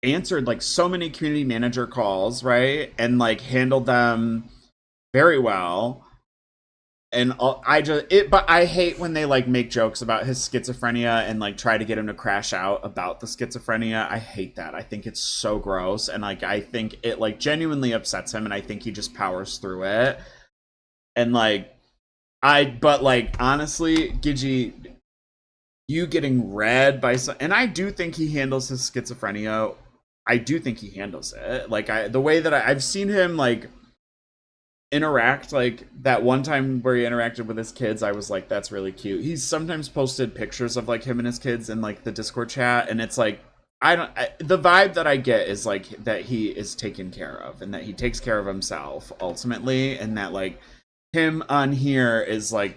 answered like so many community manager calls, right? And like handled them very well. And but I hate when they like make jokes about his schizophrenia and like try to get him to crash out about the schizophrenia. I hate that. I think it's so gross. And like, I think it like genuinely upsets him. And I think he just powers through it. And like, but like, honestly, Gidgy, you getting read by some, and I do think he handles his schizophrenia. I do think he handles it. Like, the way that I've seen him like interact, like that one time where he interacted with his kids, I was like, that's really cute. He's sometimes posted pictures of like him and his kids in like the Discord chat, and it's like, the vibe that I get is like that he is taken care of and that he takes care of himself ultimately, and that like him on here is like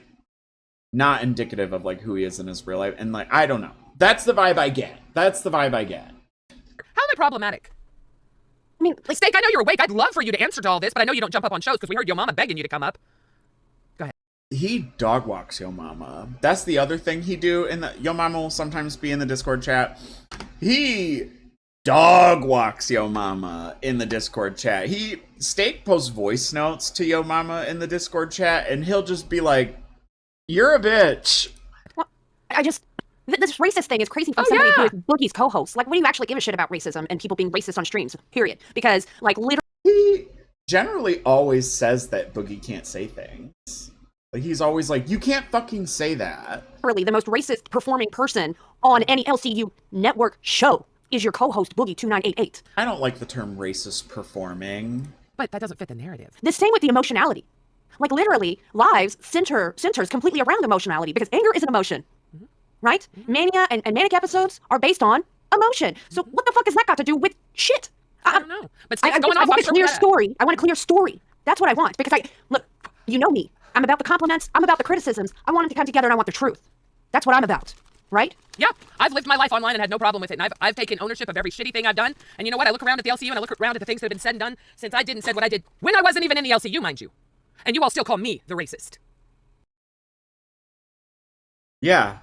not indicative of like who he is in his real life. And like, I don't know, that's the vibe I get. How am I problematic? I mean, like, Steak, I know you're awake. I'd love for you to answer to all this, but I know you don't jump up on shows because we heard Yo Mama begging you to come up. Go ahead. He dog walks Yo Mama. That's the other thing he do. Yo Mama will sometimes be in the Discord chat. He dog walks Yo Mama in the Discord chat. Steak posts voice notes to Yo Mama in the Discord chat, and he'll just be like, "You're a bitch." Well, this racist thing is crazy from somebody who is Boogie's co-host. Like, what do you actually give a shit about racism and people being racist on streams? Period. Because, like, literally, he generally always says that Boogie can't say things. Like, he's always like, "You can't fucking say that." Literally, the most racist performing person on any LCU network show is your co-host Boogie2988. I don't like the term racist performing, but that doesn't fit the narrative. The same with the emotionality. Like, literally, lives centers completely around emotionality because anger is an emotion. right? Mania and manic episodes are based on emotion. So what the fuck has that got to do with shit? I don't know. But I want a clear story. I want a clear story. That's what I want. Because look, you know me. I'm about the compliments. I'm about the criticisms. I want them to come together and I want the truth. That's what I'm about. Right? Yeah, I've lived my life online and had no problem with it. And I've taken ownership of every shitty thing I've done. And you know what? I look around at the LCU and I look around at the things that have been said and done since I did and said what I did when I wasn't even in the LCU, mind you. And you all still call me the racist. Yeah.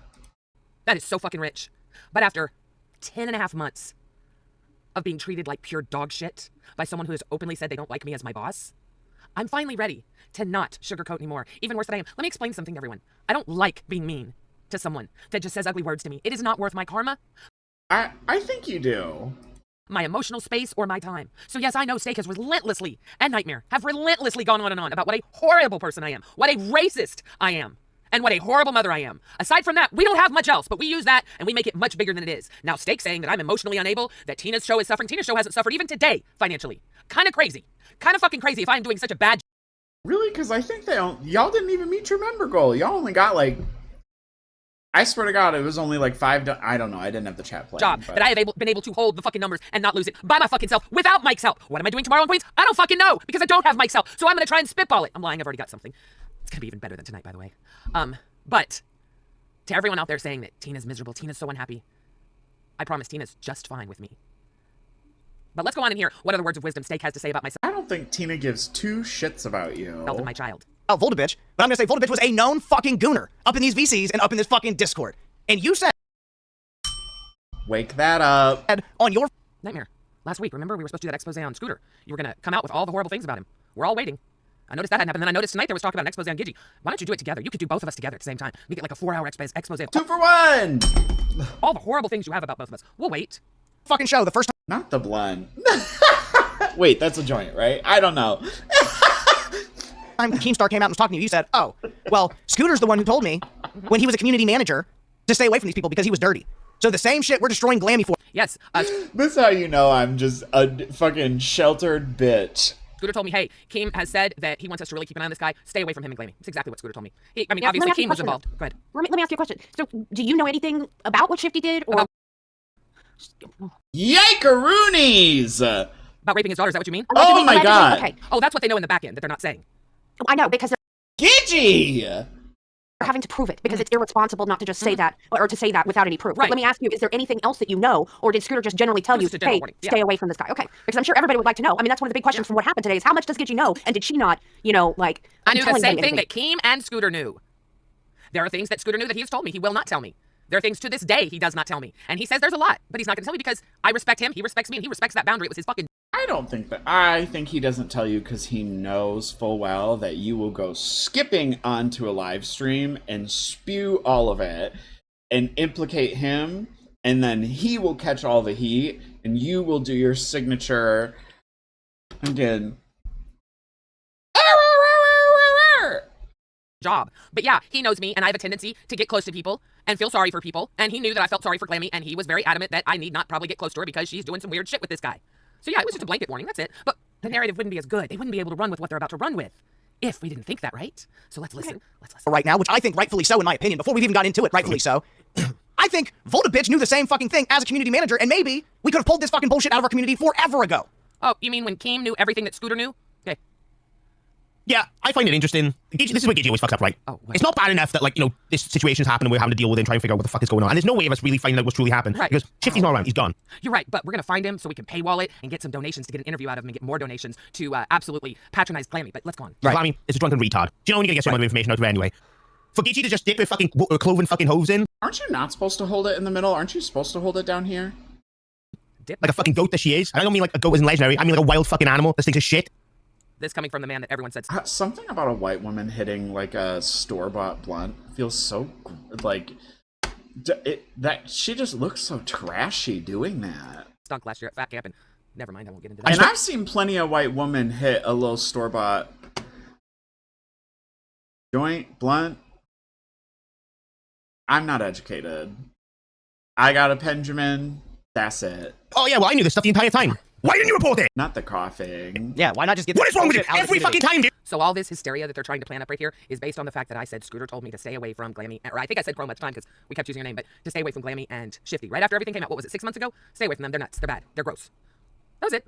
That is so fucking rich. But after 10.5 months of being treated like pure dog shit by someone who has openly said they don't like me as my boss, I'm finally ready to not sugarcoat anymore. Even worse than I am. Let me explain something to everyone. I don't like being mean to someone that just says ugly words to me. It is not worth my karma. I think you do. My emotional space or my time. So yes, I know Steak has relentlessly, and Nightmare, have relentlessly gone on and on about what a horrible person I am, what a racist I am, and what a horrible mother I am. Aside from that, we don't have much else, but we use that and we make it much bigger than it is. Now Steak saying that I'm emotionally unable, that Tina's show is suffering. Tina's show hasn't suffered even today, financially. Kind of crazy. Kind of fucking crazy if I'm doing such a bad Really? Because I think y'all didn't even meet your member goal. Y'all only got like, I swear to God, it was only like 5. I don't know. I didn't have the chat playing. Job that I have been able to hold the fucking numbers and not lose it by my fucking self without Mike's help. What am I doing tomorrow in Queens? I don't fucking know because I don't have Mike's help. So I'm gonna try and spitball it. I'm lying. I've already got something. It's gonna be even better than tonight, by the way. But to everyone out there saying that Tina's miserable, Tina's so unhappy, I promise Tina's just fine with me. But let's go on and hear what other words of wisdom Steak has to say about myself. I don't think Tina gives 2 shits about you. Health of my child. Oh, Voltabitch. But I'm gonna say Voltabitch was a known fucking gooner up in these VCs and up in this fucking Discord. And you said... Wake that up. On your... Nightmare. Last week, remember we were supposed to do that expose on Scooter. You were gonna come out with all the horrible things about him. We're all waiting. I noticed that hadn't happened. Then I noticed tonight there was talk about an expose on Gidgy. Why don't you do it together? You could do both of us together at the same time. We get like a 4-hour expose. 2 for 1! All the horrible things you have about both of us. We'll wait. Fucking show the first time... Not the blend. Wait, that's a joint, right? I don't know. Keemstar came out and was talking to you, you said, oh, well, Scooter's the one who told me when he was a community manager to stay away from these people because he was dirty. So the same shit we're destroying Glammy for. Yes. This is how you know I'm just a fucking sheltered bitch. Scooter told me, hey, Keem has said that he wants us to really keep an eye on this guy. Stay away from him and Glammy. That's exactly what Scooter told me. Obviously Keem was involved. Go ahead. Let me ask you a question. So do you know anything about what Shifty did? Or... Yikeroonies! About raping his daughter, is that what you mean? Oh my God. Okay. Oh, that's what they know in the back end that they're not saying. I know, because they're Gidgy! having to prove it, because it's irresponsible not to just say that, or to say that without any proof. Right. But let me ask you, is there anything else that you know, or did Scooter just generally tell you, hey, stay away from this guy? Okay, because I'm sure everybody would like to know. I mean, that's one of the big questions from what happened today is how much does Gidgy know, and did she not, you know, like... I knew the same thing that Keem and Scooter knew. There are things that Scooter knew that he has told me he will not tell me. There are things to this day he does not tell me. And he says there's a lot, but he's not going to tell me because I respect him, he respects me, and he respects that boundary. It was his fucking... I don't think that. I think he doesn't tell you because he knows full well that you will go skipping onto a live stream and spew all of it and implicate him, and then he will catch all the heat, and you will do your signature again. Job. But yeah, he knows me, and I have a tendency to get close to people and feel sorry for people, and he knew that I felt sorry for Glammy, and he was very adamant that I need not probably get close to her because she's doing some weird shit with this guy. So yeah, it was just a blanket warning, that's it. But the narrative wouldn't be as good. They wouldn't be able to run with what they're about to run with if we didn't think that, right? So let's listen. Let's listen. Right now, which I think rightfully so, in my opinion, before we've even got into it, rightfully so. I think Voltabitch knew the same fucking thing as a community manager, and maybe we could have pulled this fucking bullshit out of our community forever ago. Oh, you mean when Keem knew everything that Scooter knew? Okay. Yeah, I find it interesting. This is where Gidgy always fucks up, right? Oh, it's not bad enough that, like, you know, this situation's happened and we're having to deal with it and try and figure out what the fuck is going on. And there's no way of us really finding out what's truly happened. Right. Because Shifty's not around. He's gone. You're right, but we're going to find him so we can paywall it and get some donations to get an interview out of him and get more donations to absolutely patronize Glammy. But let's go on. Right. Glammy is a drunken retard. Do you know when you're going to get some other information out of it anyway? For Gidgy to just dip her fucking cloven fucking hose in. Aren't you not supposed to hold it in the middle? Aren't you supposed to hold it down here? Dip? Like a fucking goat that she is. And I don't mean like a goat isn't legendary. I mean like a wild fucking animal that stinks of shit. This coming from the man that everyone said... Something about a white woman hitting, like, a store-bought blunt feels so, like... that she just looks so trashy doing that. Stunk last year at Fat Camp, and never mind, I won't get into that. And I've seen plenty of white women hit a little store-bought joint, blunt. I'm not educated. I got a Benjamin. That's it. Oh, yeah, well, I knew this stuff the entire time. Why didn't you report it? Not the coughing. Yeah, why not just get What is wrong with you? Every fucking time, dude. So all this hysteria that they're trying to plan up right here is based on the fact that I said Scooter told me to stay away from Glammy, or I think I said Chrome at the time because we kept using your name, but to stay away from Glammy and Shifty. Right after everything came out, what was it, 6 months ago? Stay away from them. They're nuts. They're bad. They're gross. That was it.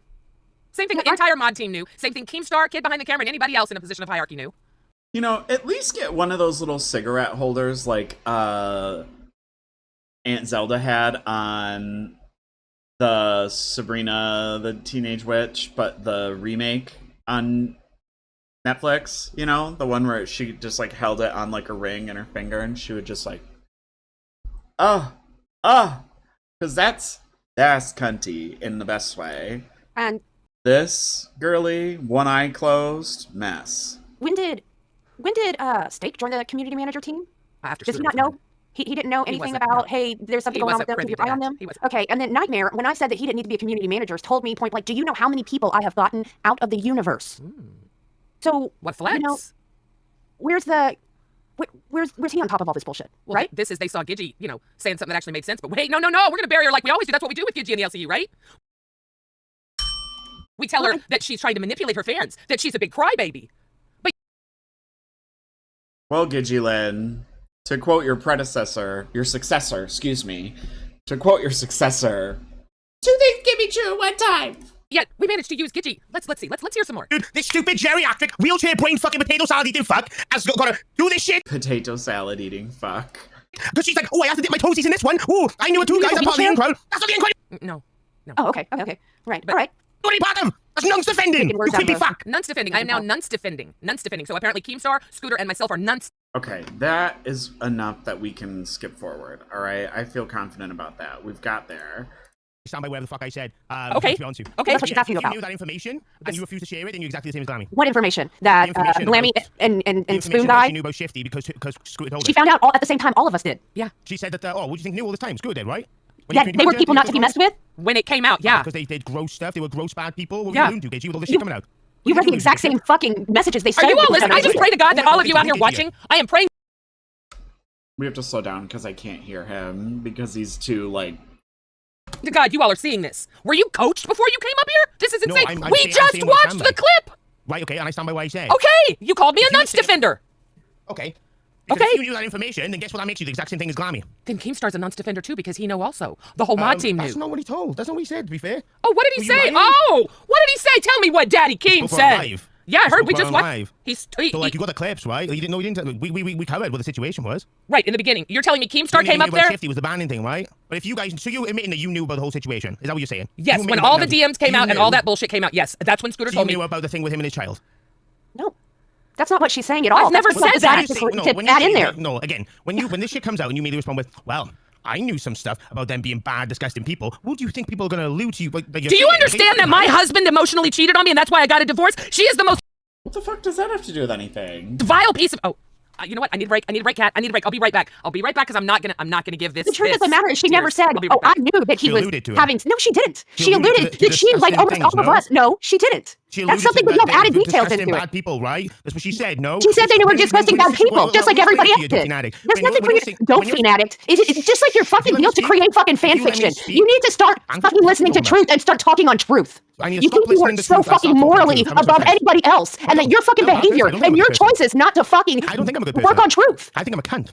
Same thing the entire mod team knew. Same thing Keemstar, kid behind the camera, and anybody else in a position of hierarchy knew. You know, at least get one of those little cigarette holders like Aunt Zelda had on the Sabrina the Teenage Witch, but the remake on Netflix, you know, the one where she just like held it on like a ring in her finger and she would just like, because that's cunty in the best way. And this girly, one eye closed mess. when did Steak join the community manager team? After Does he not know? He didn't know anything about, hey, there's something going on with them, keep your eye on them? Okay, and then Nightmare, when I said that he didn't need to be a community manager, told me point blank, do you know how many people I have gotten out of the universe? So, what flex? You know, where's he on top of all this bullshit, well, right? This is, they saw Gidgy, you know, saying something that actually made sense, but wait, no, we're gonna bury her like we always do. That's what we do with Gidgy in the LCU, right? We tell her that she's trying to manipulate her fans, that she's a big crybaby. But well, GIDGYLYNN, to quote your successor, to quote your successor, 2 things can be true at one time. Yeah, we managed to use Gidgy. Let's see. Let's hear some more. Dude, this stupid geriatric, wheelchair brain fucking potato salad eating fuck has gotta do this shit. Potato salad eating fuck. Because she's like, oh, I have to dip my toesies in this one. Oh, I knew it too, guys. I'm part of the in-crowd. That's not the in-crowd. No. Oh, okay. Right, all right. What are you part of? That's nun's defending. You creepy fuck. Nun's defending. I am now nun's defending. So apparently Keemstar, Scooter, and myself are nun's. Okay, that is enough that we can skip forward, all right? I feel confident about that. We've got there. Stand by whatever the fuck I said. Okay. Okay. That's what she's asking If about. you knew that information and you refuse to share it, then you're exactly the same as Glammy. What information? That Glammy and Spoon guy? She knew about Shifty because Scooter told her. She found out all at the same time all of us did. Yeah. She said that, what do you think knew all this time? Scooter did, right? Yeah, they were people not to be messed with? When it came out, yeah. Because they did gross stuff. They were gross bad people. What yeah. were you doing, Gidgy, with all this shit coming out? You read the exact same fucking messages they sent. Are you all listening? I just pray to God that all of you out here watching, I am praying. We have to slow down because I can't hear him because he's too, like... God, you all are seeing this. Were you coached before you came up here? This is insane. No, we just watched the clip. Right, okay, and I stand by what I said. Okay, you called me a nun's defender. Okay. Because if you knew that information, then guess what that makes you? The exact same thing as Glammy. Then Keemstar's a nun's defender too because he know also. The whole mod team knew. That's not what he told. That's not what he said, to be fair. Oh, what did he say? Oh, what did he say? Tell me what Daddy Keem said. Live. Yeah, I heard. We just watched. So, like, you got the clips, right? You didn't know. We covered what the situation was. Right in the beginning. You're telling me Keemstar came up there. Shifty was the banning thing, right? But if you guys, so you're admitting that you knew about the whole situation? Is that what you're saying? Yes. When all the DMs came out and all that bullshit came out, yes, that's when Scooter told me. You knew about the thing with him and his child. No. That's not what she's saying at all. I've never said that. To add in there. No, again, when this shit comes out and you immediately respond with, well, I knew some stuff about them being bad, disgusting people. What do you think people are going to allude to you? Like, do you understand that my husband emotionally cheated on me and that's why I got a divorce? She is the most... What the fuck does that have to do with anything? Vile piece of... Oh, you know what? I need a break, Kat. I need a break. I'll be right back because I'm not gonna give this... The truth of the matter is she never said, right I knew that he was having... No, she didn't. She alluded that she, like, almost all of us. No, she didn't. That's something we have added details into bad it. people, right? That's what she said, no? She said they were discussing bad people, just like everybody else did. There's nothing for you... Don't fiend addict. It's just like your fucking deal to create fucking fan fiction. You need to start fucking listening to truth and start talking on truth. You think you are so fucking morally above anybody else, and that your fucking behavior and your choices not to fucking work on truth. I think I'm a cunt.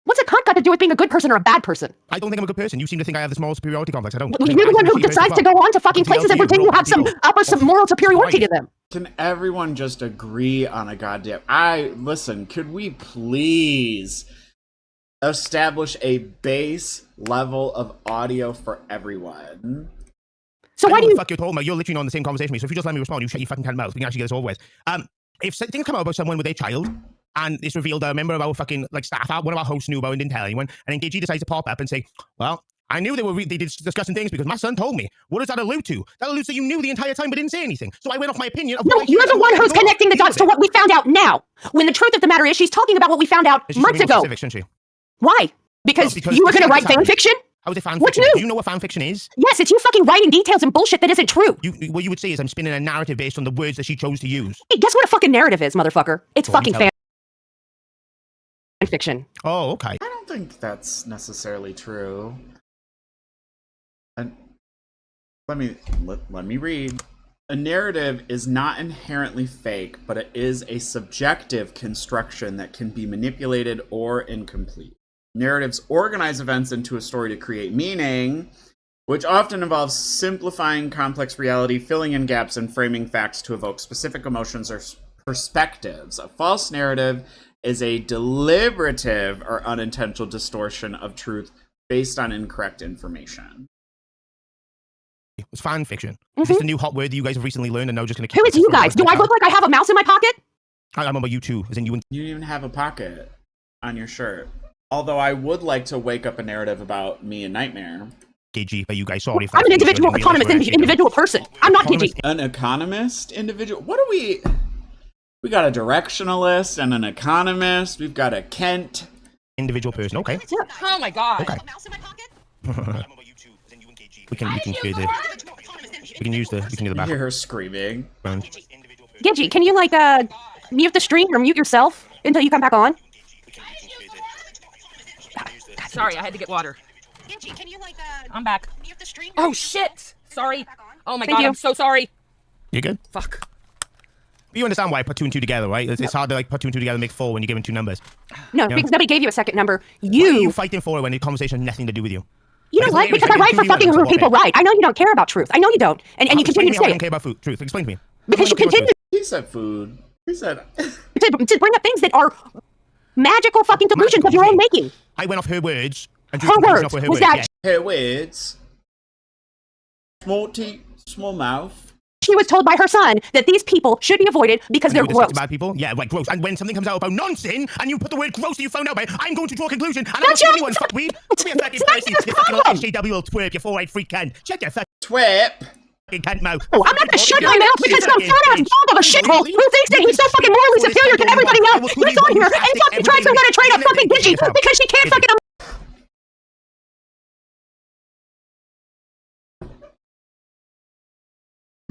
What's a cunt got to do with being a good person or a bad person? I don't think I'm a good person. You seem to think I have this moral superiority complex. I don't. You're the one who decides to go on to fucking places and pretend you have some moral superiority to them. Can everyone just agree on a goddamn... Listen, could we please establish a base level of audio for everyone? So why do you... Fuck, you're talking about? You're literally on the same conversation with me, so if you just let me respond, you shut your fucking mouth. We can actually get this over with. If things come out about someone with a child, and it's revealed that a member of our fucking, like, staff, one of our hosts knew about and didn't tell anyone, and then Gidgy decides to pop up and say, well, I knew they did discussing things because my son told me. What does that allude to? That alludes to you knew the entire time but didn't say anything. So I went off my opinion of No, you're the one who's connecting the dots to what we found out now. When the truth of the matter is, she's talking about what we found out months ago. Why? Because you were going to write fan fiction? How is it fan What's fiction? new? Do you know what fan fiction is? Yes, it's you fucking writing details and bullshit that isn't true. What you would say is I'm spinning a narrative based on the words that she chose to use. Hey, guess what a fucking narrative is, motherfucker? It's fucking fan fiction. Oh, okay. I don't think that's necessarily true. Let me read. A narrative is not inherently fake, but it is a subjective construction that can be manipulated or incomplete. Narratives organize events into a story to create meaning, which often involves simplifying complex reality, filling in gaps, and framing facts to evoke specific emotions or perspectives. A false narrative is a deliberative or unintentional distortion of truth based on incorrect information. It's fan fiction. Is this the new hot word that you guys have recently learned and now just going to keep... Who is you guys? Do I look like I have a mouse in my pocket? I remember you too, as in you and... You even have a pocket on your shirt. Although I would like to wake up a narrative about me and Nightmare. Gidgy, but you guys sorry. I'm an individual, autonomous individual person. I'm not Gidgy. An economist individual? What are we... We got a directionalist and an economist. We've got a Kent. Individual person, okay. Oh my god. Okay. We can do the back. You hear her screaming. Gidgy, can you like mute the stream or mute yourself until you come back on? Sorry, I had to get water. Gidgy, can you like I'm back. mute the stream? Oh shit! Sorry. Oh my Thank god, you. I'm so sorry. You good? Fuck. You understand why I put 2 and 2 together, right? It's hard to like put 2 and 2 together and make 4 when you're given 2 numbers. No, because nobody gave you a second number. Why are you fighting for it when the conversation has nothing to do with you? You don't like because I write for fucking people right. I know you don't care about truth. I know you don't. And you continue to say I don't it. care about food. Truth. Explain to me. Because you continue He said food. He said... to bring up things that are magical fucking delusions of your own making. I went off her words. And Her words. Was that... Her words. Small teeth, small mouth. She was told by her son that these people should be avoided because they're gross. Bad people? Yeah, right, gross. And when something comes out about nonsense, and you put the word gross that you found out by, I'm going to draw a conclusion, and I'm not the only one. Fuck weed. Be a fucking person. You fucking little SJW little twerp, you 4-eyed freak cunt. Check your fucking twerp. Cunt mouth. Oh, I'm not gonna shut my mouth because some fat-ass dog of a shithole who thinks that he's so fucking morally superior to everybody else gets on here and fucking tries to run a train of fucking Gidgy because she can't fucking...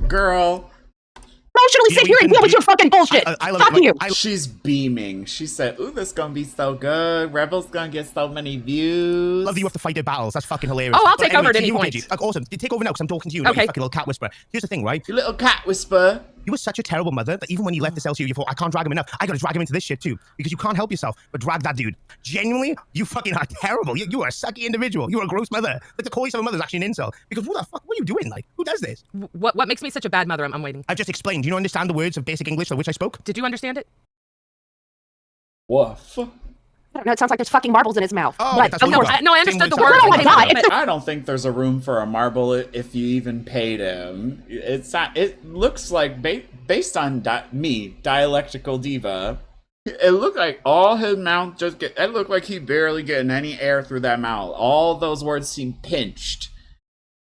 Girl. Emotionally sit here and deal with your fucking bullshit. Fuck you. She's beaming. She said, ooh, this gonna be so good. Rebel's gonna get so many views. Love that you have to fight their battles. That's fucking hilarious. Oh, I'll take over at any point. Like, awesome. Take over now because I'm talking to you. Okay. You fucking little cat whisperer. Here's the thing, right? You little cat whisperer. You were such a terrible mother that even when you left this LCU, you thought, I can't drag him enough. I gotta drag him into this shit too. Because you can't help yourself but drag that dude. Genuinely, you fucking are terrible. You are a sucky individual. You are a gross mother. Like, to call yourself a mother is actually an insult. Because what the fuck? What are you doing? Like, who does this? What makes me such a bad mother? I'm waiting. I've just explained. Do you not understand the words of basic English of which I spoke? Did you understand it? Woof. I don't know, it sounds like there's fucking marbles in his mouth. Oh, but, that's no, I understood the word. Oh my God, I don't think there's a room for a marble if you even paid him. It's not, it looks like, based on dialectical diva, it looked like all his mouth it looked like he barely getting any air through that mouth. All those words seem pinched.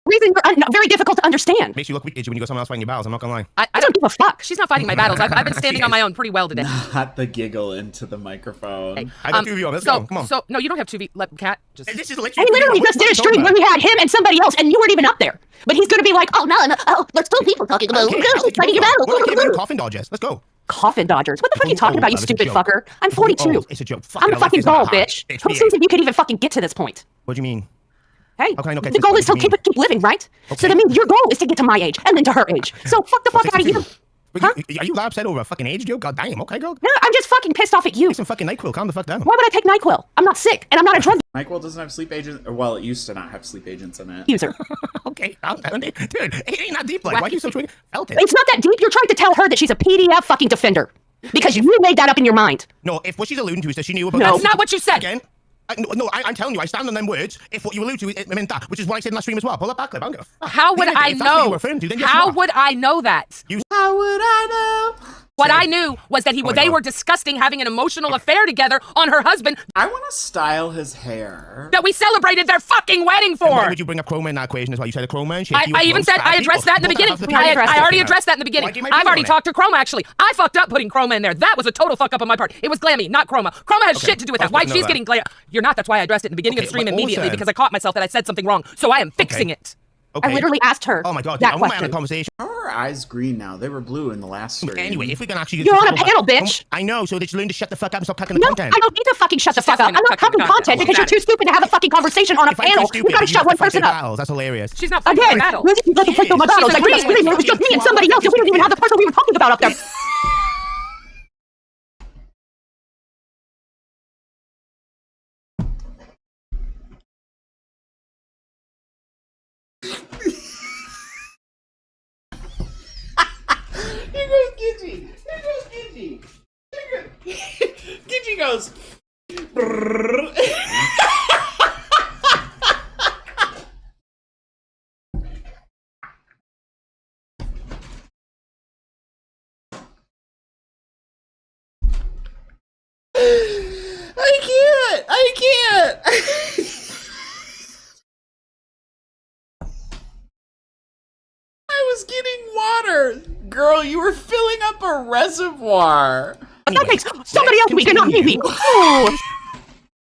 Reason very difficult to understand. Makes you look weak when you got someone else fighting your battles. I'm not gonna lie. I don't give a fuck. She's not fighting my battles. I've been standing on my own pretty well today. Not the giggle into the microphone. Hey, I got 2 of you. Let's go. Come on. So no, you don't have 2 Cat. Just... This is I literally just did a stream where we had him and somebody else, and you weren't even up there. But he's gonna be like, oh no, there's 2 people talking about fighting your battle. Coffin dodgers. Let's go. Coffin dodgers? What the fuck are you talking about, you stupid fucker? I'm 42. Oh, it's a joke. I'm a fucking bald bitch. Who thinks that you could even fucking get to this point? What do you mean? Hey, how can I not get the goal is to keep living, right? Okay. So that means your goal is to get to my age and then to her age. So fuck the fuck out of you. Huh? Are you that upset over a fucking age joke? God damn, okay, go. No, I'm just fucking pissed off at you. Take some fucking NyQuil, calm the fuck down. Why would I take NyQuil? I'm not sick, and I'm not a drug NyQuil doesn't have sleep agents. Well, it used to not have sleep agents in it. user. Okay, dude, it ain't that deep. Like, why are you so triggered? Felt it. It's not that deep. You're trying to tell her that she's a PDF fucking defender. Because you made that up in your mind. No, if what she's alluding to is that she knew about That's not what you said. Again. I'm telling you, I stand on them words. If what you allude to, it meant that, which is what I said in that stream as well. Pull that back clip. I'm gonna. How would I know? How would I know that? How would I know? What I knew was that they were discussing having an emotional affair together on her husband. I want to style his hair. That we celebrated their fucking wedding for. And why would you bring up chroma in that equation as well? You said a chroma and shit. I even said, I addressed that in the beginning. I already addressed that in the beginning. I've already talked to Chroma, actually. I fucked up putting Chroma in there. That was a total fuck up on my part. It was Glammy, not Chroma. Chroma has shit to do with that. Why she's getting Glammy. You're not, that's why I addressed it in the beginning of the stream immediately, because I caught myself that I said something wrong. So I am fixing it. I literally asked her oh my God, that I want question. to have a conversation. All her eyes green now? They were blue in the last stream. Anyway, if we can actually... You're on a panel, bitch! I know, so they just learn to shut the fuck up and stop cutting the No, content. I don't need to fucking shut the fuck up. I'm not cutting content because you're too stupid to have a fucking conversation on a panel. You gotta shut one person up. That's hilarious. She's not fighting Again, battles. where did you let them fight through my battles? Like, it was just me and somebody else, and we didn't even have the person we were talking about up there. Here goes Gidgy. Here goes Gidgy. Gidgy goes. Brrr. I can't. I was getting water. Girl, you were filling up a reservoir. That makes somebody else weak and not me weak. Oh.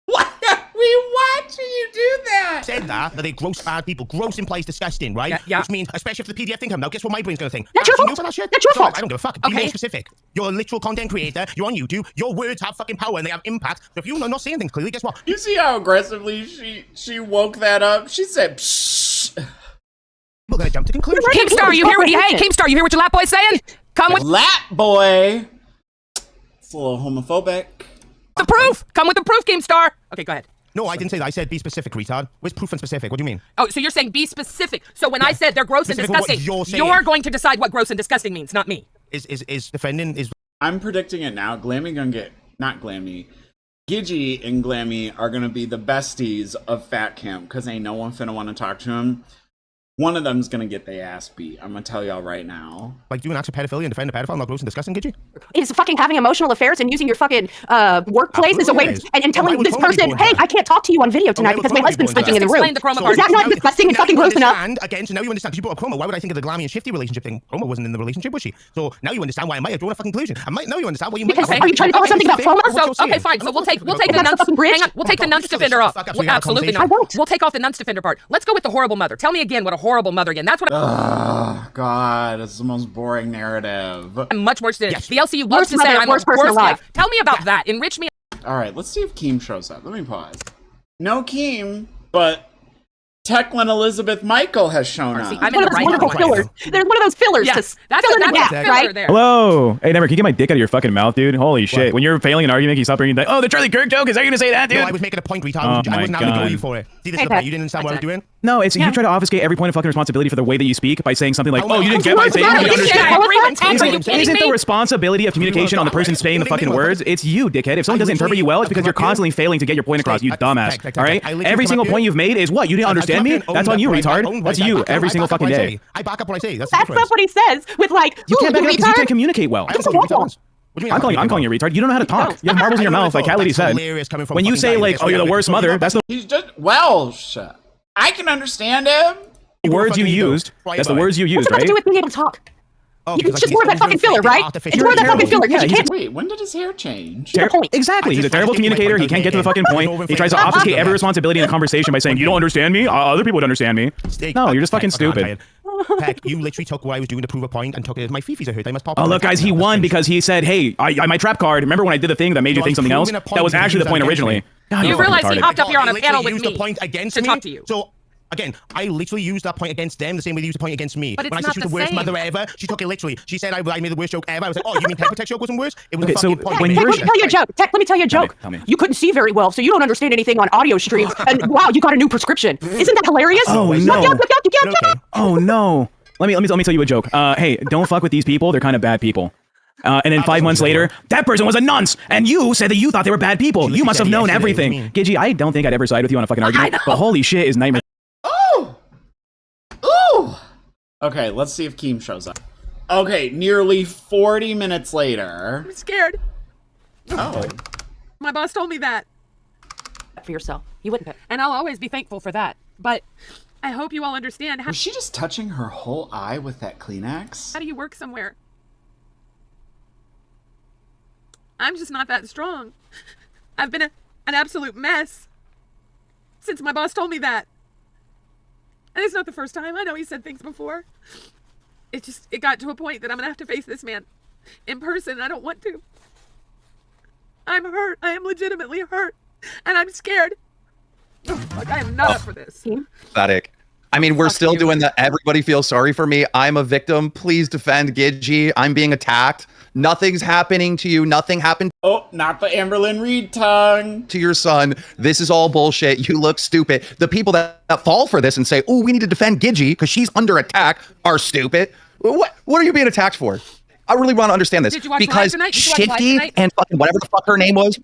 Why are we watching you do that? Said that they're gross bad people. Gross implies disgusting, right? Yeah. Which means, especially if the PDF thing comes out, guess what my brain's gonna think? That's your fault. That shit? That's your fault. I don't give a fuck. Be more specific. You're a literal content creator. You're on YouTube. Your words have fucking power and they have impact. So if you're not saying things clearly, guess what? You see how aggressively she woke that up? She said, pshh. We're gonna jump to conclusions. Keemstar, you hear what? Hey, Keemstar, you hear what your lap boy's saying? Come with lap boy. It's a little homophobic. the proof. Come with the proof, Keemstar. Okay, go ahead. No, I didn't say that. I said be specific, retard. Where's proof and specific? What do you mean? Oh, so you're saying be specific. So when I said they're gross and Specific what disgusting, you're saying. you're going to decide what gross and disgusting means, not me. Is defending is. I'm predicting it now. Glammy gonna get not Glammy. Gidgy and Glammy are gonna be the besties of Fat Camp because ain't no one finna want to talk to him. One of them's gonna get their ass beat. I'm gonna tell y'all right now. Like doing acts of pedophilia and defend a pedophile, not gross and disgusting, Gidgy? It's fucking having emotional affairs and using your fucking workplace as a way and telling this person, hey, I can't talk to you on video tonight because my husband's sleeping in the room. Is that not disgusting and fucking gross enough? Again, so now you understand. Because you brought up Chroma. Why would I think of the Glammy and Shifty relationship thing? Chroma wasn't in the relationship, was she? So now you understand why I might have drawn a fucking conclusion. Now you understand why you might have. Are you trying to tell us something about Chroma? So, okay, fine. So we'll take the nuns. Hang on. We'll take the nuns defender off. Absolutely not. We'll take off the nuns defender part. Let's go with the horrible mother. Tell me again what a horrible mother again. That's what. Oh God, it's the most boring narrative. I'm much worse than it. The LCU loves to say I'm worst the person worst alive. life. Tell me about that. Enrich me. All right, let's see if Keem shows up. Let me pause. No Keem, but Teclin Elizabeth Michael has shown up. I'm in the right wonderful fillers. There's one of those fillers to that's fill in the gap, right? there. Hello. Hey, Never, can you get my dick out of your fucking mouth, dude? Holy shit. When you're failing an argument, you stop bringing like, oh, the Charlie Kirk joke. Is that you gonna say that, dude? No, I was making a point, retard. Oh I wasn't having to go God. you for it. See, this is the point. You didn't understand what I was doing? No, it's you try to obfuscate every point of fucking responsibility for the way that you speak by saying something like, oh, you didn't get my saying. You didn't understand. Isn't the responsibility of communication on the person saying the fucking words? It's you, dickhead. If someone doesn't interpret you well, it's because you're constantly failing to get your point across, you dumbass. All right? Every single point you've made is what? You didn't understand me? That's on you, retard. That's you every single fucking day. I back up what I say. That's not what he says with like, You can't back it up because you can't communicate well. I'm calling you a retard. You don't know how to talk. You have marbles in your mouth, like Cat Lady said. When you say like, oh, you're the worst mother, that's the He's just Welsh. I can understand him. words you used. That's the words you used, what's it got to right? do with being able to talk? Oh, It's just more of that fucking filler, right? It's more of that fucking filler because you can't. Wait, when did his hair change? Exactly. He's a terrible communicator. He can't get to the fucking point. He tries to obfuscate every responsibility in the conversation by saying, you don't understand me? Other people would understand me. No, you're just fucking stupid. Peck, you literally took what I was doing to prove a point and took it as my fifis are hurt. I must pop. Oh, look, guys, he won because he said, hey, my trap card. Remember when I did the thing that made you think something else? That was actually the point originally. You realize he hopped up here on a panel with me to talk to you. So, again, I literally used that point against them the same way they used the point against me. But it's when I not said she was the the worst same. mother ever, she took it literally. She said I made the worst joke ever. I was like, oh, you mean Pepper Tech joke wasn't worse? It was a fucking point. when Tech, you're let me tell you a joke. Tech, let me tell you a joke. Tell me. You couldn't see very well, so you don't understand anything on audio streams. And wow, you got a new prescription. Isn't that hilarious? Oh, no. Oh, no. Let me tell you a joke. Hey, don't fuck with these people. They're kind of bad people. And then 5 months later, that person was a nonce, and you said that you thought they were bad people. You must have known everything. Gidgy, I don't think I'd ever side with you on a fucking argument, but holy shit is nightmare. Ooh! Okay, let's see if Keem shows up. Okay, nearly 40 minutes later. I'm scared. Oh. My boss told me that. For yourself. You wouldn't have. And I'll always be thankful for that. But I hope you all understand how. Was she just touching her whole eye with that Kleenex? How do you work somewhere? I'm just not that strong. I've been an absolute mess since my boss told me that. And it's not the first time. I know he said things before. it got to a point that I'm gonna have to face this man in person. I don't want to. I'm hurt. I am legitimately hurt, and I'm scared. Like, I am not up for this. Pathetic. I mean, we're still doing that. Everybody feels sorry for me. I'm a victim. Please defend Gidgy. I'm being attacked. Nothing's happening to you. Nothing happened. Oh, not the Amberlynn Reid tongue. To your son. This is all bullshit. You look stupid. The people that fall for this and say, oh, we need to defend Gidgy because she's under attack are stupid. What are you being attacked for? I really want to understand this. Did you watch because live tonight? Did you watch live Shifty tonight? and fucking whatever the fuck her name was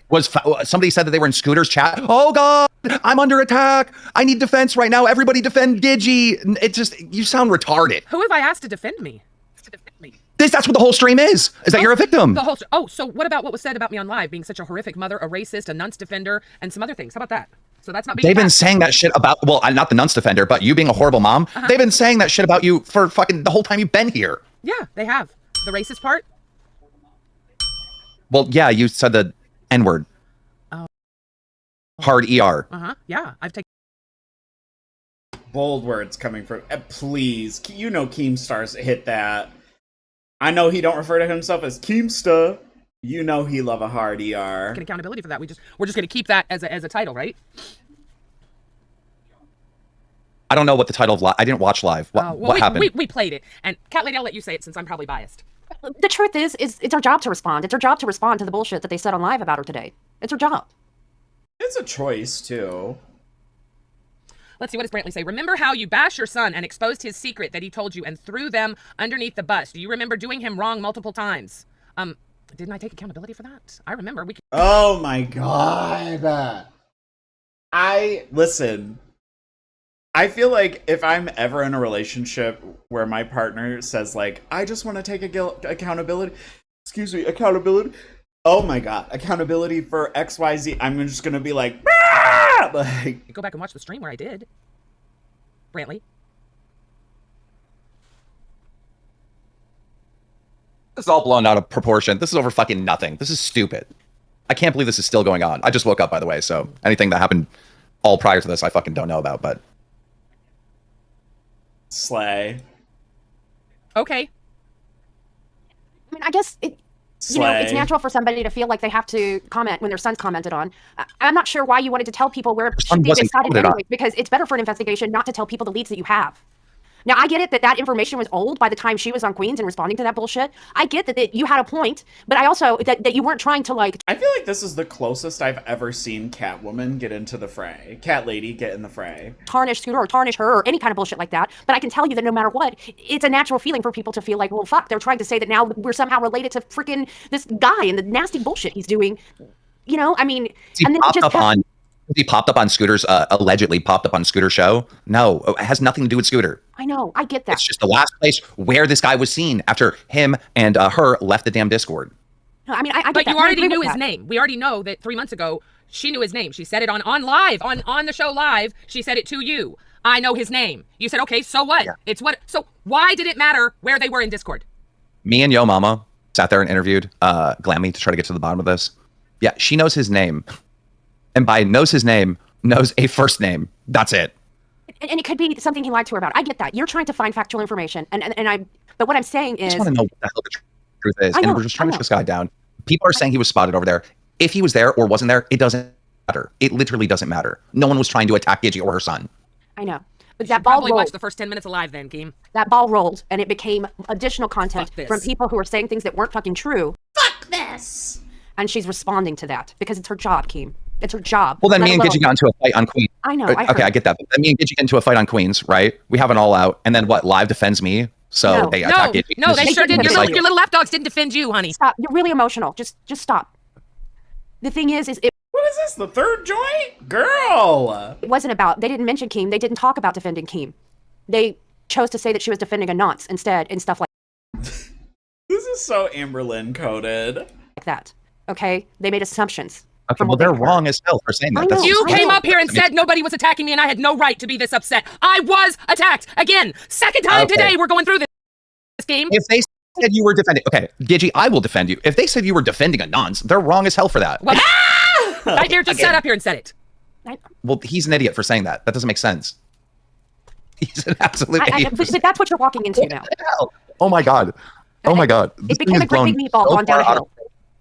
somebody said that they were in Scooter's chat. Oh God, I'm under attack. I need defense right now. Everybody defend Gidgy. It just, you sound retarded. Who have I asked to defend me? That's what the whole stream is that you're a victim. The whole so what about what was said about me on live, being such a horrific mother, a racist, a nun's defender, and some other things? How about that? So that's not being They've been attacked. saying that shit about, well, not the nun's defender, but you being a horrible mom. They've been saying that shit about you for fucking the whole time you've been here. Yeah, they have. The racist part? Well, yeah, you said the N-word. Oh. Hard ER. Yeah, I've taken Bold words coming from... please, you know Keemstar's hit that. I know he don't refer to himself as Keemstar. You know he love a hard ER. accountability for that. We're just going to keep that as a title, right? I don't know what the title of live. I didn't watch live. What happened? We played it, and Cat Lady, I'll let you say it since I'm probably biased. The truth is it's our job to respond. It's our job to respond to the bullshit that they said on live about her today. It's our job. It's a choice, too. Let's see, what does Brantley say? Remember how you bashed your son and exposed his secret that he told you and threw them underneath the bus? Do you remember doing him wrong multiple times? Didn't I take accountability for that? I remember. Oh my God. Listen. I feel like if I'm ever in a relationship where my partner says, like, I just want to take accountability. Excuse me, accountability. Oh my God, accountability for XYZ. I'm just going to be like, ah! Like, go back and watch the stream where I did. Brantley. This is all blown out of proportion. This is over fucking nothing. This is stupid. I can't believe this is still going on. I just woke up, by the way, so anything that happened all prior to this, I fucking don't know about, but... Slay. Okay. I mean, I guess it's natural for somebody to feel like they have to comment when their son's commented on. I'm not sure why you wanted to tell people where it should be decided anyway, because it's better for an investigation not to tell people the leads that you have. Now, I get it that information was old by the time she was on Queens and responding to that bullshit. I get that you had a point, but I also, that you weren't trying to, like... I feel like this is the closest I've ever seen Catwoman get into the fray. Cat Lady get in the fray. Tarnish Scooter or tarnish her or any kind of bullshit like that. But I can tell you that no matter what, it's a natural feeling for people to feel like, well, fuck, they're trying to say that now we're somehow related to freaking this guy and the nasty bullshit he's doing. You know, I mean... and then He popped up on Scooter's, allegedly popped up on Scooter's show. No, it has nothing to do with Scooter. I know, I get that. It's just the last place where this guy was seen after him and her left the damn Discord. No, I mean, I get but that. You already knew his name. We already know that 3 months ago, she knew his name. She said it on live, on the show live. She said it to you. I know his name. You said, okay, so what? Yeah. It's what? So why did it matter where they were in Discord? Me and Yo Mama sat there and interviewed Glammy to try to get to the bottom of this. Yeah, she knows his name. And by knows his name, knows a first name. That's it. And it could be something he lied to her about. I get that. You're trying to find factual information. But what I'm saying is... I just want to know what the hell the truth is. And we're just trying to shut this guy down. People are saying he was spotted over there. If he was there or wasn't there, it doesn't matter. It literally doesn't matter. No one was trying to attack Gidgy or her son. I know. But that ball probably rolled. Watch the first 10 minutes of live then, Keem. That ball rolled, and it became additional content from people who were saying things that weren't fucking true. Fuck this! And she's responding to that because it's her job, Keem. It's her job. Well, then me and Gidgy got into a fight on Queens. I know. Okay, I get that. But then me and Gidgy get into a fight on Queens, right? We have an all out, and then what? Live defends me, so they attack Gidgy. No, they sure did. Your little lapdogs didn't defend you, honey. Stop. You're really emotional. Just stop. The thing is what is this? The third joint, girl. It wasn't about. They didn't mention Keem. They didn't talk about defending Keem. They chose to say that she was defending a nonce instead, and stuff like. This is so Amberlynn coded. Like that. Okay, they made assumptions. Okay, well, they're wrong as hell for saying that. You came up here and said nobody was attacking me, and I had no right to be this upset. I was attacked again. Second time today. We're going through this game. If they said you were defending, okay, Gidgy, I will defend you. If they said you were defending a nonce, they're wrong as hell for that. Well, Nightmare just sat up here and said it. Well, he's an idiot for saying that. That doesn't make sense. He's an absolute idiot. But that's what you're walking into now. Oh my god. Oh my god. It became a great big meatball going down a hill.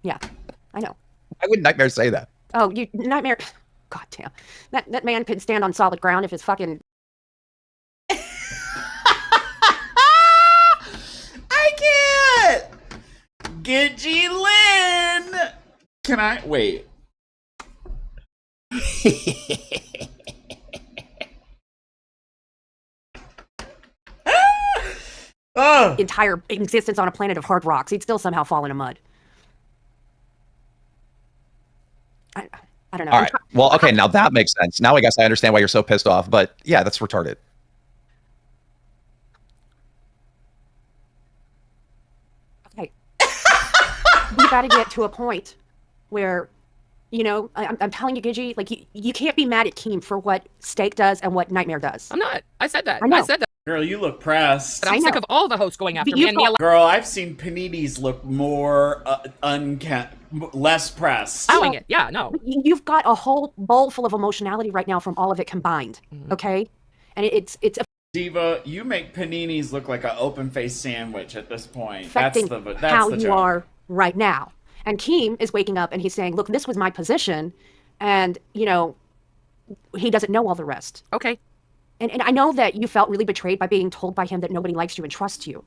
Yeah, I know. Why would Nightmare say that? Oh, you Nightmare. God damn. That man couldn't stand on solid ground if his fucking. I can't! GIDGYLYNN! Can I? Wait. Entire existence on a planet of hard rocks, he'd still somehow fall into mud. I don't know. All right. Well, okay, now that makes sense. Now I guess I understand why you're so pissed off, but yeah, that's retarded. Okay. We got to get to a point where, you know, I'm telling you, Gidgy, like, you can't be mad at Keem for what Steak does and what Nightmare does. I'm not. I said that. I know. I said that. Girl, you look pressed. But I'm sick of all the hosts going after me and me alone. Girl, I've seen paninis look more less pressed. Allowing it. Yeah, no. You've got a whole bowl full of emotionality right now from all of it combined, okay? And it's a Diva, you make paninis look like an open-faced sandwich at this point. affecting That's how the you joke. are right now. And Keem is waking up and he's saying, look, this was my position, and, you know, he doesn't know all the rest. Okay. And I know that you felt really betrayed by being told by him that nobody likes you and trusts you.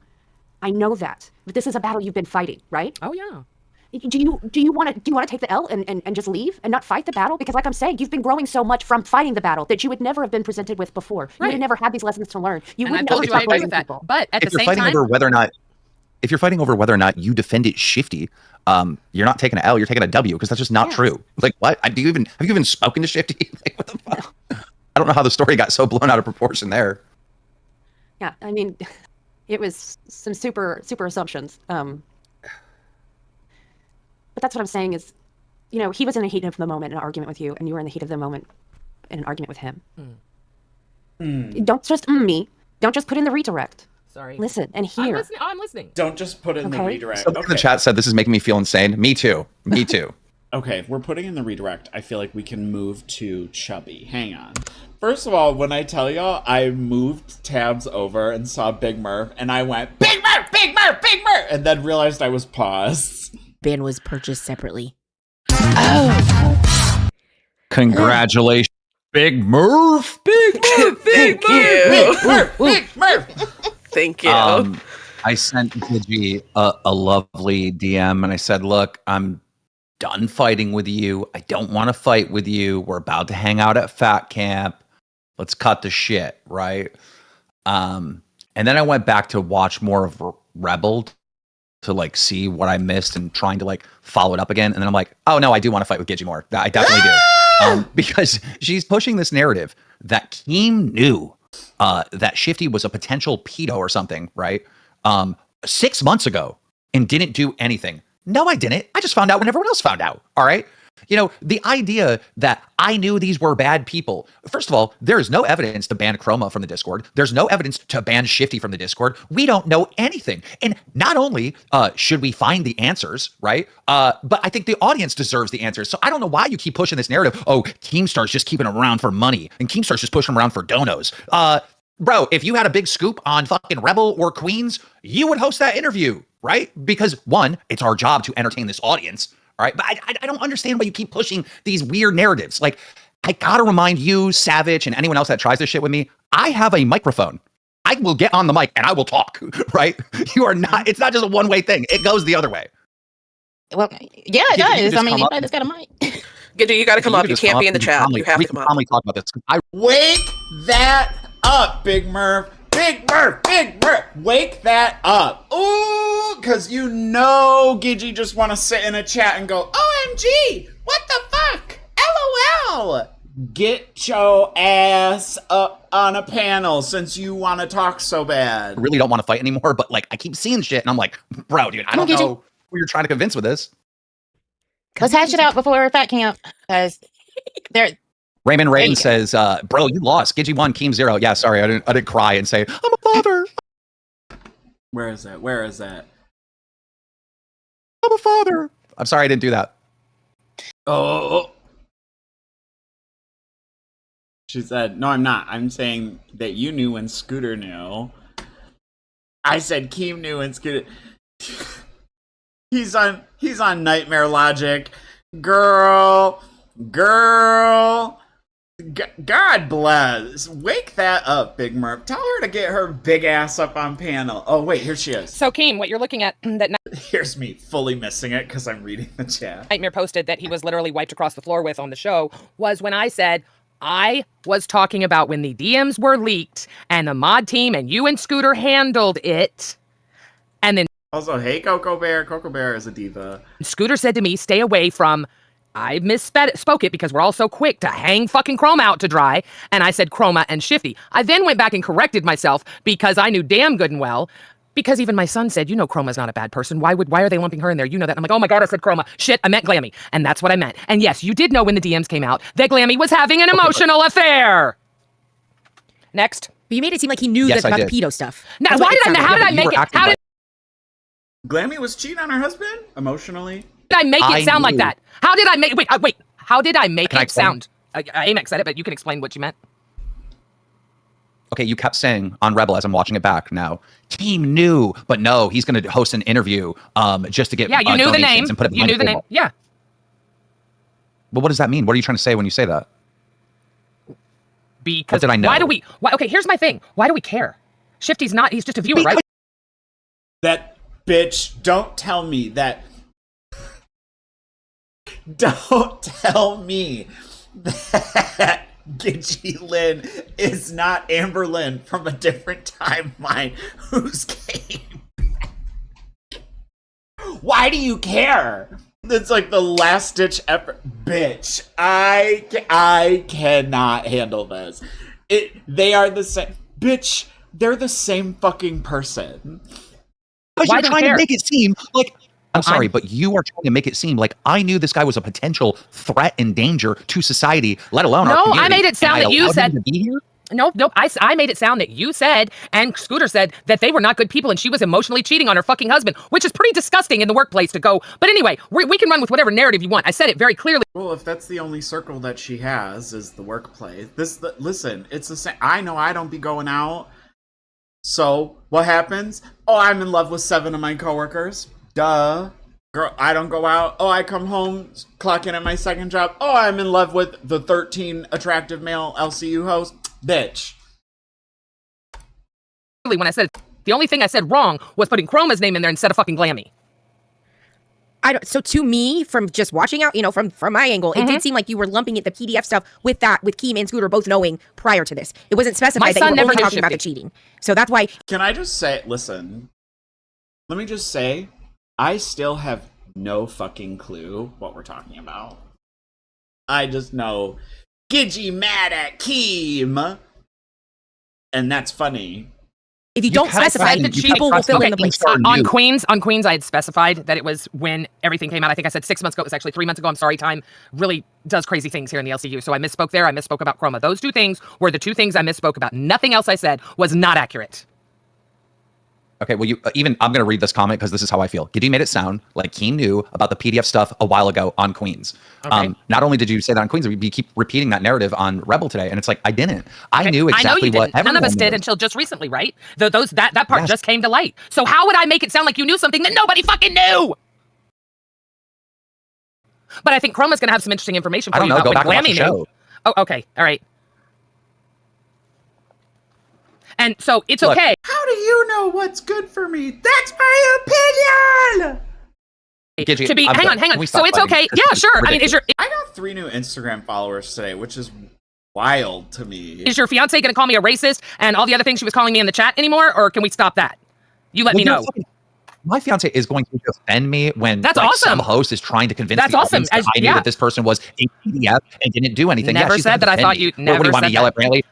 I know that. But this is a battle you've been fighting, right? Oh, yeah. Do you want to take the L and just leave and not fight the battle? Because like I'm saying, you've been growing so much from fighting the battle that you would never have been presented with before. You would have never had these lessons to learn. You And I wouldn't told know you I to agree stop with that. people. But at the If you're same fighting time, over whether or not you defend it shifty, you're not taking an L, you're taking a W, because that's just not true. Like, what? Have you even spoken to Shifty? Like, what the fuck? I don't know how the story got so blown out of proportion there. Yeah, I mean, it was some super assumptions. But that's what I'm saying is, you know, he was in the heat of the moment in an argument with you, and you were in the heat of the moment in an argument with him. Don't just me. Don't just put in the redirect. Sorry. Listen and hear. I'm listening. Don't just put in the redirect. Somebody in the chat said this is making me feel insane. Me too. Me too. Okay, we're putting in the redirect. I feel like we can move to Chubby. Hang on. First of all, when I tell y'all, I moved tabs over and saw Big Murph, and I went, Big Murph, Big Murph, Big Murph, and then realized I was paused. Ban was purchased separately. Congratulations, Big Murph. Big Murph. Big Murph, Big Murph. Thank you. I sent Gidgy a lovely DM, and I said, look, I'm done fighting with you. I don't want to fight with you. We're about to hang out at Fat Camp. Let's cut the shit, right? And then I went back to watch more of Rebel to like see what I missed and trying to like follow it up again. And then I'm like, oh no, I do want to fight with Gidgy more. I definitely do. Because she's pushing this narrative that Keem knew that Shifty was a potential pedo or something, right? 6 months ago and didn't do anything. No, I didn't. I just found out when everyone else found out. All right. You know, the idea that I knew these were bad people. First of all, there is no evidence to ban Chroma from the Discord. There's no evidence to ban Shifty from the Discord. We don't know anything. And not only should we find the answers, right? But I think the audience deserves the answers. So I don't know why you keep pushing this narrative. Oh, Keemstar's just keeping them around for money. And Keemstar's just pushing them around for donos. Bro, if you had a big scoop on fucking Rebel or Queens, you would host that interview, right? Because one, it's our job to entertain this audience, all right? But I don't understand why you keep pushing these weird narratives. Like, I gotta remind you, Savage, and anyone else that tries this shit with me, I have a microphone. I will get on the mic and I will talk, right? You are not, it's not just a one-way thing. It goes the other way. Well, yeah, it does. I mean, anybody that's got a mic. Gidgy, you got to come up. You can't be in the chat. You have to come up. We can calmly talk about this. Wake that up, Big Murph. Big Murph, Big Murph. Wake that up. Ooh, because you know Gidgy just want to sit in a chat and go, OMG, what the fuck? LOL. Get your ass up on a panel since you want to talk so bad. I really don't want to fight anymore, but like I keep seeing shit and I'm like, bro, dude, I don't know who you're trying to convince with this. Let's hash it out before Fat Camp, because they're. Raymond Rain says, bro, you lost. Gidgy won, Keem 0. Yeah, sorry, I didn't cry and say, I'm a father. Where is that? Where is that? I'm a father. I'm sorry I didn't do that. Oh. She said, no, I'm not. I'm saying that you knew when Scooter knew. I said Keem knew and Scooter. He's on Nightmare Logic. Girl. God bless. Wake that up, Big Murph. Tell her to get her big ass up on panel. Oh, wait, here she is. So, Keem, what you're looking at that Here's me fully missing it because I'm reading the chat. Nightmare posted that he was literally wiped across the floor with on the show was when I said I was talking about when the DMs were leaked and the mod team and you and Scooter handled it. And then also, hey, Coco Bear. Coco Bear is a diva. Scooter said to me, stay away from... I spoke it because we're all so quick to hang fucking Chroma out to dry, and I said Chroma and Shifty. I then went back and corrected myself because I knew damn good and well, because even my son said, you know Chroma's not a bad person. Why are they lumping her in there? You know that. And I'm like, oh my God, I said Chroma. Shit, I meant Glammy. And that's what I meant. And yes, you did know when the DMs came out that Glammy was having an emotional affair. Next. But you made it seem like he knew that about the pedo stuff. Now, how did I make it? Glammy was cheating on her husband emotionally? Did I make it sound like that? How did I make wait, how did I make it sound? Amex said it, but you can explain what you meant. Okay, you kept saying on Rebel as I'm watching it back now, Team knew, but no, he's going to host an interview just to get you knew the name. And put it you knew the name. Yeah. But what does that mean? What are you trying to say when you say that? Because what did I know? Okay, here's my thing. Why do we care? Shifty's not, he's just a viewer, right? That bitch, don't tell me that. Don't tell me that GIDGYLYNN is not Amberlynn from a different timeline who's game. Why do you care? It's like the last ditch effort. Bitch, I cannot handle this. They are the same. Bitch, they're the same fucking person. Because you're trying to make it seem like... I'm sorry, but you are trying to make it seem like I knew this guy was a potential threat and danger to society, let alone our community. No, I made it sound that you said... Nope. I made it sound that you said, and Scooter said, that they were not good people and she was emotionally cheating on her fucking husband, which is pretty disgusting in the workplace to go. But anyway, we can run with whatever narrative you want. I said it very clearly. Well, if that's the only circle that she has is the workplace. Listen, it's the same. I know I don't be going out. So, what happens? Oh, I'm in love with 7 of my coworkers. Duh. Girl, I don't go out. Oh, I come home, clock in at my second job. Oh, I'm in love with the 13 attractive male LCU hosts. Bitch. When I said, the only thing I said wrong was putting Chroma's name in there instead of fucking Glammy. So to me, from just watching out, from my angle, it did seem like you were lumping it, the PDF stuff, with Keem and Scooter both knowing prior to this. It wasn't specified that you were only talking about the cheating. So that's why... Can I just say, listen, let me just say, I still have no fucking clue what we're talking about. I just know Gidgy mad at Keem, and that's funny. If you don't specify, people will fill in the blanks. On Queens, I had specified that it was when everything came out. I think I said 6 months ago. It was actually 3 months ago. I'm sorry, time really does crazy things here in the LCU. So I misspoke there. I misspoke about Chroma. Those 2 things were the 2 things I misspoke about. Nothing else I said was not accurate. Okay, well, I'm going to read this comment because this is how I feel. Giddy made it sound like Keem knew about the PDF stuff a while ago on Queens. Okay. Not only did you say that on Queens, you keep repeating that narrative on Rebel today, and it's like, I didn't. I knew exactly what everyone None of us did until just recently, right? That part just came to light. So how would I make it sound like you knew something that nobody fucking knew? But I think Chroma's going to have some interesting information for you about what Glammy knew. Oh, okay. All right. And so it's okay. How do you know what's good for me? That's my opinion. Hang on. So it's okay. Yeah, sure. I mean, I got 3 new Instagram followers today, which is wild to me. Is your fiance going to call me a racist and all the other things she was calling me in the chat anymore, or can we stop that? You let me know. My fiance is going to defend me when that's awesome. Some host is trying to convince the audience that I knew that this person was a PDF and didn't do anything. Never said that. I thought you never what do you want said to yell at Brantley?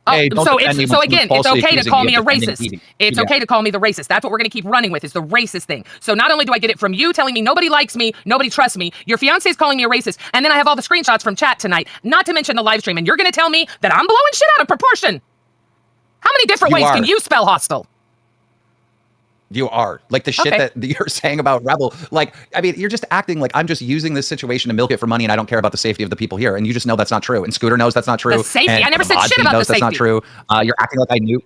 Hey, so again, it's okay to call me a racist. It's okay to call me the racist. That's what we're going to keep running with, is the racist thing. So not only do I get it from you telling me nobody likes me, nobody trusts me, your fiance is calling me a racist, and then I have all the screenshots from chat tonight, not to mention the live stream, and you're going to tell me that I'm blowing shit out of proportion. How many different ways can you spell hostile? You are. Like the shit that you're saying about Rebel. Like, I mean, you're just acting like I'm just using this situation to milk it for money and I don't care about the safety of the people here. And you just know that's not true. And Scooter knows that's not true. The safety? And I never said shit about the safety. That's not true. You're acting like I knew.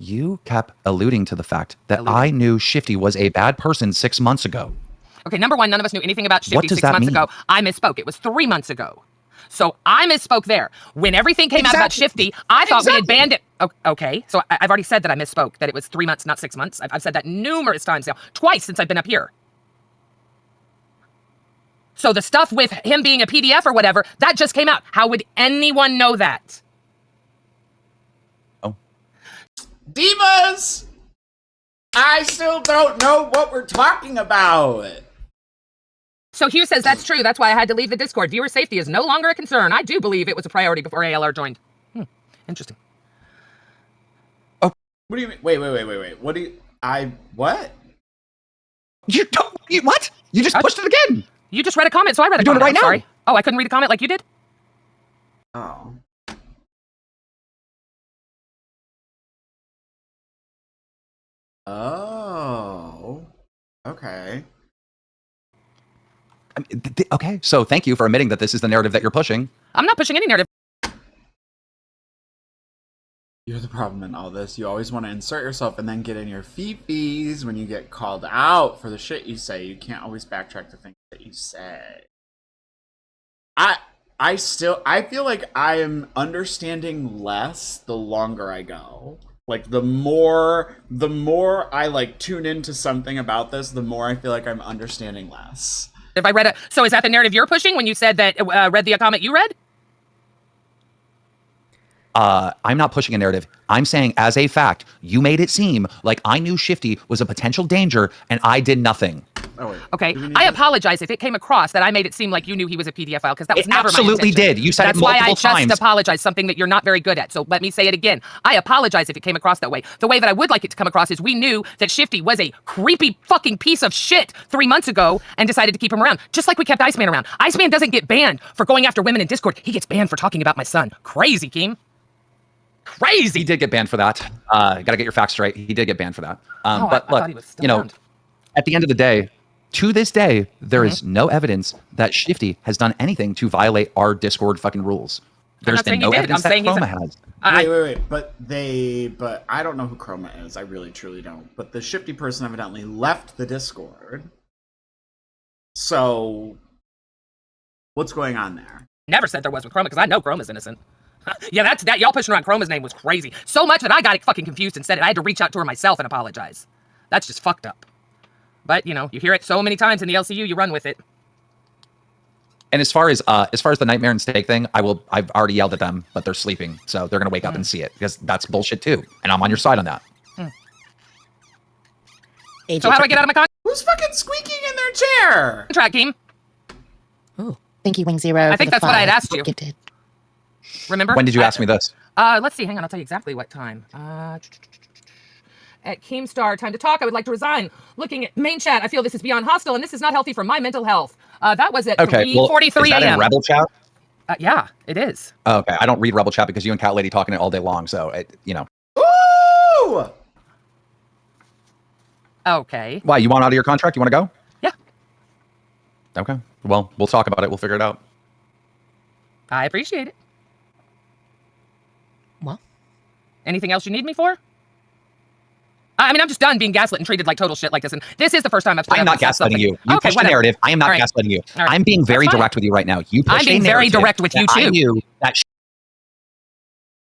You kept alluding to the fact that I knew Shifty was a bad person 6 months ago. Okay, number one, none of us knew anything about What Shifty does 6 that months mean? ago. I misspoke. It was 3 months ago. So I misspoke there. When everything came out about Shifty, I thought we had banned it. Okay, so I've already said that I misspoke, that it was 3 months, not 6 months. I've said that numerous times now, twice since I've been up here. So the stuff with him being a PDF or whatever, that just came out. How would anyone know that? Oh. Divas! I still don't know what we're talking about. So Hugh says that's true. That's why I had to leave the Discord. Viewer safety is no longer a concern. I do believe it was a priority before ALR joined. Interesting. Oh. What do you mean? Wait. What do you... what? You don't... what? You just pushed it again. You just read a comment, so I read a You're doing comment. it right Sorry. now. Oh, I couldn't read a comment like you did? Oh. Oh. Okay. Okay, so thank you for admitting that this is the narrative that you're pushing. I'm not pushing any narrative. You're the problem in all this. You always want to insert yourself and then get in your fee-fees when you get called out for the shit you say. You can't always backtrack the things that you say. I feel like I am understanding less the longer I go. Like the more I like tune into something about this, the more I feel like I'm understanding less. If I read it, so is that the narrative you're pushing when you said that read the comment you read? I'm not pushing a narrative. I'm saying, as a fact, you made it seem like I knew Shifty was a potential danger and I did nothing. Oh, wait. Okay, I apologize if it came across that I made it seem like you knew he was a PDF file, because that was never my intention. Absolutely did. You said That's it multiple why I times. just apologized, something that you're not very good at. So let me say it again. I apologize if it came across that way. The way that I would like it to come across is we knew that Shifty was a creepy fucking piece of shit 3 months ago and decided to keep him around, just like we kept Iceman around. Iceman doesn't get banned for going after women in Discord. He gets banned for talking about my son. Crazy, Keem. Crazy. He did get banned for that. Gotta get your facts straight. He did get banned for that. But I look, thought he was still you know, around. at the end of the day, to this day, there is no evidence that Shifty has done anything to violate our Discord fucking rules. There's been no evidence that Chroma has. Wait. But I don't know who Chroma is. I really, truly don't. But the Shifty person evidently left the Discord. So, what's going on there? Never said there was with Chroma, because I know Chroma's innocent. Yeah, that y'all pushing around Chroma's name was crazy. So much that I got it fucking confused and said it. I had to reach out to her myself and apologize. That's just fucked up. But, you know, you hear it so many times in the LCU, you run with it. And as far as the Nightmare and Steak thing, I've already yelled at them, but they're sleeping, so they're gonna wake up and see it, because that's bullshit too, and I'm on your side on that. So how do I get out of my contract? Who's fucking squeaking in their chair? Contract team. Oh, thank you, Wing Zero. I think that's what I had asked you. Remember? When did you ask me this? Let's see. Hang on. I'll tell you exactly what time. At Keemstar, time to talk. I would like to resign. Looking at main chat, I feel this is beyond hostile, and this is not healthy for my mental health. That was at 3:43 a.m. a.m. Rebel chat? Yeah, it is. Okay, I don't read Rebel chat because you and Cat Lady talking it all day long, so you know. Ooh! Okay. Why, you want out of your contract? You want to go? Yeah. Okay. Well, we'll talk about it. We'll figure it out. I appreciate it. Well. Anything else you need me for? I mean, I'm just done being gaslit and treated like total shit like this, and this is the first time I've. I'm not gaslighting you. You pushed the narrative. I am not gaslighting you. Right. I'm being very direct with you right now. You pushed I'm being a very narrative direct with you that too. I knew that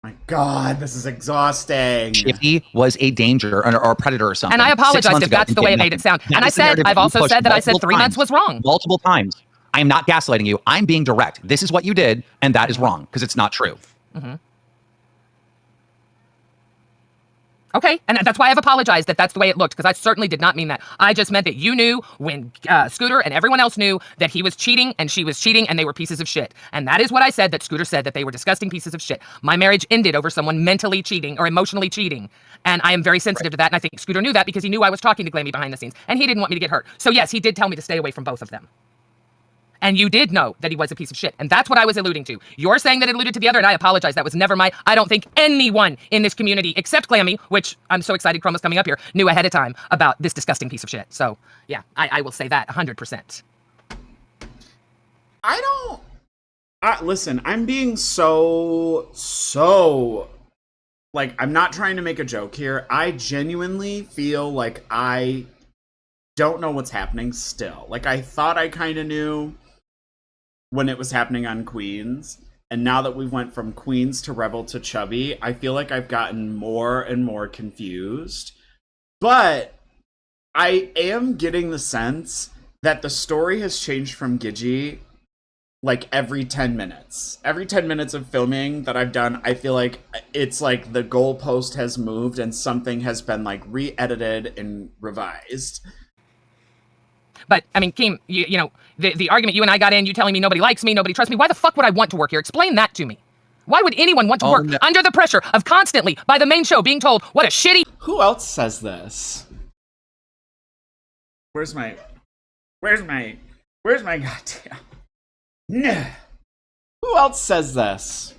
My God, this is exhausting. Shifty was a danger or a predator or something. And I apologize if that's you the way did it made nothing. it sound. That And I is the said, narrative I've that you also pushed said that I said multiple 3 months times. was wrong. Multiple times. I am not gaslighting you. I'm being direct. This is what you did, and that is wrong because it's not true. Mm-hmm. Okay, and that's why I've apologized that that's the way it looked, because I certainly did not mean that. I just meant that you knew when Scooter and everyone else knew that he was cheating and she was cheating and they were pieces of shit. And that is what I said, that Scooter said, that they were disgusting pieces of shit. My marriage ended over someone mentally cheating or emotionally cheating. And I am very sensitive to that, and I think Scooter knew that because he knew I was talking to Glammy behind the scenes, and he didn't want me to get hurt. So yes, he did tell me to stay away from both of them. And you did know that he was a piece of shit. And that's what I was alluding to. You're saying that it alluded to the other, and I apologize. That was never I don't think anyone in this community, except Glammy, which I'm so excited Chroma's coming up here, knew ahead of time about this disgusting piece of shit. So, yeah, I will say that 100%. I don't... listen, I'm being so like, I'm not trying to make a joke here. I genuinely feel like I don't know what's happening still. Like, I thought I kind of knew when it was happening on Queens. And now that we went from Queens to Rebel to Chubby, I feel like I've gotten more and more confused. But I am getting the sense that the story has changed from Gidgy like every 10 minutes. Every 10 minutes of filming that I've done, I feel like it's like the goalpost has moved and something has been like re-edited and revised. But, I mean, Keem, you know, the argument you and I got in, you telling me nobody likes me, nobody trusts me, why the fuck would I want to work here? Explain that to me. Why would anyone want to work under the pressure of constantly, by the main show, being told what a shitty... Who else says this? Where's my goddamn... No. Who else says this?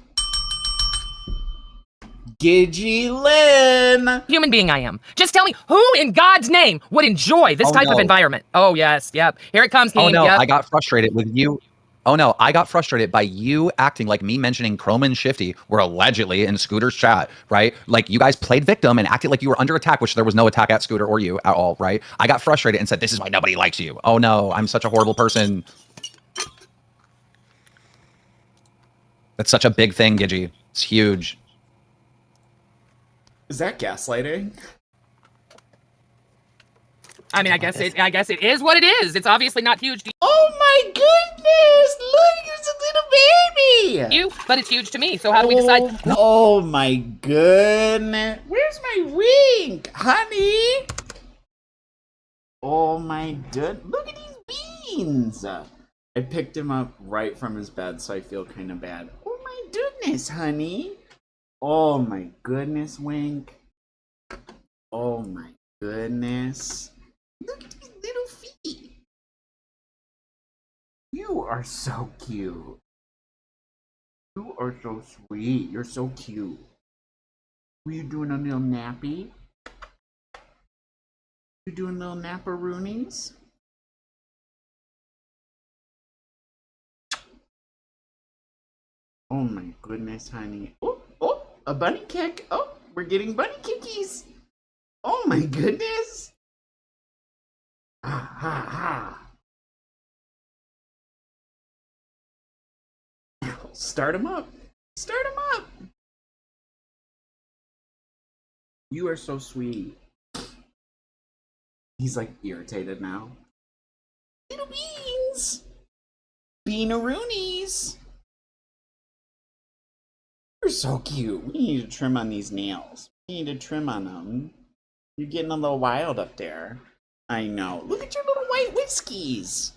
GIDGYLYNN! Human being I am. Just tell me who in God's name would enjoy this type of environment? Oh, yes, yep. Here it comes, Keem. Oh, no, yep. I got frustrated with you. Oh, no, I got frustrated by you acting like me mentioning Chrome and Shifty were allegedly in Scooter's chat, right? Like, you guys played victim and acted like you were under attack, which there was no attack at Scooter or you at all, right? I got frustrated and said, this is why nobody likes you. Oh, no, I'm such a horrible person. That's such a big thing, Gidgy. It's huge. Is that gaslighting? I mean, I guess it is what it is. It's obviously not huge to you. Oh my goodness! Look, it's a little baby! You, but it's huge to me. So how do we decide? Oh my goodness! Where's my wink, honey? Oh my good! Look at these beans! I picked him up right from his bed, so I feel kind of bad. Oh my goodness, honey! Oh my goodness, Wink. Oh my goodness. Look at these little feet. You are so cute. You are so sweet. You're so cute. Were you doing a little nappy? You doing little napparoonies? Oh my goodness, honey. Oh, a bunny kick. Oh, we're getting bunny kickies. Oh my goodness. Ha ha ha. Start him up. Start him up. You are so sweet. He's like irritated now. Little beans. Beanaroonies. You're so cute. We need to trim on these nails. We need to trim on them. You're getting a little wild up there. I know. Look at your little white whiskies.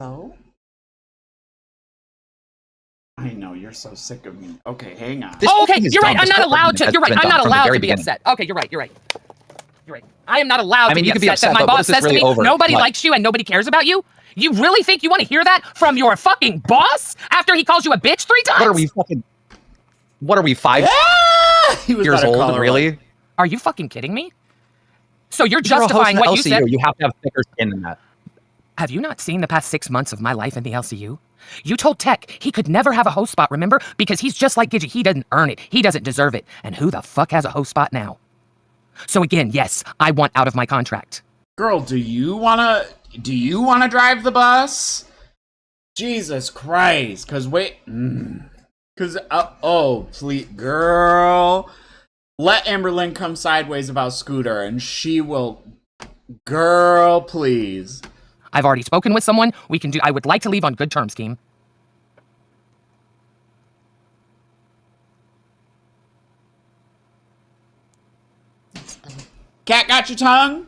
So? I know, you're so sick of me. Okay, hang on. Oh, okay, you're right. I'm not allowed to. You're right. I'm not allowed to be upset. Okay, you're right. You're right. You're right. I am not allowed to be upset that my boss says to me, nobody likes you and nobody cares about you. You really think you want to hear that from your fucking boss after he calls you a bitch 3 times? What are we fucking... What are we, 5 years old, really? Are you fucking kidding me? So you're justifying what you said? You have to have thicker skin than that. Have you not seen the past 6 months of my life in the LCU? You told Tech he could never have a host spot, remember? Because he's just like Gidgy. He doesn't earn it. He doesn't deserve it. And who the fuck has a host spot now? So again, yes, I want out of my contract. Girl, do you wanna drive the bus? Jesus Christ, cause wait, cause oh please, girl, let Amberlynn come sideways about Scooter, and she will. Girl, please. I've already spoken with someone. We can do. I would like to leave on good terms, Keem. Cat got your tongue?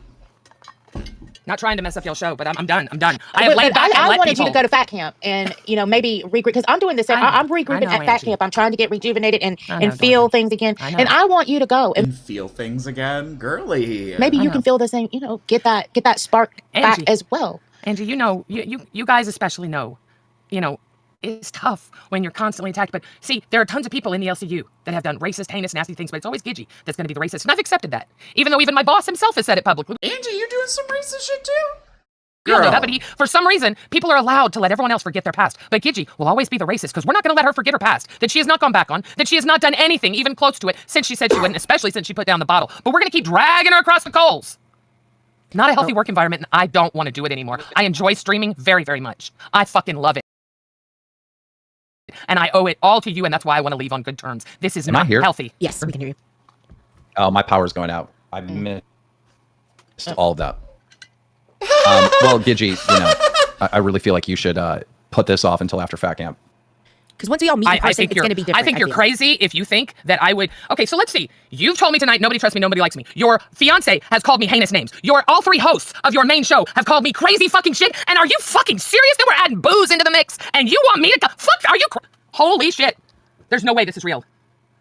Not trying to mess up your show, but I'm done. I wanted you to go to fat camp and, you know, maybe regroup, because I'm doing this. I'm regrouping at fat camp. I'm trying to get rejuvenated and feel things again. And I want you to go and feel things again, girly. Maybe you can feel the same, you know, get that spark back as well. Angie, you know, you guys especially know, you know, it's tough when you're constantly attacked. But see, there are tons of people in the LCU that have done racist, heinous, nasty things, but it's always Gidgy that's going to be the racist. And I've accepted that, even though even my boss himself has said it publicly. Angie, you're doing some racist shit too? You don't know that, but for some reason, people are allowed to let everyone else forget their past. But Gidgy will always be the racist because we're not going to let her forget her past, that she has not gone back on, that she has not done anything even close to it since she said she wouldn't, especially since she put down the bottle. But we're going to keep dragging her across the coals. Not a healthy work environment, and I don't want to do it anymore. I enjoy streaming very, very much. I fucking love it. And I owe it all to you, and that's why I want to leave on good terms. This is not healthy. Yes, we can hear you. Oh, my power's going out. I missed all of that. Well, Gidgy, I really feel like you should put this off until after Fat Camp. Because once we all meet in person, it's going to be different. I think you're crazy if you think that I would... Okay, so let's see. You've told me tonight, nobody trusts me, nobody likes me. Your fiance has called me heinous names. All three hosts of your main show have called me crazy fucking shit. And are you fucking serious that we're adding booze into the mix? And you want me to... Fuck, are you... Holy shit. There's no way this is real.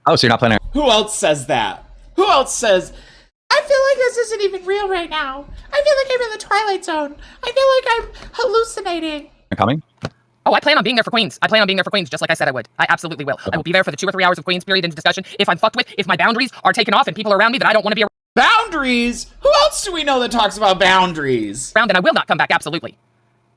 Oh, so you're not planning... Who else says that? Who else says... I feel like this isn't even real right now. I feel like I'm in the Twilight Zone. I feel like I'm hallucinating. You're coming? Oh, I plan on being there for Queens. I plan on being there for Queens, just like I said I would. I absolutely will. I will be there for the 2 or 3 hours of Queens period into discussion. If I'm fucked with, if my boundaries are taken off and people are around me that I don't want to be around. Boundaries? Who else do we know that talks about boundaries? And I will not come back, absolutely.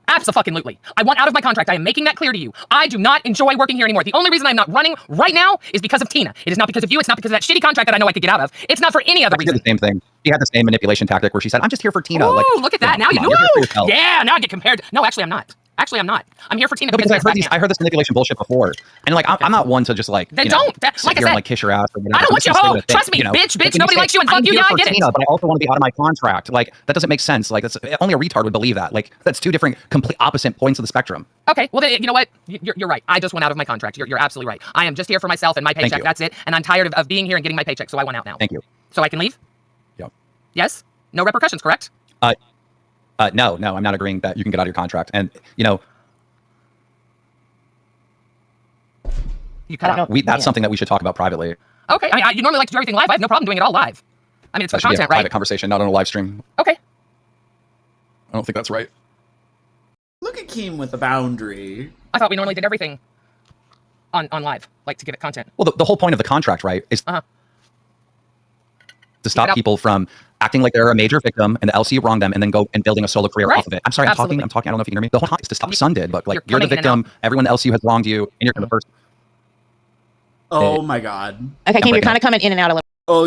Abso-fucking-lutely. I want out of my contract. I am making that clear to you. I do not enjoy working here anymore. The only reason I'm not running right now is because of Tina. It is not because of you. It's not because of that shitty contract that I know I could get out of. It's not for any other reason. She did the same thing. She had the same manipulation tactic where she said, I'm just here for Tina. Ooh, like, look at that. Now you know. Yeah, now I get compared. No, actually, I'm not. Actually, I'm not. I'm here for Tina. No, because I heard this manipulation bullshit before, and like I'm not one to just like then like I said, and, like kiss your ass or whatever. I don't want you home. Trust me, bitch. Nobody likes you, and fuck you. Yeah, I get it. But I also want to be out of my contract. Like that doesn't make sense. Like that's only a retard would believe that. Like that's 2 different, complete opposite points of the spectrum. Okay, well then you know what? You're right. I just went out of my contract. You're absolutely right. I am just here for myself and my paycheck. That's it. And I'm tired of being here and getting my paycheck, so I want out now. Thank you. So I can leave? Yep. Yes. No repercussions, correct? No, I'm not agreeing that you can get out of your contract. And you cut out. That's something that we should talk about privately. Okay. I mean, you normally like to do everything live. I have no problem doing it all live. I mean, it's for That should be content, a private right? conversation, not on a live stream. Okay. I don't think that's right. Look at Keem with the boundary. I thought we normally did everything on live, like to give it content. Well, the whole point of the contract, right, is to stop people from acting like they're a major victim and the LCU wronged them and then go and building a solo career off of it. I'm sorry, I'm talking. I don't know if you can hear me. The whole time is to stop what Sun did. Look, like you're the victim. Everyone in the LCU has wronged you, and you're the first. Oh my god. Okay, Keem, you're kind of coming in and out a little. Oh,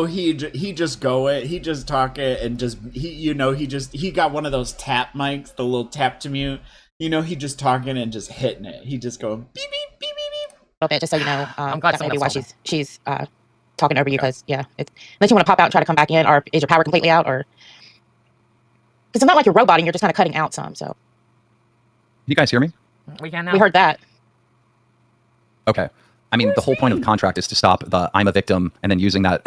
he just go it. He just talk it and just he got one of those tap mics, the little tap to mute. He just talking and just hitting it. He just go beep beep beep beep beep. A little bit, just so you know. I'm glad that's maybe why someone she's talking over you because unless you want to pop out and try to come back in, or is your power completely out, or because it's not like you're roboting, you're just kind of cutting out some. So you guys hear me? We can now. We heard that. Okay. I mean, the whole point of the contract is to stop the I'm a victim and then using that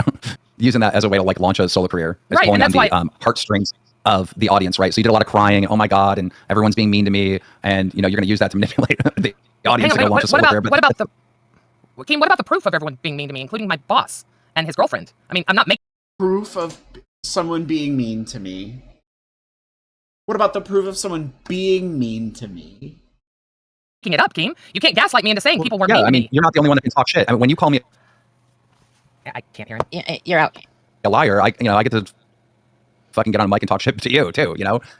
as a way to like launch a solo career. It's right, pulling on the heartstrings of the audience, right? So you did a lot of crying, oh my god, and everyone's being mean to me, and you're going to use that to manipulate the audience to go launch a solo career. What about the proof of everyone being mean to me, including my boss and his girlfriend? I mean, I'm not making proof of someone being mean to me. What about the proof of someone being mean to me? It up, Keem. You can't gaslight me into saying people weren't mean to me. You're not the only one that can talk shit. I mean, when you call me I can't hear him. Yeah, you're out. A liar, I get to fucking get on a mic and talk shit to you too,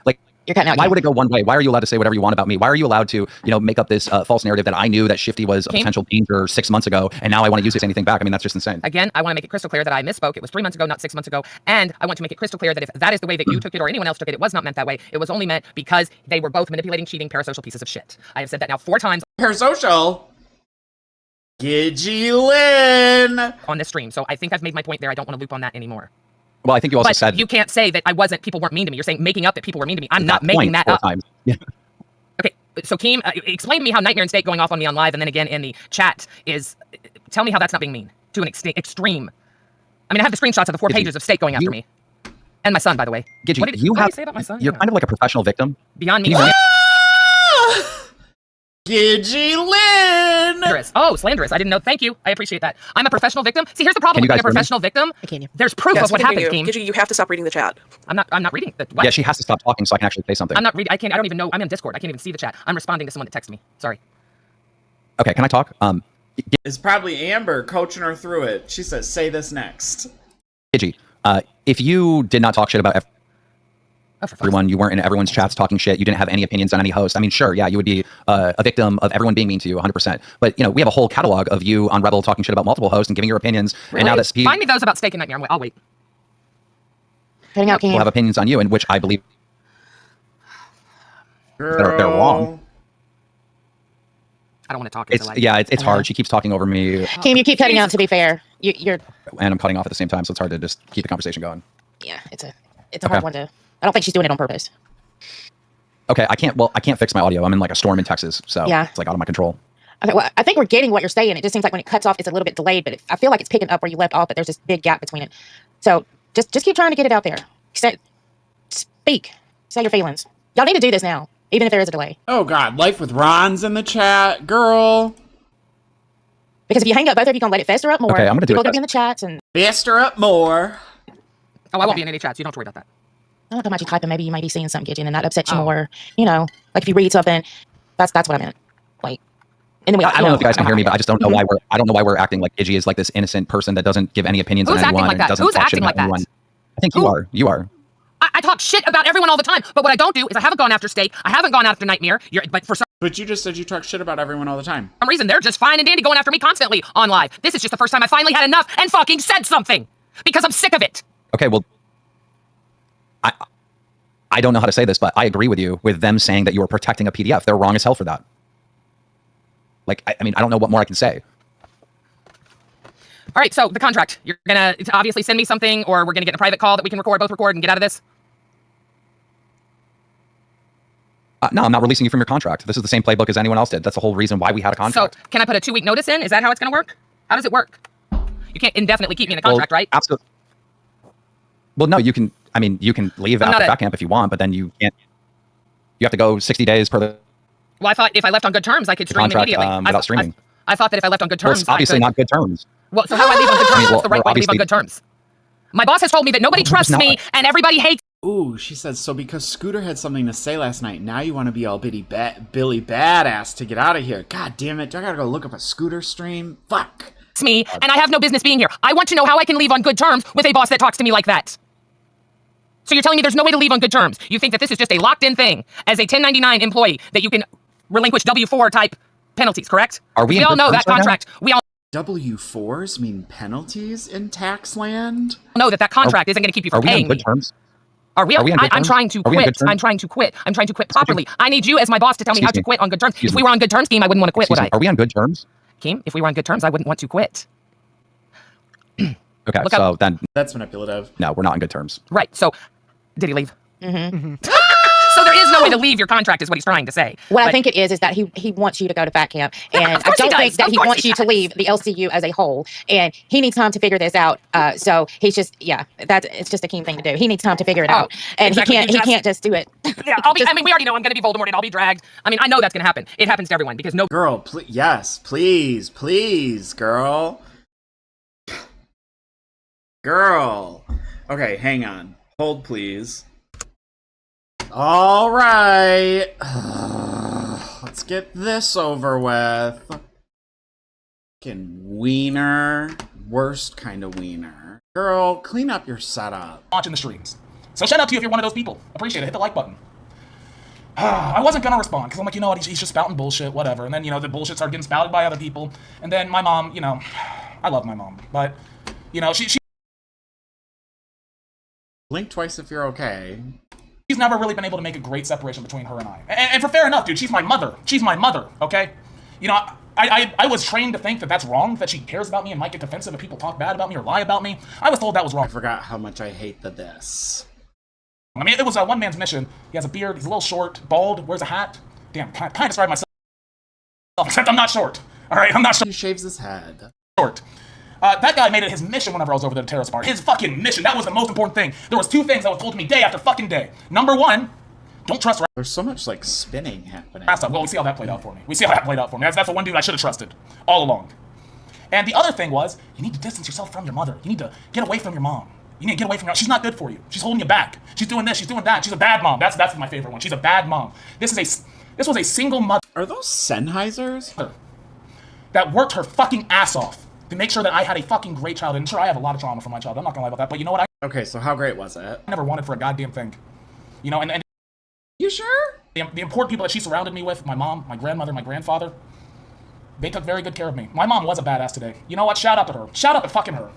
Like you're cutting out. Why would it go one way? Why are you allowed to say whatever you want about me? Why are you allowed to, make up this false narrative that I knew that Shifty was a potential danger 6 months ago, and now I want to use it to say anything back? I mean, that's just insane. Again, I want to make it crystal clear that I misspoke. It was 3 months ago, not 6 months ago. And I want to make it crystal clear that if that is the way that you took it or anyone else took it, it was not meant that way. It was only meant because they were both manipulating, cheating, parasocial pieces of shit. I have said that now 4 times. Parasocial? GIDGYLYNN! On this stream. So I think I've made my point there. I don't want to loop on that anymore. Well, I think you also said you can't say that people weren't mean to me. You're saying making up that people were mean to me. I'm not making that up. Yeah. Okay, so Keem, explain to me how Nightmare and Steak going off on me on live and then again in the chat is. Tell me how that's not being mean to an extreme. I mean, I have the screenshots of the 4 pages of Steak going after me, and my son, by the way. Gidgy, what did you say about my son? You're kind of like a professional victim. Beyond me. GIDGYLYNN! Oh, slanderous. I didn't know. Thank you. I appreciate that. I'm a professional victim. See, here's the problem with being a professional victim. There's proof of what happened, Keem. Gidgy, you have to stop reading the chat. I'm not reading the Yeah, she has to stop talking so I can actually say something. I'm not reading. I don't even know. I'm in Discord. I can't even see the chat. I'm responding to someone that texted me. Sorry. Okay, can I talk? It's probably Amber coaching her through it. She says, say this next. Gidgy, if you did not talk shit about everyone. You weren't in everyone's chats talking shit. You didn't have any opinions on any host. I mean, sure, yeah, you would be a victim of everyone being mean to you 100%. But, you know, we have a whole catalog of you on Rebel talking shit about multiple hosts and giving your opinions. Really? And now that Speed Find me those about Steak and Nightmare. I'll wait. Heading out, will have opinions on you, in which I believe they're wrong. I don't want to talk. It's hard. She keeps talking over me. Kim, you keep cutting out. To be fair, you're. And I'm cutting off at the same time, so it's hard to just keep the conversation going. Yeah, it's a hard one to. I don't think she's doing it on purpose. Okay, I can't fix my audio. I'm in like a storm in Texas, so yeah. It's like out of my control. Okay, well, I think we're getting what you're saying. It just seems like when it cuts off, it's a little bit delayed, but I feel like it's picking up where you left off, but there's this big gap between it. So just keep trying to get it out there. Speak. Say your feelings. Y'all need to do this now, even if there is a delay. Oh God, Life with Ron's in the chat, girl. Because if you hang up, both of you gonna let it fester up more. Okay, I'm gonna do People it. gonna be in the chats and fester up more. Oh, I won't be in any chats. You don't have to worry about that. I don't know how much you type, and maybe you might be seeing something, Gidgy, and that upsets you more. You know, like if you read something, that's what I meant. Like, and then I don't know if you guys can hear me, but I just don't know why we're acting like Gidgy is like this innocent person that doesn't give any opinions on anyone and doesn't talk shit about anyone. I think you are. You are. I talk shit about everyone all the time, but what I don't do is I haven't gone after Steak. I haven't gone after Nightmare. But you just said you talk shit about everyone all the time. For some reason, they're just fine and dandy going after me constantly on live. This is just the first time I finally had enough and fucking said something because I'm sick of it. Okay, well, I don't know how to say this, but I agree with you with them saying that you were protecting a PDF. They're wrong as hell for that. Like, I mean, I don't know what more I can say. All right, so the contract. You're gonna obviously send me something, or we're gonna get in a private call that we can both record and get out of this. No, I'm not releasing you from your contract. This is the same playbook as anyone else did. That's the whole reason why we had a contract. So, can I put a 2-week notice in? Is that how it's gonna work? How does it work? You can't indefinitely keep me in a contract, right? Absolutely. Well, no, you can. I mean, you can leave after back camp if you want, but then you can't. You have to go 60 days per the. Well, I thought if I left on good terms, I could stream contract, immediately. Without streaming. I thought that if I left on good terms, it's obviously not good terms. Well, so how do I leave on good terms? What's the right way to leave on good terms? My boss has told me that nobody trusts me and everybody hates. Ooh, she says, so because Scooter had something to say last night, now you want to be all Billy Badass to get out of here. God damn it, do I gotta go look up a Scooter stream? Fuck. It's me, and I have no business being here. I want to know how I can leave on good terms with a boss that talks to me like that. So you're telling me there's no way to leave on good terms. You think that this is just a locked-in thing as a 1099 employee that you can relinquish W-4 type penalties, correct? Are we all know that contract. We all W-4s mean penalties in tax land? know that contract isn't going to keep you from paying me. Terms? Are we on good terms? I'm trying to quit. I'm trying to quit. I'm trying to quit properly. I need you as my boss to tell me how to quit on good terms. If we were on good terms, Keem, I wouldn't want to quit, would I? Are we on good terms? Keem, if we were on good terms, I wouldn't want to quit. Okay, so then... That's manipulative. No, we're not on good terms. Right, so... Did he leave? Mm-hmm. So there is no way to leave your contract is what he's trying to say. What I think it is that he wants you to go to fat camp. And I don't think that he wants you to leave the LCU as a whole. And he needs time to figure this out. So he's just, it's just a keen thing to do. He needs time to figure it out. And exactly. he can't just do it. Yeah, I mean, we already know I'm going to be Voldemorted. I'll be dragged. I mean, I know that's going to happen. It happens to everyone because no... Girl, yes, please, girl. Girl. Okay, hang on. Hold, please. All right. Let's get this over with. Fucking wiener. Worst kind of wiener. Girl, clean up your setup. Watching the streams. So shout out to you if you're one of those people. Appreciate it. Hit the like button. I wasn't gonna respond because I'm like, you know what, he's just spouting bullshit, whatever. And then, the bullshit started getting spouted by other people. And then my mom, I love my mom, but, she Blink twice if you're okay. She's never really been able to make a great separation between her and I. And for fair enough, dude, she's my mother. She's my mother, okay? I was trained to think that that's wrong, that she cares about me and might get defensive if people talk bad about me or lie about me. I was told that was wrong. I forgot how much I hate this. I mean, it was a one man's mission. He has a beard, he's a little short, bald, wears a hat. Damn, kind of describe myself, except I'm not short. All right, I'm not short. He shaves his head. Short. That guy made it his mission whenever I was over there to Terrace Bar. His fucking mission. That was the most important thing. There was 2 things that was told to me day after fucking day. Number 1, don't trust... There's so much, spinning happening. Well, we see how that played out for me. That's the one dude I should have trusted all along. And the other thing was, you need to distance yourself from your mother. You need to get away from your mom. You need to get away from her. She's not good for you. She's holding you back. She's doing this. She's doing that. She's a bad mom. That's my favorite one. She's a bad mom. This was a single mother... Are those Sennheisers? ...that worked her fucking ass off to make sure that I had a fucking great childhood. And sure, I have a lot of trauma from my childhood. I'm not gonna lie about that. But you know what? Okay, so how great was it? I never wanted for a goddamn thing. You know, and you sure? The important people that she surrounded me with, my mom, my grandmother, my grandfather, they took very good care of me. My mom was a badass today. You know what? Shout out to her. Shout out to fucking her.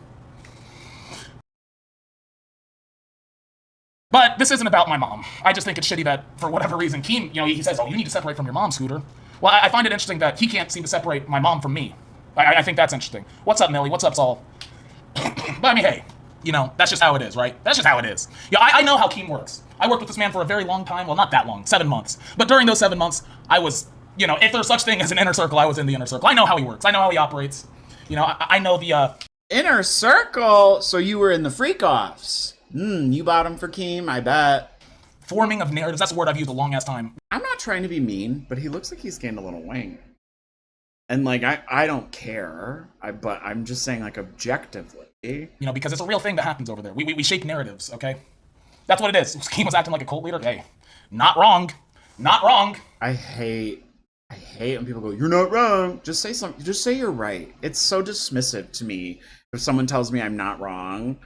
But this isn't about my mom. I just think it's shitty that, for whatever reason, Keem, you know, he says, oh, you need to separate from your mom, Scooter. Well, I find it interesting that he can't seem to separate my mom from me. I think that's interesting. What's up, Millie? What's up, Saul? But I mean, hey, you know, that's just how it is, right? That's just how it is. Yeah, I know how Keem works. I worked with this man for a very long time. Well, not that long, 7 months. But during those 7 months, I was, you know, if there's such thing as an inner circle, I was in the inner circle. I know how he works. I know how he operates. You know, I know the, Inner circle? So you were in the freak-offs. You bought him for Keem, I bet. Forming of narratives, that's a word I've used a long ass time. I'm not trying to be mean, but he looks like he's gained a little weight. And like, I don't care, but I'm just saying, like, objectively. You know, because it's a real thing that happens over there. We shape narratives, okay? That's what it is. Keem was acting like a cult leader. Hey, not wrong. Not wrong. I hate when people go, you're not wrong. Just say something. Just say you're right. It's so dismissive to me if someone tells me I'm not wrong.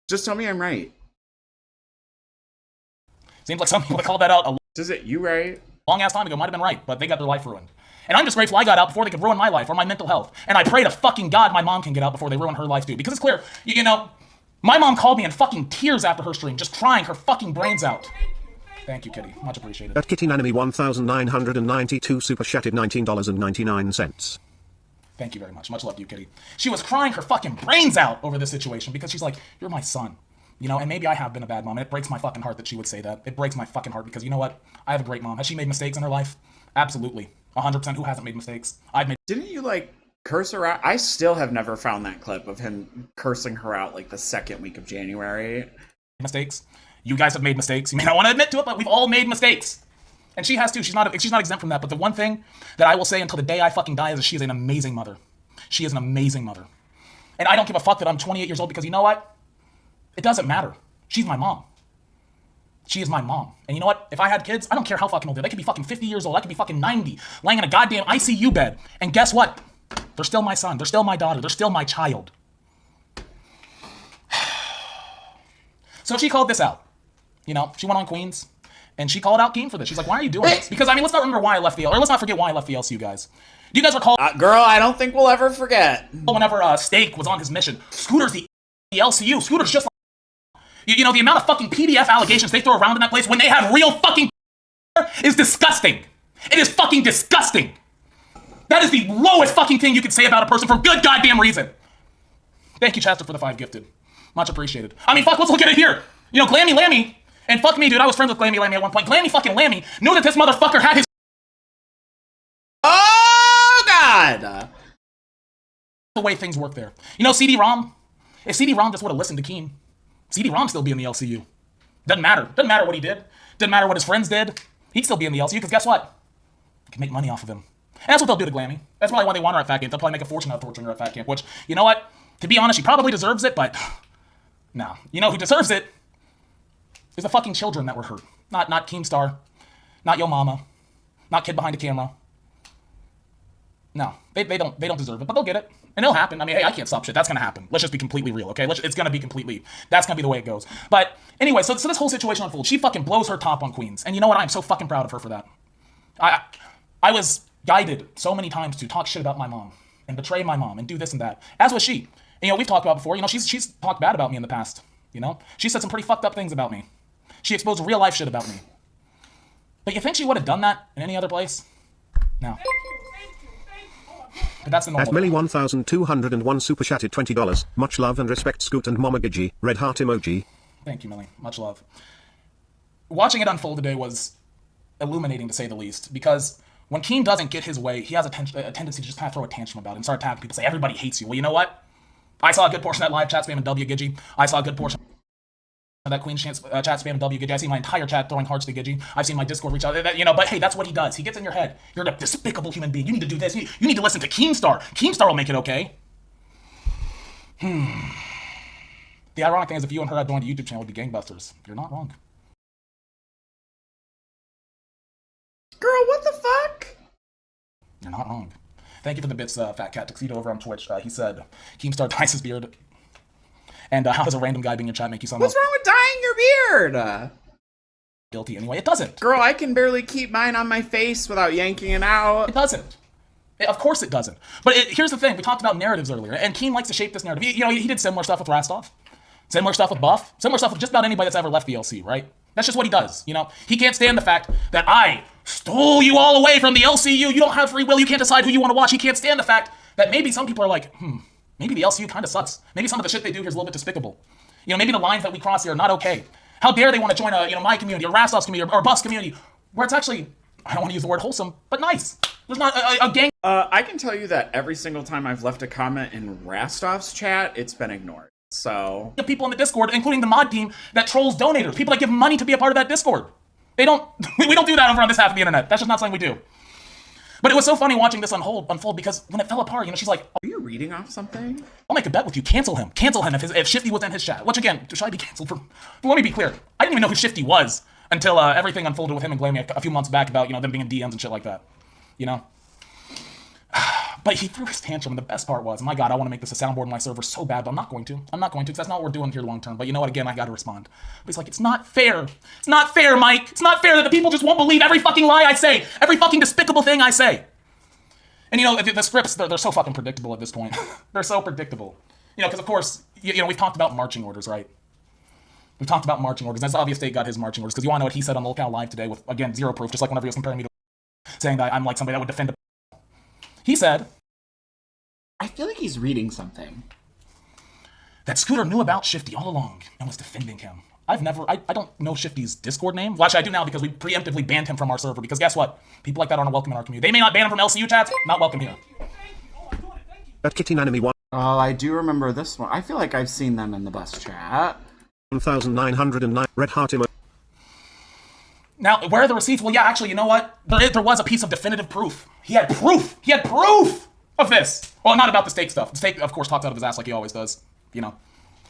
Just tell me I'm right. Seems like some people call that out a Does it? You right? long ass time ago might have been right, but they got their life ruined. And I'm just grateful I got out before they could ruin my life or my mental health. And I pray to fucking God my mom can get out before they ruin her life too. Because it's clear, you know, my mom called me in fucking tears after her stream, just crying her fucking brains out. Thank you, Kitty. Much appreciated. At Kitty Nanami 1992 super chatted $19.99. Thank you very much. Much love to you, Kitty. She was crying her fucking brains out over this situation because she's like, you're my son. You know, and maybe I have been a bad mom, and it breaks my fucking heart that she would say that. It breaks my fucking heart because you know what? I have a great mom. Has she made mistakes in her life? Absolutely. 100%. Who hasn't made mistakes? I've made. Didn't you, like, curse her out? I still have never found that clip of him cursing her out, like, the second week of January. Mistakes. You guys have made mistakes. You may not want to admit to it, but we've all made mistakes. And she has too. She's not exempt from that. But the one thing that I will say until the day I fucking die is that she is an amazing mother. She is an amazing mother. And I don't give a fuck that I'm 28 years old because you know what? It doesn't matter. She's my mom. She is my mom. And you know what? If I had kids, I don't care how fucking old they are. They could be fucking 50 years old. I could be fucking 90, laying in a goddamn ICU bed. And guess what? They're still my son. They're still my daughter. They're still my child. So she called this out. You know, she went on Queens, and she called out Keem for this. She's like, why are you doing this? Because, I mean, let's not remember why I left the, or let's not forget why I left the LCU, guys. Do you guys recall? Girl, I don't think we'll ever forget. Whenever Steak was on his mission, Scooter's the LCU. Scooter's just like, you know, the amount of fucking PDF allegations they throw around in that place when they have real fucking is disgusting. It is fucking disgusting. That is the lowest fucking thing you could say about a person for good goddamn reason. Thank you, Chester, for the 5 gifted. Much appreciated. I mean, fuck, let's look at it here. You know, Glammy Lammy, and fuck me, dude, I was friends with Glammy Lammy at one point. Glammy fucking Lammy knew that this motherfucker had his... Oh, God! The way things work there. You know, CD-ROM, if CD-ROM just would have listened to Keem, CD-ROM still be in the LCU. Doesn't matter. Doesn't matter what he did. Doesn't matter what his friends did. He'd still be in the LCU, because guess what? You can make money off of him. And that's what they'll do to Glammy. That's probably why they want her at Fat Camp. They'll probably make a fortune out of torturing her at Fat Camp, which, you know what? To be honest, she probably deserves it, but... No. You know who deserves it? Is the fucking children that were hurt. Not Keemstar. Not Yo Mama. Not Kid Behind the Camera. No. They don't deserve it, but they'll get it. And it'll happen. I mean, hey, I can't stop shit. That's gonna happen. Let's just be completely real, okay? It's gonna be completely... That's gonna be the way it goes. But anyway, so this whole situation unfolds. She fucking blows her top on Queens. And you know what? I'm so fucking proud of her for that. I was guided so many times to talk shit about my mom. And betray my mom. And do this and that. As was she. And, you know, we've talked about before. You know, she's talked bad about me in the past. You know? She said some pretty fucked up things about me. She exposed real life shit about me. But you think she would have done that in any other place? No. But that's the normal. At Millie 1201 super chatted $20. Much love and respect, Scoot and Mama Gidgy. Red heart emoji. Thank you, Millie. Much love. Watching it unfold today was illuminating, to say the least, because when Keem doesn't get his way, he has a tendency to just kind of throw a tantrum about it and start attacking people, say everybody hates you. Well, you know what? I saw a good portion of that live chat spamming W Gidgy. I saw a good portion of that Queen's chat spamming W Gidgy. I see my entire chat throwing hearts to Gidgy. I've seen my Discord reach out. You know, but hey, that's what he does. He gets in your head. You're a despicable human being. You need to do this. You need to listen to Keemstar. Keemstar will make it okay. The ironic thing is, if you and her had joined a YouTube channel, it would be gangbusters. You're not wrong. Girl, what the fuck? You're not wrong. Thank you for the bits, Fat Cat Tuxedo over on Twitch. He said, Keemstar dyes his beard. And how does a random guy being in your chat make you sound... What's wrong with dyeing your beard? guilty anyway. It doesn't. Girl, I can barely keep mine on my face without yanking it out. It doesn't. Of course it doesn't. But here's the thing. We talked about narratives earlier, and Keem likes to shape this narrative. He did similar stuff with Rastov, similar stuff with Buff, similar stuff with just about anybody that's ever left the LC, right? That's just what he does, He can't stand the fact that I stole you all away from the LCU. You don't have free will. You can't decide who you want to watch. He can't stand the fact that maybe some people are like, maybe the LCU kind of sucks. Maybe some of the shit they do here is a little bit despicable. Maybe the lines that we cross here are not okay. How dare they want to join my community or Rastov's community or Buff's community, where it's actually, I don't want to use the word wholesome, but nice. There's not a gang. I can tell you that every single time I've left a comment in Rastov's chat, it's been ignored. So the people in the Discord, including the mod team that trolls donators, people that give money to be a part of that Discord. We don't do that over on this half of the internet. That's just not something we do. But it was so funny watching this unfold because when it fell apart, she's like, "Are you reading off something?" I'll make a bet with you. Cancel him if Shifty was in his chat. Which again, should I be canceled for? Let me be clear. I didn't even know who Shifty was until everything unfolded with him and Glammy a few months back about them being in DMs and shit like that. But he threw his tantrum, and the best part was, my God, I want to make this a soundboard in my server so bad, but I'm not going to. Because that's not what we're doing here long term. But you know what? Again, I got to respond. But he's like, it's not fair. It's not fair, Mike. It's not fair that the people just won't believe every fucking lie I say, every fucking despicable thing I say. And the scripts, they're so fucking predictable at this point. They're so predictable. Because of course, we've talked about marching orders, right? We've talked about marching orders. That's obvious State got his marching orders, because you want to know what he said on the Lookout Live today with, again, zero proof, just like whenever he was comparing me to saying that I'm like somebody that would defend a... He said, I feel like he's reading something. That Scooter knew about Shifty all along and was defending him. I don't know Shifty's Discord name. Well, actually, I do now because we preemptively banned him from our server, because guess what? People like that aren't welcome in our community. They may not ban him from LCU chats, not welcome here. That Kitty Nanami 1. Oh, I do remember this one. I feel like I've seen them in the bus chat. 1,909 red heart emoji. Now, where are the receipts? Well, yeah, actually, you know what? There was a piece of definitive proof. He had proof of this. Well, not about the Stake stuff. The Stake, of course, talks out of his ass like he always does.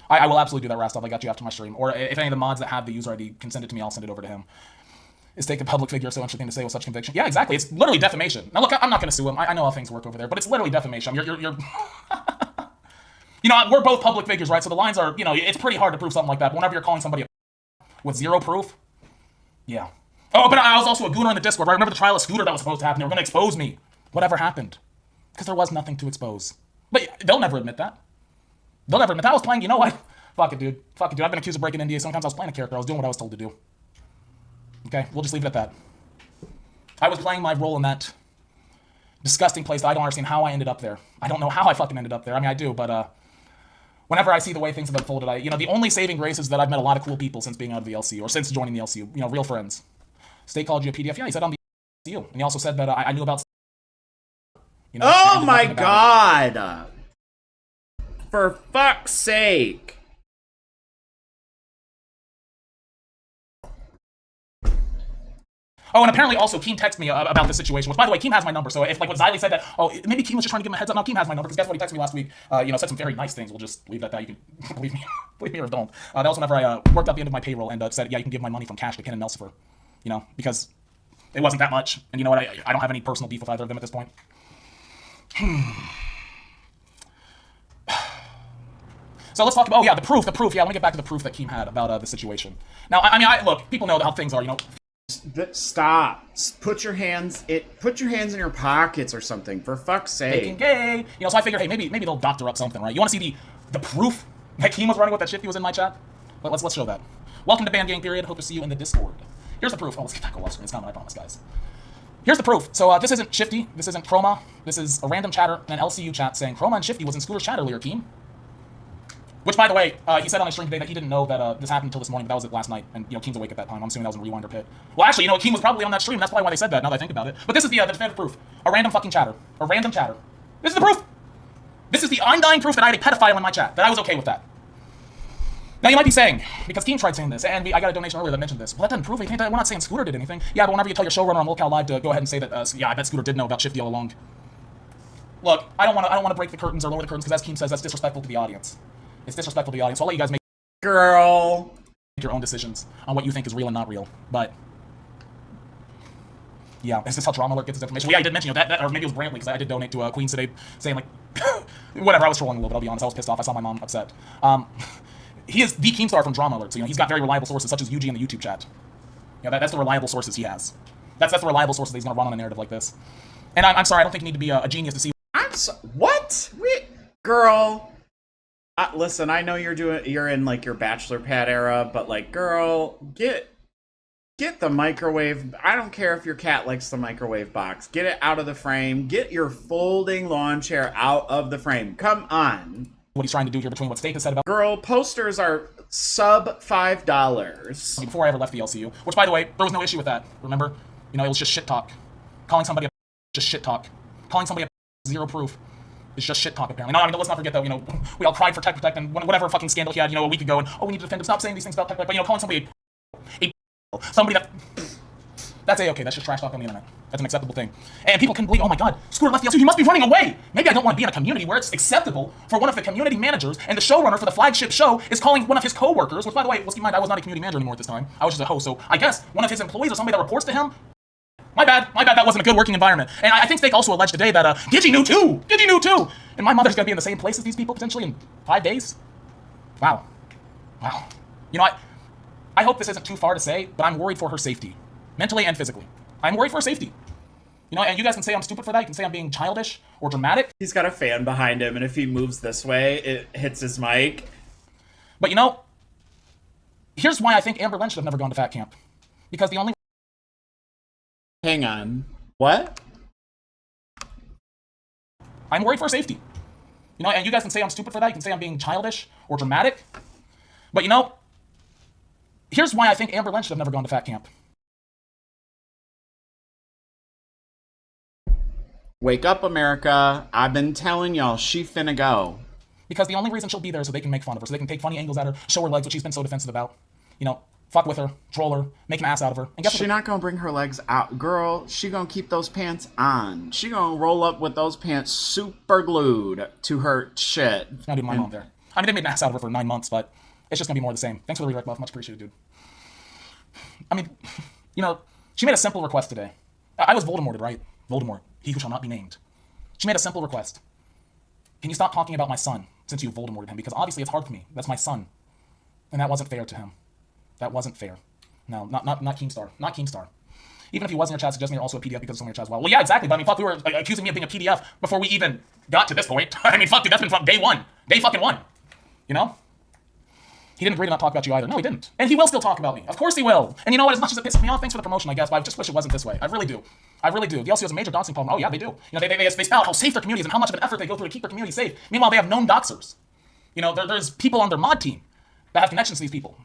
I will absolutely do that Rast stuff. I got you after my stream. Or if any of the mods that have the user ID can send it to me, I'll send it over to him. Is Stake a public figure so interesting to say with such conviction? Yeah, exactly. It's literally defamation. Now, look, I'm not going to sue him. I know how things work over there, but it's literally defamation. You're we're both public figures, right? So the lines are, it's pretty hard to prove something like that. But whenever you're calling somebody with zero proof, yeah. Oh, but I was also a gooner in the Discord, right? Remember the trial of Scooter that was supposed to happen? They were going to expose me. Whatever happened? Because there was nothing to expose. But they'll never admit that. They'll never admit that. I was playing, you know what? Fuck it, dude. I've been accused of breaking India. Sometimes I was playing a character. I was doing what I was told to do. Okay, we'll just leave it at that. I was playing my role in that disgusting place that I don't understand how I ended up there. I don't know how I fucking ended up there. I mean, I do, but whenever I see the way things have unfolded, the only saving grace is that I've met a lot of cool people since being out of the LCU, or since joining the LCU, real friends. State called you a PDF. Yeah, he said on the LCU. And he also said that I knew about... oh my God! For fuck's sake! Oh, and apparently also Keem texted me about this situation, which, by the way, Keem has my number, so if, what Xylee said that, maybe Keem was just trying to give him a heads up, no, Keem has my number, because guess what, he texted me last week, said some very nice things. We'll just leave it at that. You can believe me or don't. That was whenever I worked out the end of my payroll and said, yeah, you can give my money from cash to Ken and Melsifer, because it wasn't that much, and you know what, I don't have any personal beef with either of them at this point. So let's talk about, the proof, yeah, let me get back to the proof that Keem had about the situation. Now, look, people know how things are, Stop. Put your hands in your pockets or something, for fuck's sake. Making gay. So I figured, hey, maybe they'll doctor up something, right? You want to see the proof that Keem was running with that Shifty was in my chat? Let's show that. Welcome to Band Gang Period. Hope to see you in the Discord. Here's the proof. Oh, let's get that go off screen. It's coming, I promise, guys. Here's the proof. So this isn't Shifty. This isn't Chroma. This is a random chatter in an LCU chat saying Chroma and Shifty was in Scooter's chat earlier, Keem. Which, by the way, he said on his stream today that he didn't know that this happened until this morning, but that was it last night, and, Keem's awake at that time. I'm assuming that was in Rewinder Pit. Well, actually, Keem was probably on that stream, that's probably why they said that, now that I think about it. But this is the definitive proof. A random fucking chatter. A random chatter. This is the proof! This is the undying proof that I had a pedophile in my chat, that I was okay with that. Now, you might be saying, because Keem tried saying this, and I got a donation earlier that mentioned this, well, that doesn't prove anything. We're not saying Scooter did anything. Yeah, but whenever you tell your showrunner on Lookout Live to go ahead and say that, yeah, I bet Scooter did know about Shifty all along. Look, I don't want to break the curtains or lower the curtains, because as Keem says, that's disrespectful to the audience. It's disrespectful to the audience. So I'll let you guys make your own decisions on what you think is real and not real. But yeah, is this how Drama Alert gets his information? Well, yeah, I did mention that, or maybe it was Brantley, because I did donate to Queens today, saying like, whatever. I was trolling a little bit. I'll be honest. I was pissed off. I saw my mom upset. He is the Keemstar from Drama Alert, so he's got very reliable sources such as UG in the YouTube chat. You know, that's the reliable sources he has. That's the reliable sources that he's going to run on a narrative like this. And I'm sorry, I don't think you need to be a genius to see. What? Girl. Listen, I know you're in like your bachelor pad era, but like, girl, get the microwave. I don't care if your cat likes the microwave box. Get it out of the frame. Get your folding lawn chair out of the frame. Come on. What he's trying to do here between what Steak has said about. Girl, posters are sub $5. Before I ever left the LCU, which by the way, there was no issue with that. Remember? You know, it was just shit talk. Calling somebody a just shit talk. Calling somebody a zero proof. It's just shit talk, apparently. No, I mean, let's not forget, though, you know, we all cried for Tech Protect and whatever fucking scandal he had, you know, a week ago, and, oh, we need to defend him. Stop saying these things about Tech Protect, but, you know, calling somebody somebody that's A-okay. That's just trash talk on the internet. That's an acceptable thing. And people can believe, oh my god, Scooter left the LCU, he must be running away! Maybe I don't want to be in a community where it's acceptable for one of the community managers and the showrunner for the flagship show is calling one of his co-workers, which, by the way, let's keep in mind, I was not a community manager anymore at this time. I was just a host, so I guess one of his employees or somebody that reports to him. My bad, that wasn't a good working environment. And I think Steak also alleged today that, Gidgy knew too! And my mother's gonna be in the same place as these people, potentially, in 5 days? Wow. You know, I hope this isn't too far to say, but I'm worried for her safety. Mentally and physically. I'm worried for her safety. You know, and you guys can say I'm stupid for that, you can say I'm being childish or dramatic. He's got a fan behind him, and if he moves this way, it hits his mic. But you know, here's why I think Amberlynn should have never gone to fat camp. Because the only... Hang on. What? I'm worried for her safety. You know, and you guys can say I'm stupid for that, you can say I'm being childish or dramatic. But you know, here's why I think Amberlynn should have never gone to fat camp. Wake up, America. I've been telling y'all, she finna go. Because the only reason she'll be there is so they can make fun of her, so they can take funny angles at her, show her legs, which she's been so defensive about. You know, fuck with her, troll her, make an ass out of her. And guess what? She not gonna bring her legs out. Girl, she gonna keep those pants on. She gonna roll up with those pants super glued to her shit. Now, dude, my mom there. I mean, they made an ass out of her for 9 months, but it's just gonna be more of the same. Thanks for the redirect, buff. Much appreciated, dude. I mean, you know, she made a simple request today. I was Voldemorted, right? Voldemort. He who shall not be named. She made a simple request. Can you stop talking about my son since you Voldemorted him? Because obviously it's hard for me. That's my son. And that wasn't fair to him. That wasn't fair. No, not Keemstar. Not Keemstar. Even if he was in your chat, suggesting you're also a PDF because it's on your chat as well. Well, yeah, exactly. But I mean, fuck, we were accusing me of being a PDF before we even got to this point. I mean, fuck, dude, that's been from day one. Day fucking one. You know? He didn't agree to not talk about you either. No, he didn't. And he will still talk about me. Of course he will. And you know what? As much as it pisses me off, thanks for the promotion, I guess, but I just wish it wasn't this way. I really do. I really do. The LCU has a major doxing problem. Oh, yeah, they do. You know, they spell out how safe their community is and how much of an effort they go through to keep their community safe. Meanwhile, they have known doxers. You know, there's people on their mod team that have connections to these people.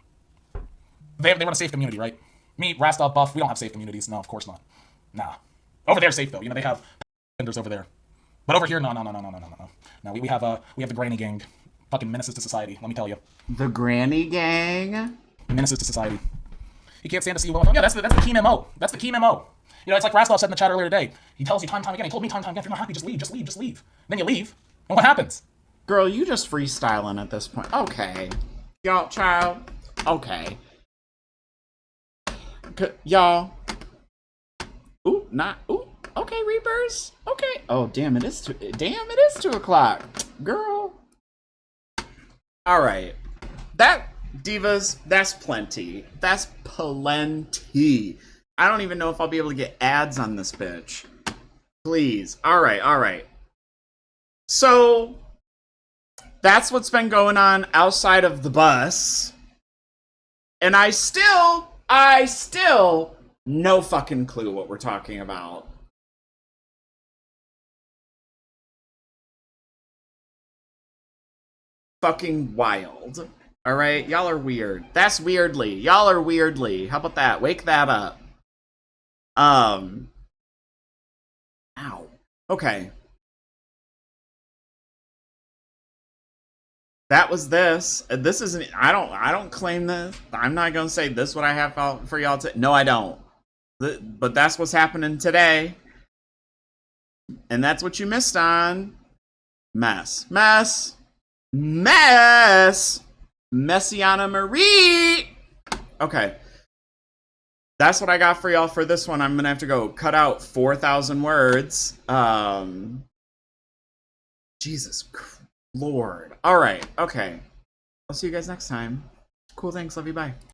They run a safe community, right? Me, Rastov, Buff, we don't have safe communities. No, of course not. Nah. Over there, safe, though. You know, they have vendors over there. But over here, no. No, we have the Granny Gang. Fucking menaces to society, let me tell you. The Granny Gang? Menaces to society. You can't stand to see well. Yeah, that's the key MO. That's the key MO. You know, it's like Rastov said in the chat earlier today. He tells you time and time again. He told me time and time again, if you're not happy, just leave. Then you leave. And what happens? Girl, you just freestyling at this point. Okay. Y'all, child. Okay. Y'all. Ooh, not. Ooh. Okay, Reapers. Okay. Oh, damn, it is 2 o'clock. Girl. All right. Divas, that's plenty. That's plenty. I don't even know if I'll be able to get ads on this bitch. Please. All right. So, that's what's been going on outside of the bus. And I still, no fucking clue what we're talking about. Fucking wild. Alright, y'all are weird. That's weirdly. Y'all are weirdly. How about that? Wake that up. Ow. Okay. That was this. This isn't. I don't claim this. I'm not gonna say this. What I have for y'all to. No, I don't. But that's what's happening today. And that's what you missed on. Messiana Marie. Okay. That's what I got for y'all for this one. I'm gonna have to go cut out 4,000 words. Jesus Lord. All right. Okay. I'll see you guys next time. Cool. Thanks. Love you. Bye.